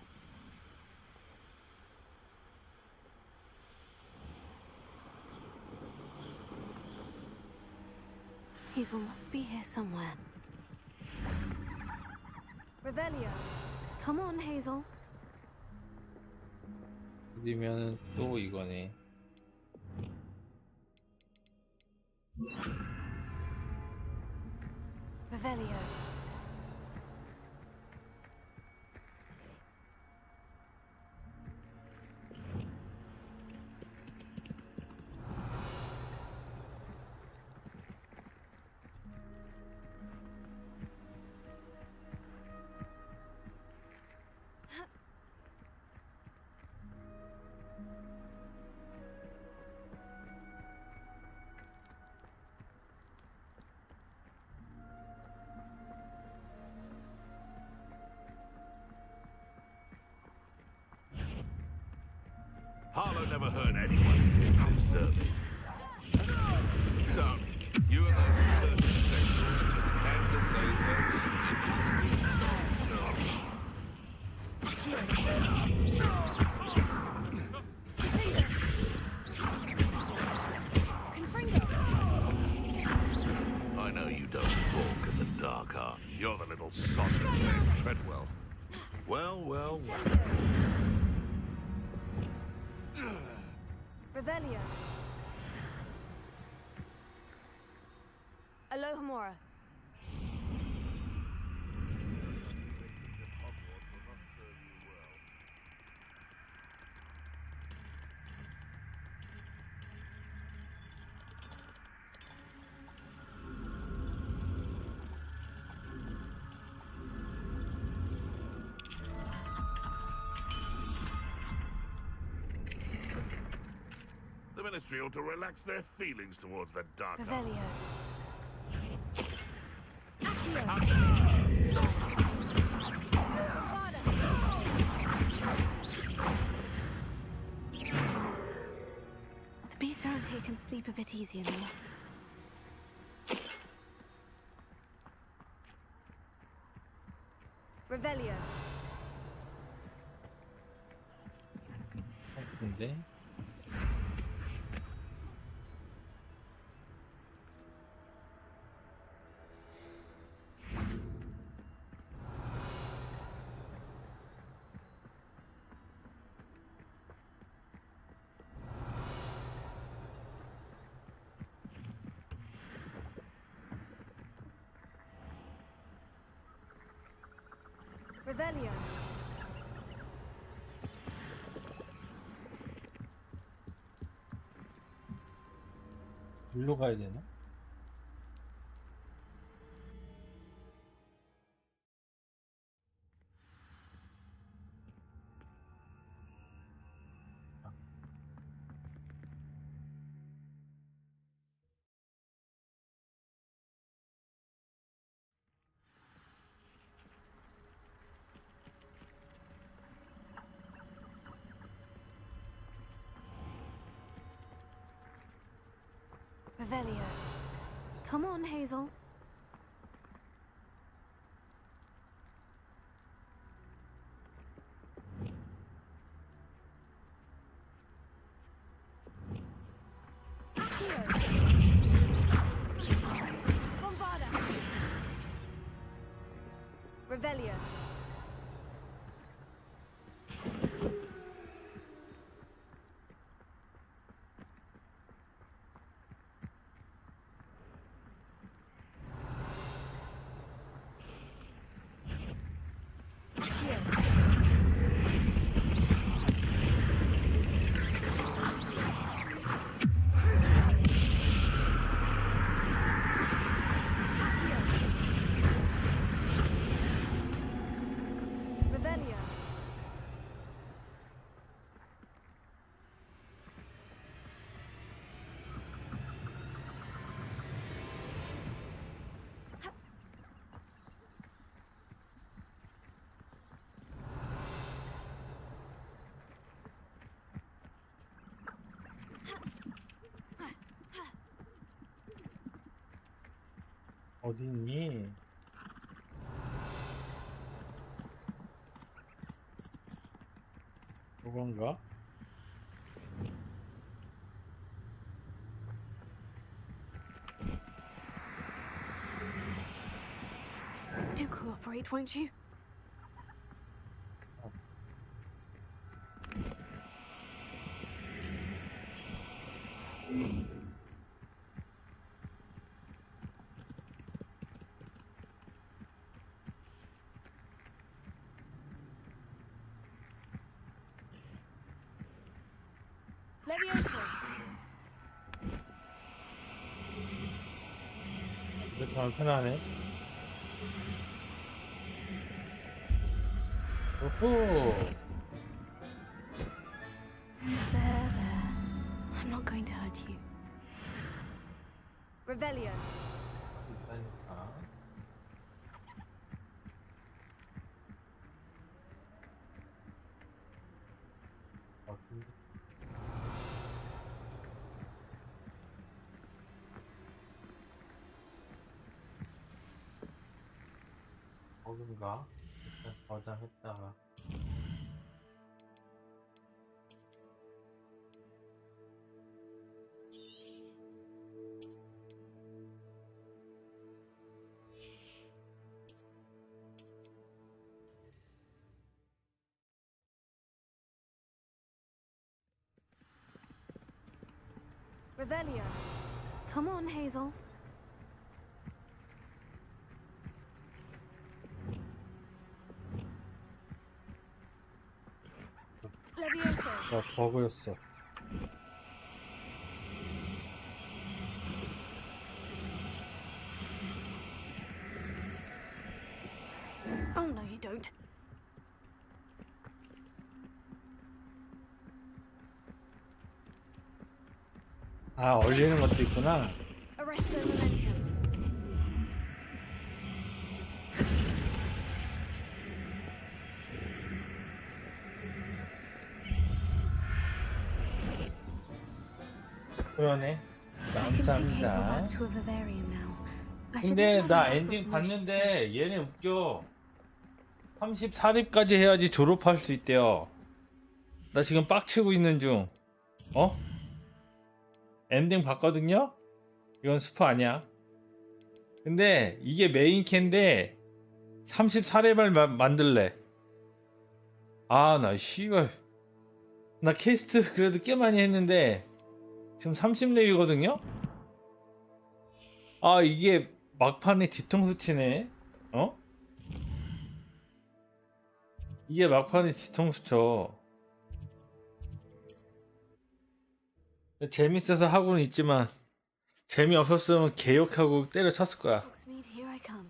Hazel must be here somewhere. Revelio. Come on, Hazel. 그러면은 또 이거네. Revelio. Harlow never hurt anyone who didn't deserve it. Don't. You and those cursed sexuals just had to save those I know you don't walk in the dark art. You're the little sod that named Treadwell. Well, well, well. Revelio. Alohomora. The Ministry ought to relax their feelings towards the dark art. Revelio. The beast around here can sleep a bit easier now. Revelio. 근데 Revelio. 일로 가야 되나? Revelio. Come on, Hazel. Bombarda. Revelio. Revelio. 어딨니? 그건가? Do cooperate, won't you? Levioso. 이렇게 하면 편하네. 오호. There. I'm not going to hurt you. Revelio. 일단니까. 버그인가? 일단 저장했다가. Revelio. Come on, Hazel. Levioso. 나 버그였어. Oh, no, you don't. 아, 얼리는 것도 있구나. Arrest the momentum. 그러네. I can take Hazel 감사합니다. back to a vivarium now. I should 근데 let 나 her 엔딩 know what she said. 봤는데 얘네 웃겨. 34립까지 해야지 졸업할 수 있대요. 나 지금 빡치고 있는 중. 어? 엔딩 봤거든요? 이건 스포 아니야. 근데 이게 메인 캔데 34렙을 만들래. 아, 나 씨발. 나 캐스트 그래도 꽤 많이 했는데 지금 30렙이거든요? 아, 이게 막판에 뒤통수 치네. 어? 이게 막판에 뒤통수 쳐. 재밌어서 하고는 있지만 재미없었으면 개욕하고 때려쳤을 거야. Hogsmeade, here I come.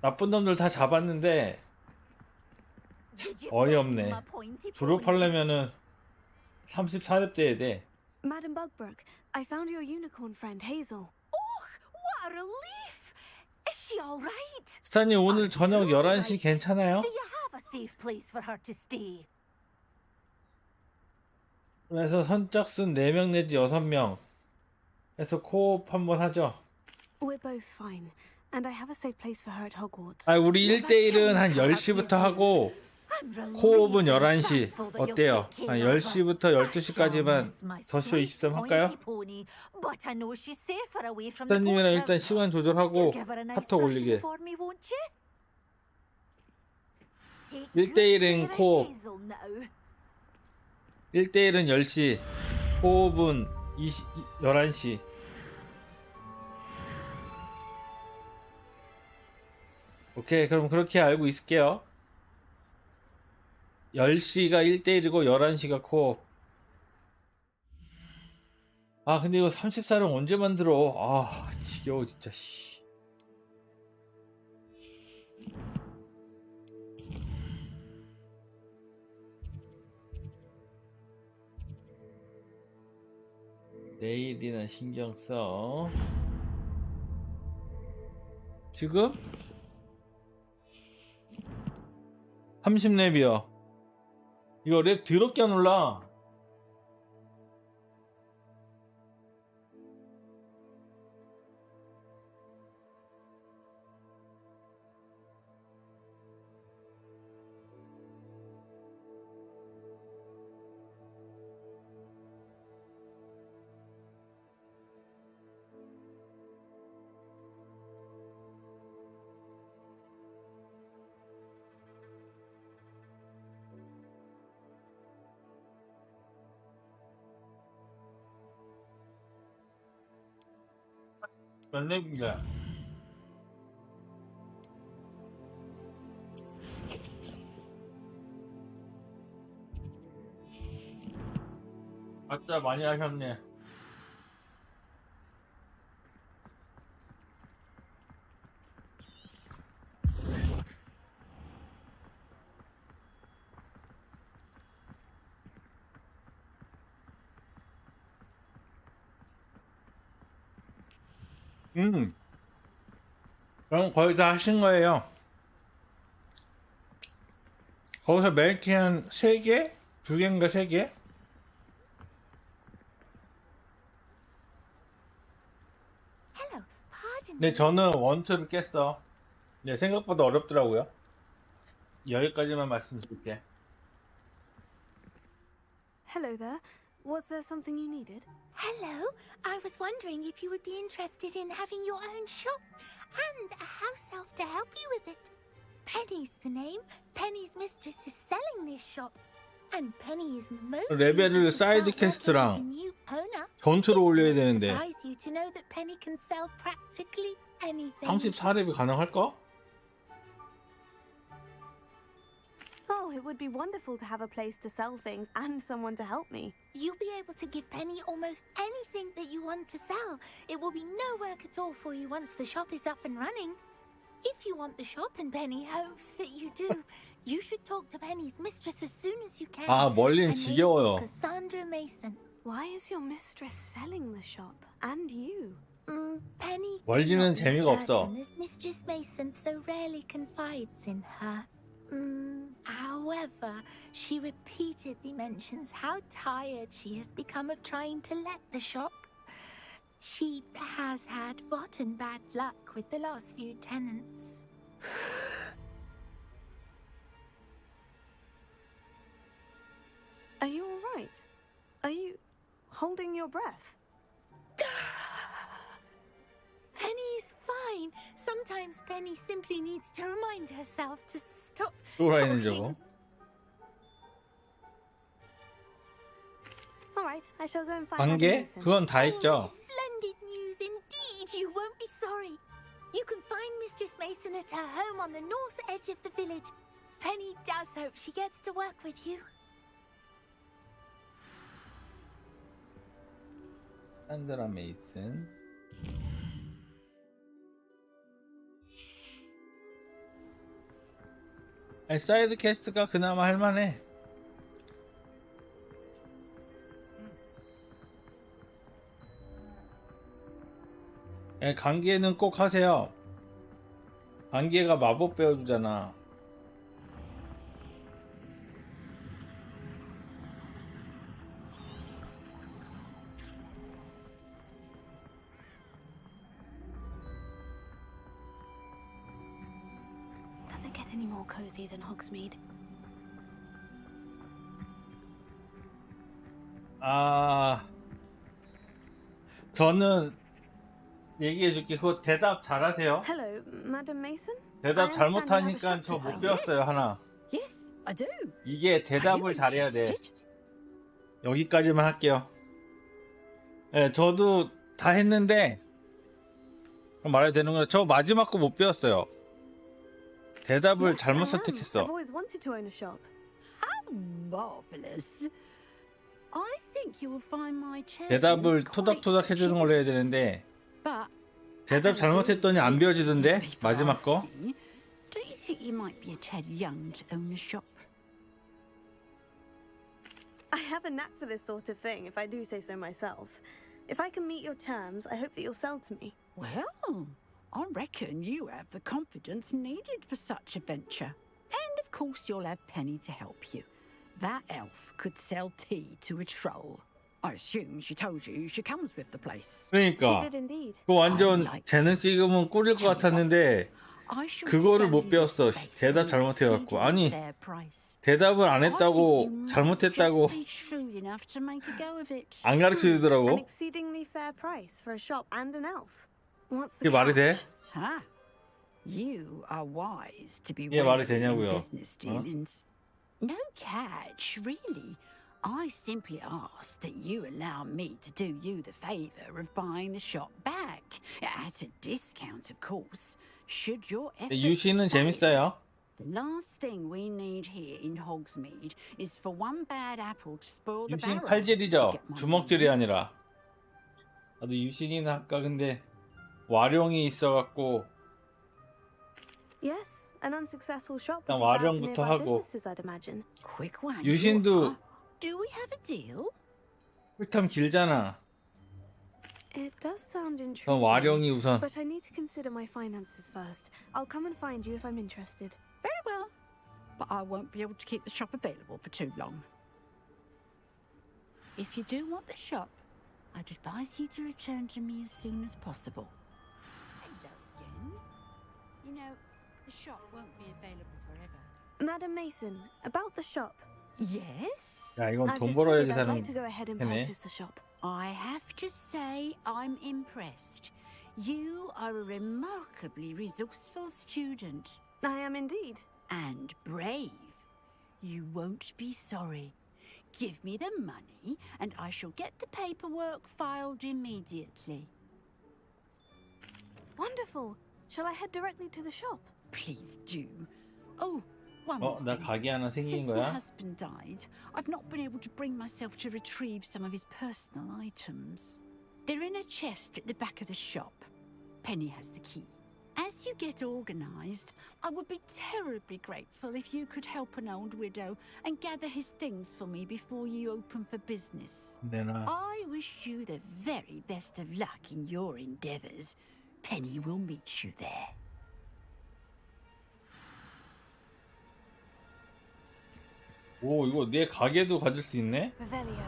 나쁜 놈들 다 잡았는데 어이없네. 졸업하려면은 34렙 돼야 돼. Madam Bugbrook, I found your unicorn friend Hazel. What a relief! Is she all right? 스타님 오늘 저녁 11시 괜찮아요? Do you have a safe place for her to stay? 그래서 선착순 4명 내지 6명 해서 코옵 한번 하죠. We're both fine, and I have a safe place for her at Hogwarts. 아, 우리 1대1은 한 10시부터 하고 코옵은 11시 어때요? 한 10시부터 12시까지만 더쇼 23 할까요? But I know she's safer away from the 사장님이랑 일단 poachers. 시간 조절하고 Give her a nice 카톡 brushing 올리게. for me, won't you? Take 1대1은 good 코옵, care of Hazel now. 1대1은 10시, 코옵은 11시. 오케이, 그럼 그렇게 알고 있을게요. 10시가 1대1이고 11시가 코옵. 아, 근데 이거 34를 언제 만들어? 아, 지겨워 진짜. 씨. 내일이나 신경 써. 지금 30렙이요. 이거 랩 더럽게 안 올라. 몇 렙인데? 아따 많이 하셨네. 그럼 거의 다 하신 거예요. 거기서 멜키 한 3개? 2개인가 3개? 네, 저는 원투를 깼어. 네, 생각보다 어렵더라고요. 여기까지만 말씀드릴게. Hello there. Was there something you needed? Hello. I was wondering if you would be interested in having your own shop and a house elf to help you with it. Penny's the name. Penny's mistress is selling this shop. And Penny is most 레벨을 사이드 퀘스트랑 전투로 올려야 되는데 surprise you to know that Penny can sell practically anything. 34렙이 가능할까? Oh, it would be wonderful to have a place to sell things and someone to help me. You'll be able to give Penny almost anything that you want to sell. It will be no work at all for you once the shop is up and running. If you want the shop and Penny hopes that you do, you should talk to Penny's mistress as soon as you can. 아, 멀리는 Her name is 지겨워요. Cassandra Mason. Why is your mistress selling the shop? And you? Penny 멀리는 재미가 없어. certain as Mistress Mason so rarely confides in her. However, she repeatedly mentions how tired she has become of trying to let the shop. She has had rotten bad luck with the last few tenants. Are you all right? Are you holding your breath? Penny's fine. Sometimes Penny simply needs to remind herself to stop 또라이는 저거. All right, I shall go and find 관계? Mason. 그건 다 했죠. Splendid news indeed. You won't be sorry. You can find Mistress Mason at her home on the north edge of the village. Penny does hope she gets to work with you. 산드라 메이슨. 아니, 사이드 퀘스트가 그나마 할만해. 예, 관계는 꼭 하세요. 관계가 마법 배워주잖아. get any more cozy than Hogsmeade. 아, 저는 얘기해줄게. 그거 대답 잘하세요? Hello, Madam Mason? 대답 I 잘못하니까 understand 저 you have a shop 못 to 배웠어요, sell. 하나. Yes, I do. 이게 대답을 잘해야 돼. 여기까지만 할게요. 네, 저도 다 했는데 말해도 되는 거야. 저 마지막 거 못 배웠어요. 대답을 잘못 I've 선택했어. always wanted to own a shop. How marvelous. I think you will find my chair. 대답을 토닥토닥 해주는 걸로 해야 되는데 But 대답 잘못했더니 안 배워지던데 마지막 거. don't you think you might be a tad young to own a shop? I have a knack for this sort of thing, if I do say so myself. If I can meet your terms, I hope that you'll sell to me. Well, I reckon you have the confidence needed for such a venture. And of course you'll have Penny to help you. That elf could sell tea to a troll. I assume she told you she comes with the place. 그러니까 그 완전 재능 찍으면 꿀일 것 같았는데 그거를 못 배웠어. 대답 잘못해갖고. 아니 대답을 안 했다고 잘못했다고 안 가르쳐주더라고. An exceedingly fair price for a shop and an elf. What's the 이게 말이 돼? Ah, you are wise to be 이게 말이 wary in 되냐고요? business dealings. No catch, really. I simply ask that you allow me to do you the favour of buying the shop back at a discount, of course. Should your efforts 유씨는 재밌어요. The last thing we need here in Hogsmeade is for one bad apple to spoil the 유신 barrel. 칼질이죠. 주먹질이 아니라. 나도 유신이나 할까 근데 와룡이 있어갖고 Yes, an unsuccessful shop 일단 would be bad for 와룡부터 nearby 하고 businesses, I'd imagine. Quick one. 유신도 Do we have a deal? 꿀탐 길잖아. It does sound intriguing. 그럼 와룡이 우선. But I need to consider my finances first. I'll come and find you if I'm interested. Very well. But I won't be able to keep the shop available for too long. If you do want the shop, I'd advise you to return to me as soon as possible. Hello again. You know, the shop won't be available forever. Madam Mason, about the shop. Yes? 야 이건 I've 돈 벌어야지 decided I'd 사는 like to go ahead and 해네. purchase the shop. I have to say I'm impressed. You are a remarkably resourceful student. I am indeed. And brave. You won't be sorry. Give me the money and I shall get the paperwork filed immediately. Wonderful. Shall I head directly to the shop? Please do. Oh, one more 나 thing. 가게 하나 생긴 Since my 거야? husband died, I've not been able to bring myself to retrieve some of his personal items. They're in a chest at the back of the shop. Penny has the key. As you get organised, I would be terribly grateful if you could help an old widow and gather his things for me before you open for business. 내놔. I wish you the very best of luck in your endeavours. Penny will meet you there. 오 이거 내 가게도 가질 수 있네? Revelio.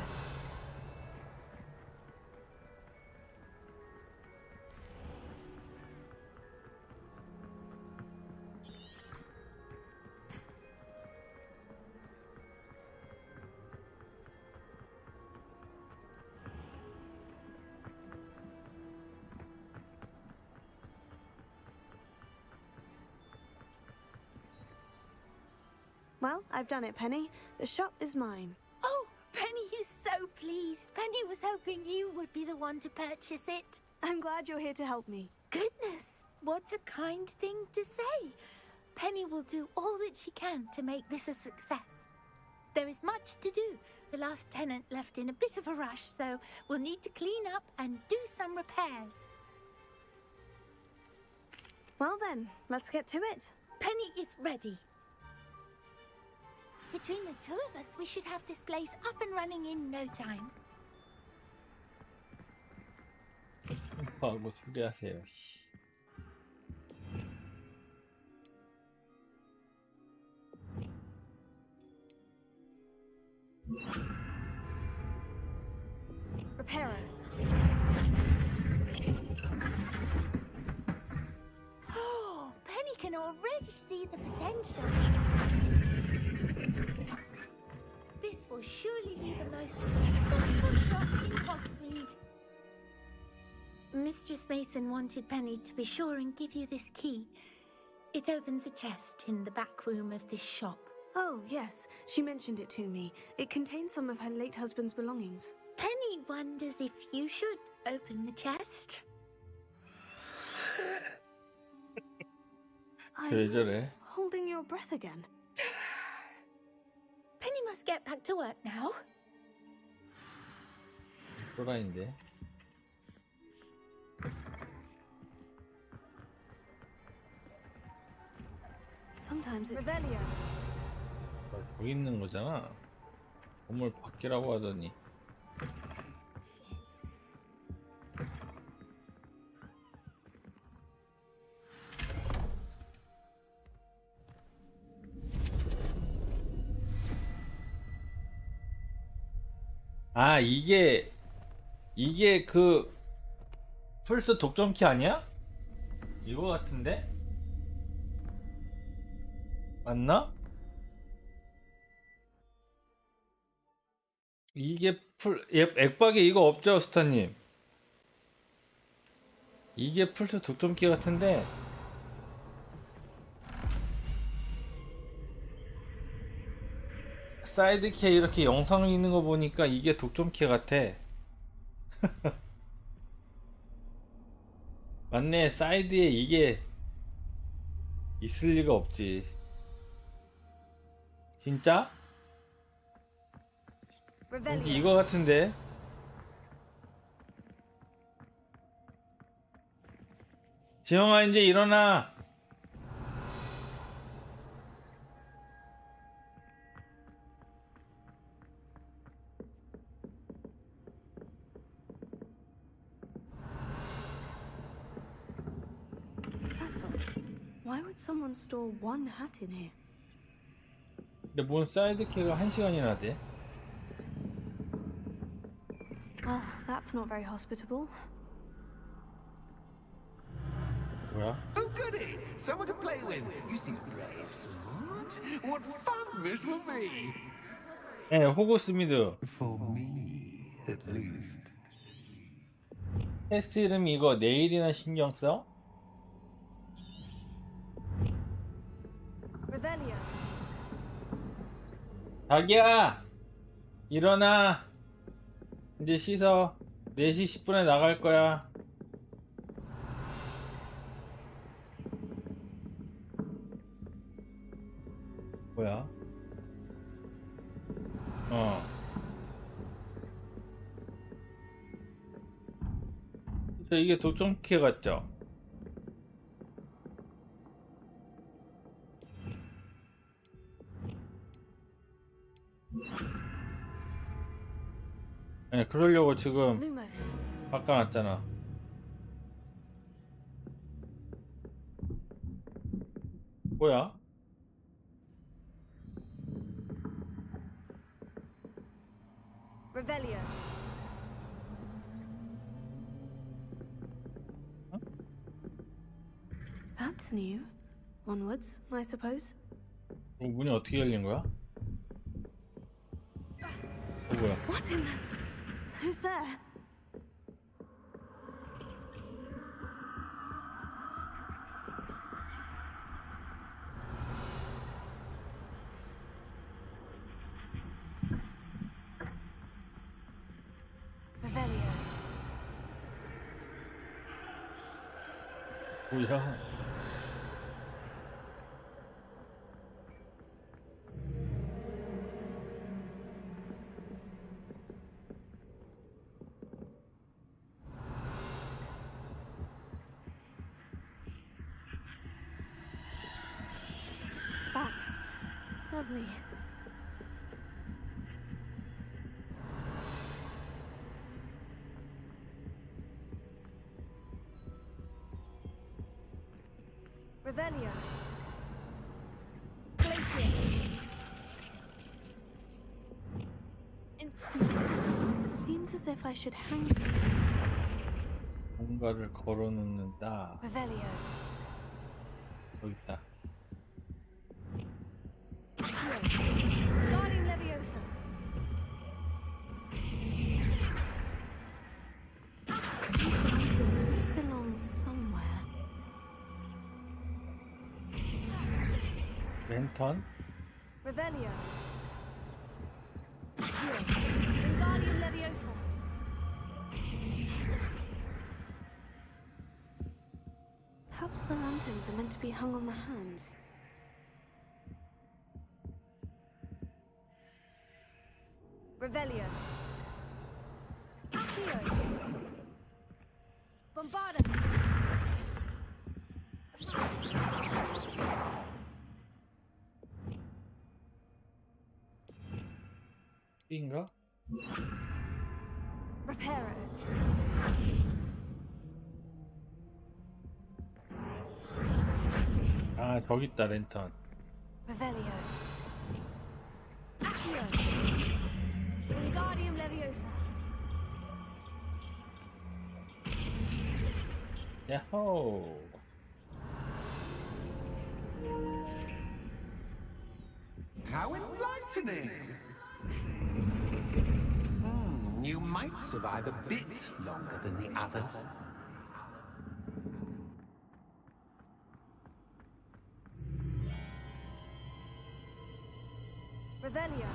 Well, I've done it, Penny. The shop is mine. Oh, Penny is so pleased. Penny was hoping you would be the one to purchase it. I'm glad you're here to help me. Goodness, what a kind thing to say. Penny will do all that she can to make this a success. There is much to do. The last tenant left in a bit of a rush, so we'll need to clean up and do some repairs. Well then, let's get to it. Penny is ready. Between the two of us, we should have this place up and running in no time. 하고 수리하세요. Repairer. Oh, Penny can already see the potential. This will surely be the most successful shop in Hogsmeade. Mistress Mason wanted Penny to be sure and give you this key. It opens a chest in the back room of this shop. Oh, yes. She mentioned it to me. It contains some of her late husband's belongings. Penny wonders if you should open the chest. 왜 저래? Holding your breath again. Penny must get back to work now. 또라이인데. Sometimes it... Revelio. 거기 있는 거잖아. 건물 밖이라고 하더니. 아, 이게 그 플스 독점키 아니야? 이거 같은데? 맞나? 이게 액박에 이거 없죠, 스타님? 이게 플스 독점키 같은데 사이드키에 이렇게 영상 있는 거 보니까 이게 독점키 같아. 맞네, 사이드에 이게 있을 리가 없지. 진짜? 왠지 이거 같은데? 지영아, 이제 일어나. That's odd. Why would someone store one hat in here? 근데 뭔 사이드키가 1시간이나 돼? Well, that's not very hospitable. 뭐야? Oh, goody! Someone to play with. You seem brave, smart. What fun this will be! 네, 호그스미드. For me, at least. 테스트 이름 이거 내일이나 신경 써? Revelio. 자기야! 일어나! 이제 씻어. 4시 10분에 나갈 거야. 뭐야? 그래서 이게 독점키 같죠? 네, 그러려고 지금 Lumos. 바꿔놨잖아. 뭐야? Revelio. That's new. Onwards, I suppose. 문이 어떻게 열린 거야? 뭐야? What in the... Who's there? Revelio. 뭐야? That's lovely. Revelio. Glacius. Seems as if I should hang. 뭔가를 걸어놓는다. Revelio. 여기 있다. Guardian Leviosa. These lanterns must belong somewhere. 랜턴? Revelio. Here. Guardian Leviosa. Perhaps the lanterns are meant to be hung on the hands. Revelio. Accio. Bombarda. 인가? Reparo. 아, 저기 있다, 랜턴. Revelio. Accio. Wingardium Leviosa. 야호. How enlightening! You might survive a bit longer than the others. Revelio.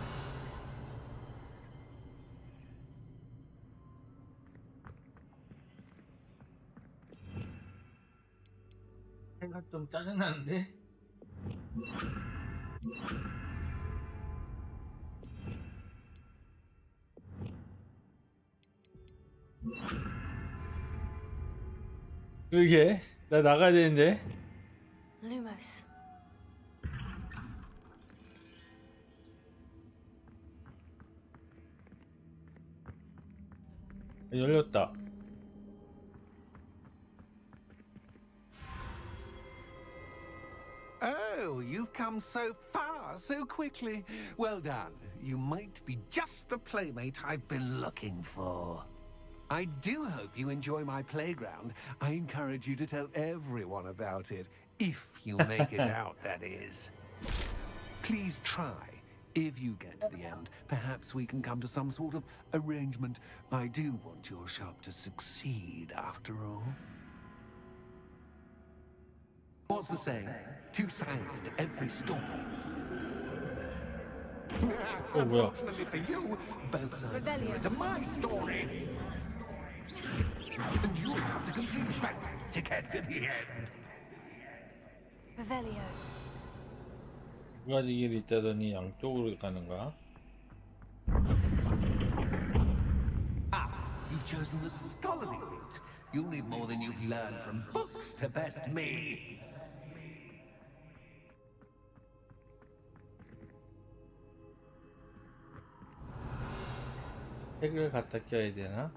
생각 좀 짜증나는데? 그러게, 나 나가야 되는데. Lumos. 열렸다. Oh, you've come so far so quickly. Well done. You might be just the playmate I've been looking for. I do hope you enjoy my playground. I encourage you to tell everyone about it. If you make it out, that is. Please try. If you get to the end, perhaps we can come to some sort of arrangement. I do want your shop to succeed, after all. What's the saying? Two sides to every story. Unfortunately for you, both sides are to my story. And you'll have to complete both to get to the end. Revelio. 두 가지 길이 있다더니 양쪽으로 가는 거야? You've chosen the scholarly route. You'll need more than you've learned from books to best me. 책을 갖다 껴야 되나?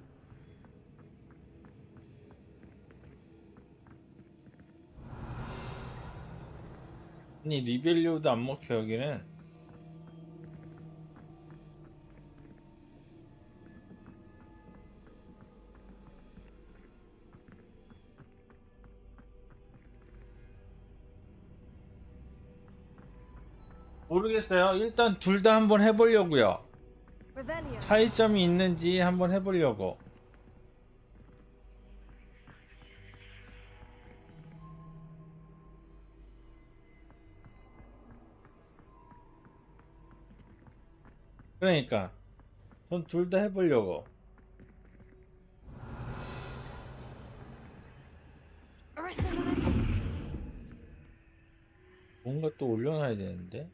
아니, 리벨리오도 안 먹혀, 여기는. 모르겠어요. 일단 둘 다 한번 해보려고요. Revelio. 차이점이 있는지 한번 해보려고. 그러니까 전 둘 다 해보려고. 뭔가 또 올려놔야 되는데.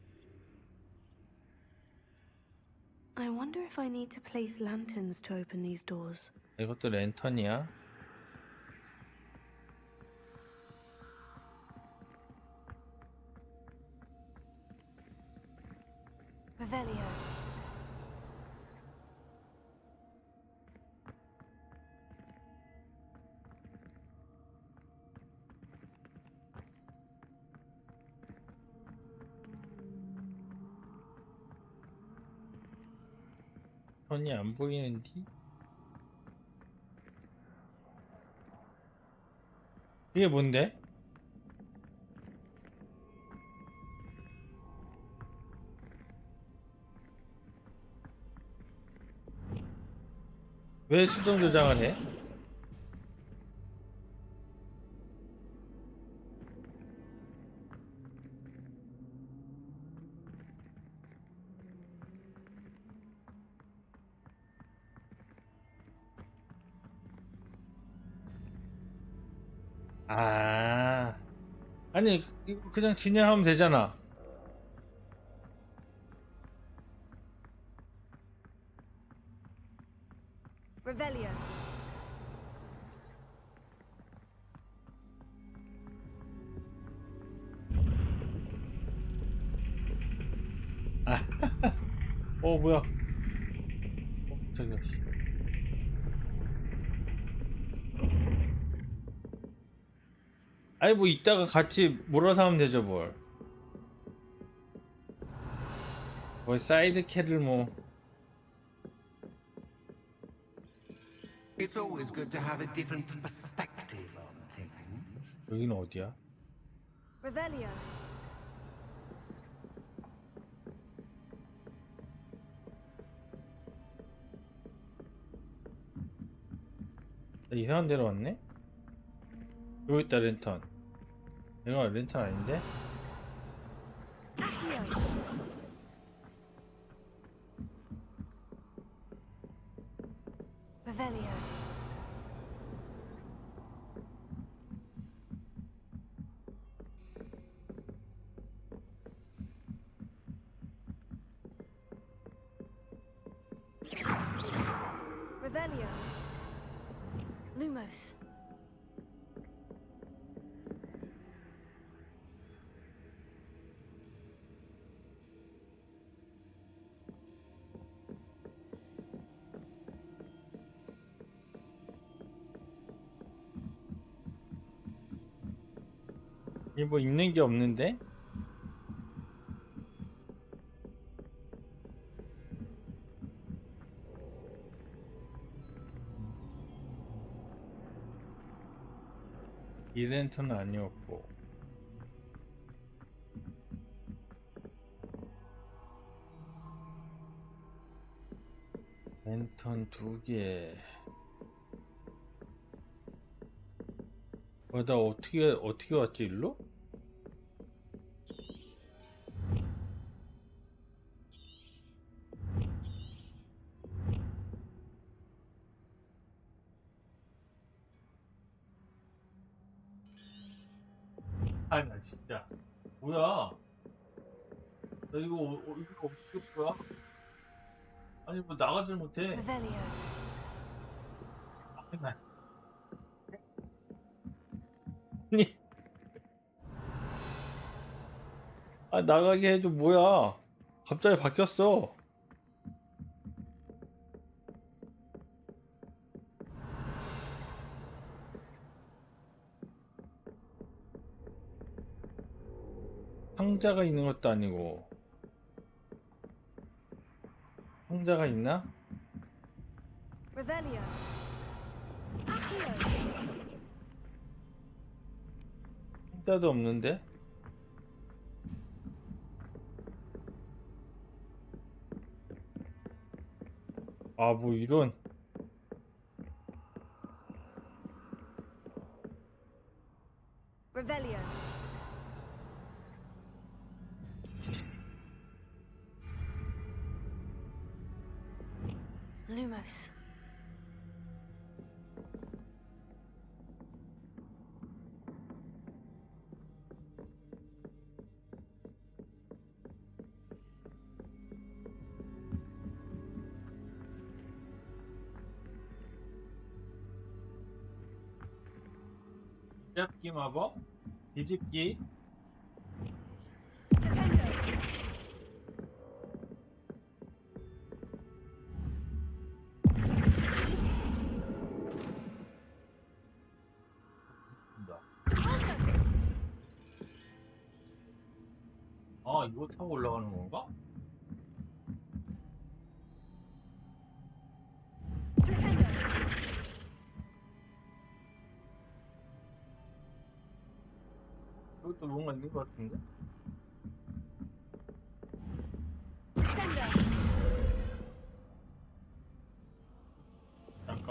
I wonder if I need to place lanterns to open these doors. 이것도 랜턴이야? Revelio. 선이 안 보이는디? 이게 뭔데? 왜 수동 조작을 해? 아, 아니 이거 그냥 진행하면 되잖아. Revelio. 뭐야? 저기. 아니 뭐 이따가 같이 몰아서 하면 되죠 뭘. 뭐 사이드 캐를 뭐. It's always good to have a different perspective on things. 여기는 어디야? Revelio. 나 이상한 데로 왔네? 여기 있다 랜턴. 이거 랜턴 아닌데? Revelio. Revelio. Lumos. 이 뭐 있는 게 없는데? 이 랜턴은 아니었고. 랜턴 2개. 나 어떻게 왔지 일로? 아니 나 진짜 뭐야? 나 이거 어떻게 거야? 아니 뭐 나가질 못해. Revelio. 아니 나가게 해줘. 뭐야? 갑자기 바뀌었어. 상자가 있는 것도 아니고. 상자가 있나? Revelio. 상자도 없는데? 아, 뭐 이런. Revelio. Lumos. 뒤집기 마법? 뒤집기? 아, 이거 타고 올라가는 건가? 여기 또 뭔가 있는 것 같은데? 잠깐.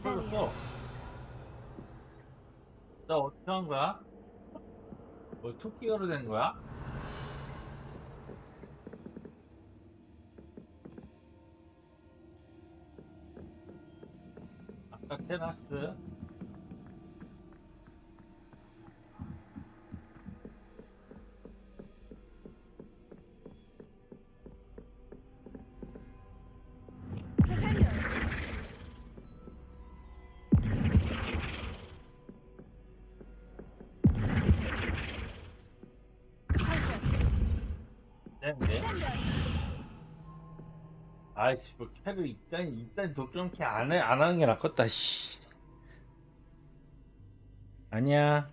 터졌어. 나 어떻게 한 거야? 뭐 토끼어로 된 거야? 아까 테라스. 네. 아이씨, 뭐 캐를 일단 독점캐 안 하는 게 낫겠다. 씨. 아니야.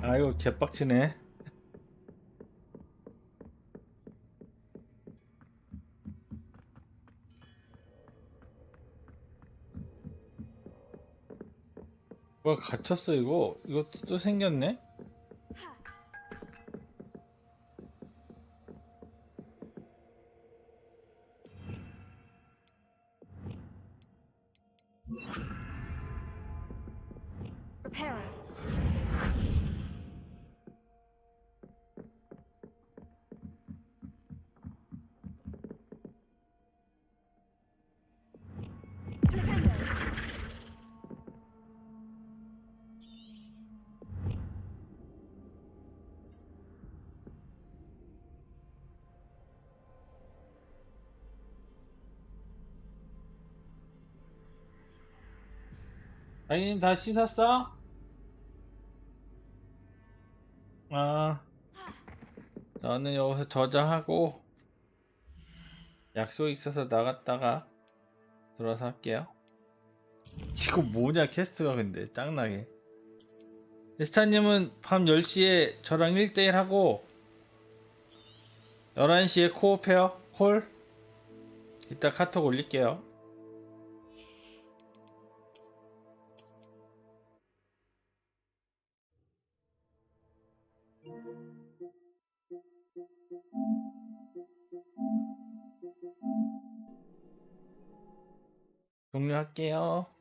아이고 개빡치네. 뭐야 갇혔어 이거. 이것도 또 생겼네. Repairer. 아니님 다 씻었어? 아, 저는 여기서 저장하고 약속 있어서 나갔다가 들어와서 할게요. 이거 뭐냐 캐스트가 근데 짱나게. 에스타님은 밤 10시에 저랑 1대1 하고 11시에 코업해요. 콜? 이따 카톡 올릴게요. 종료할게요.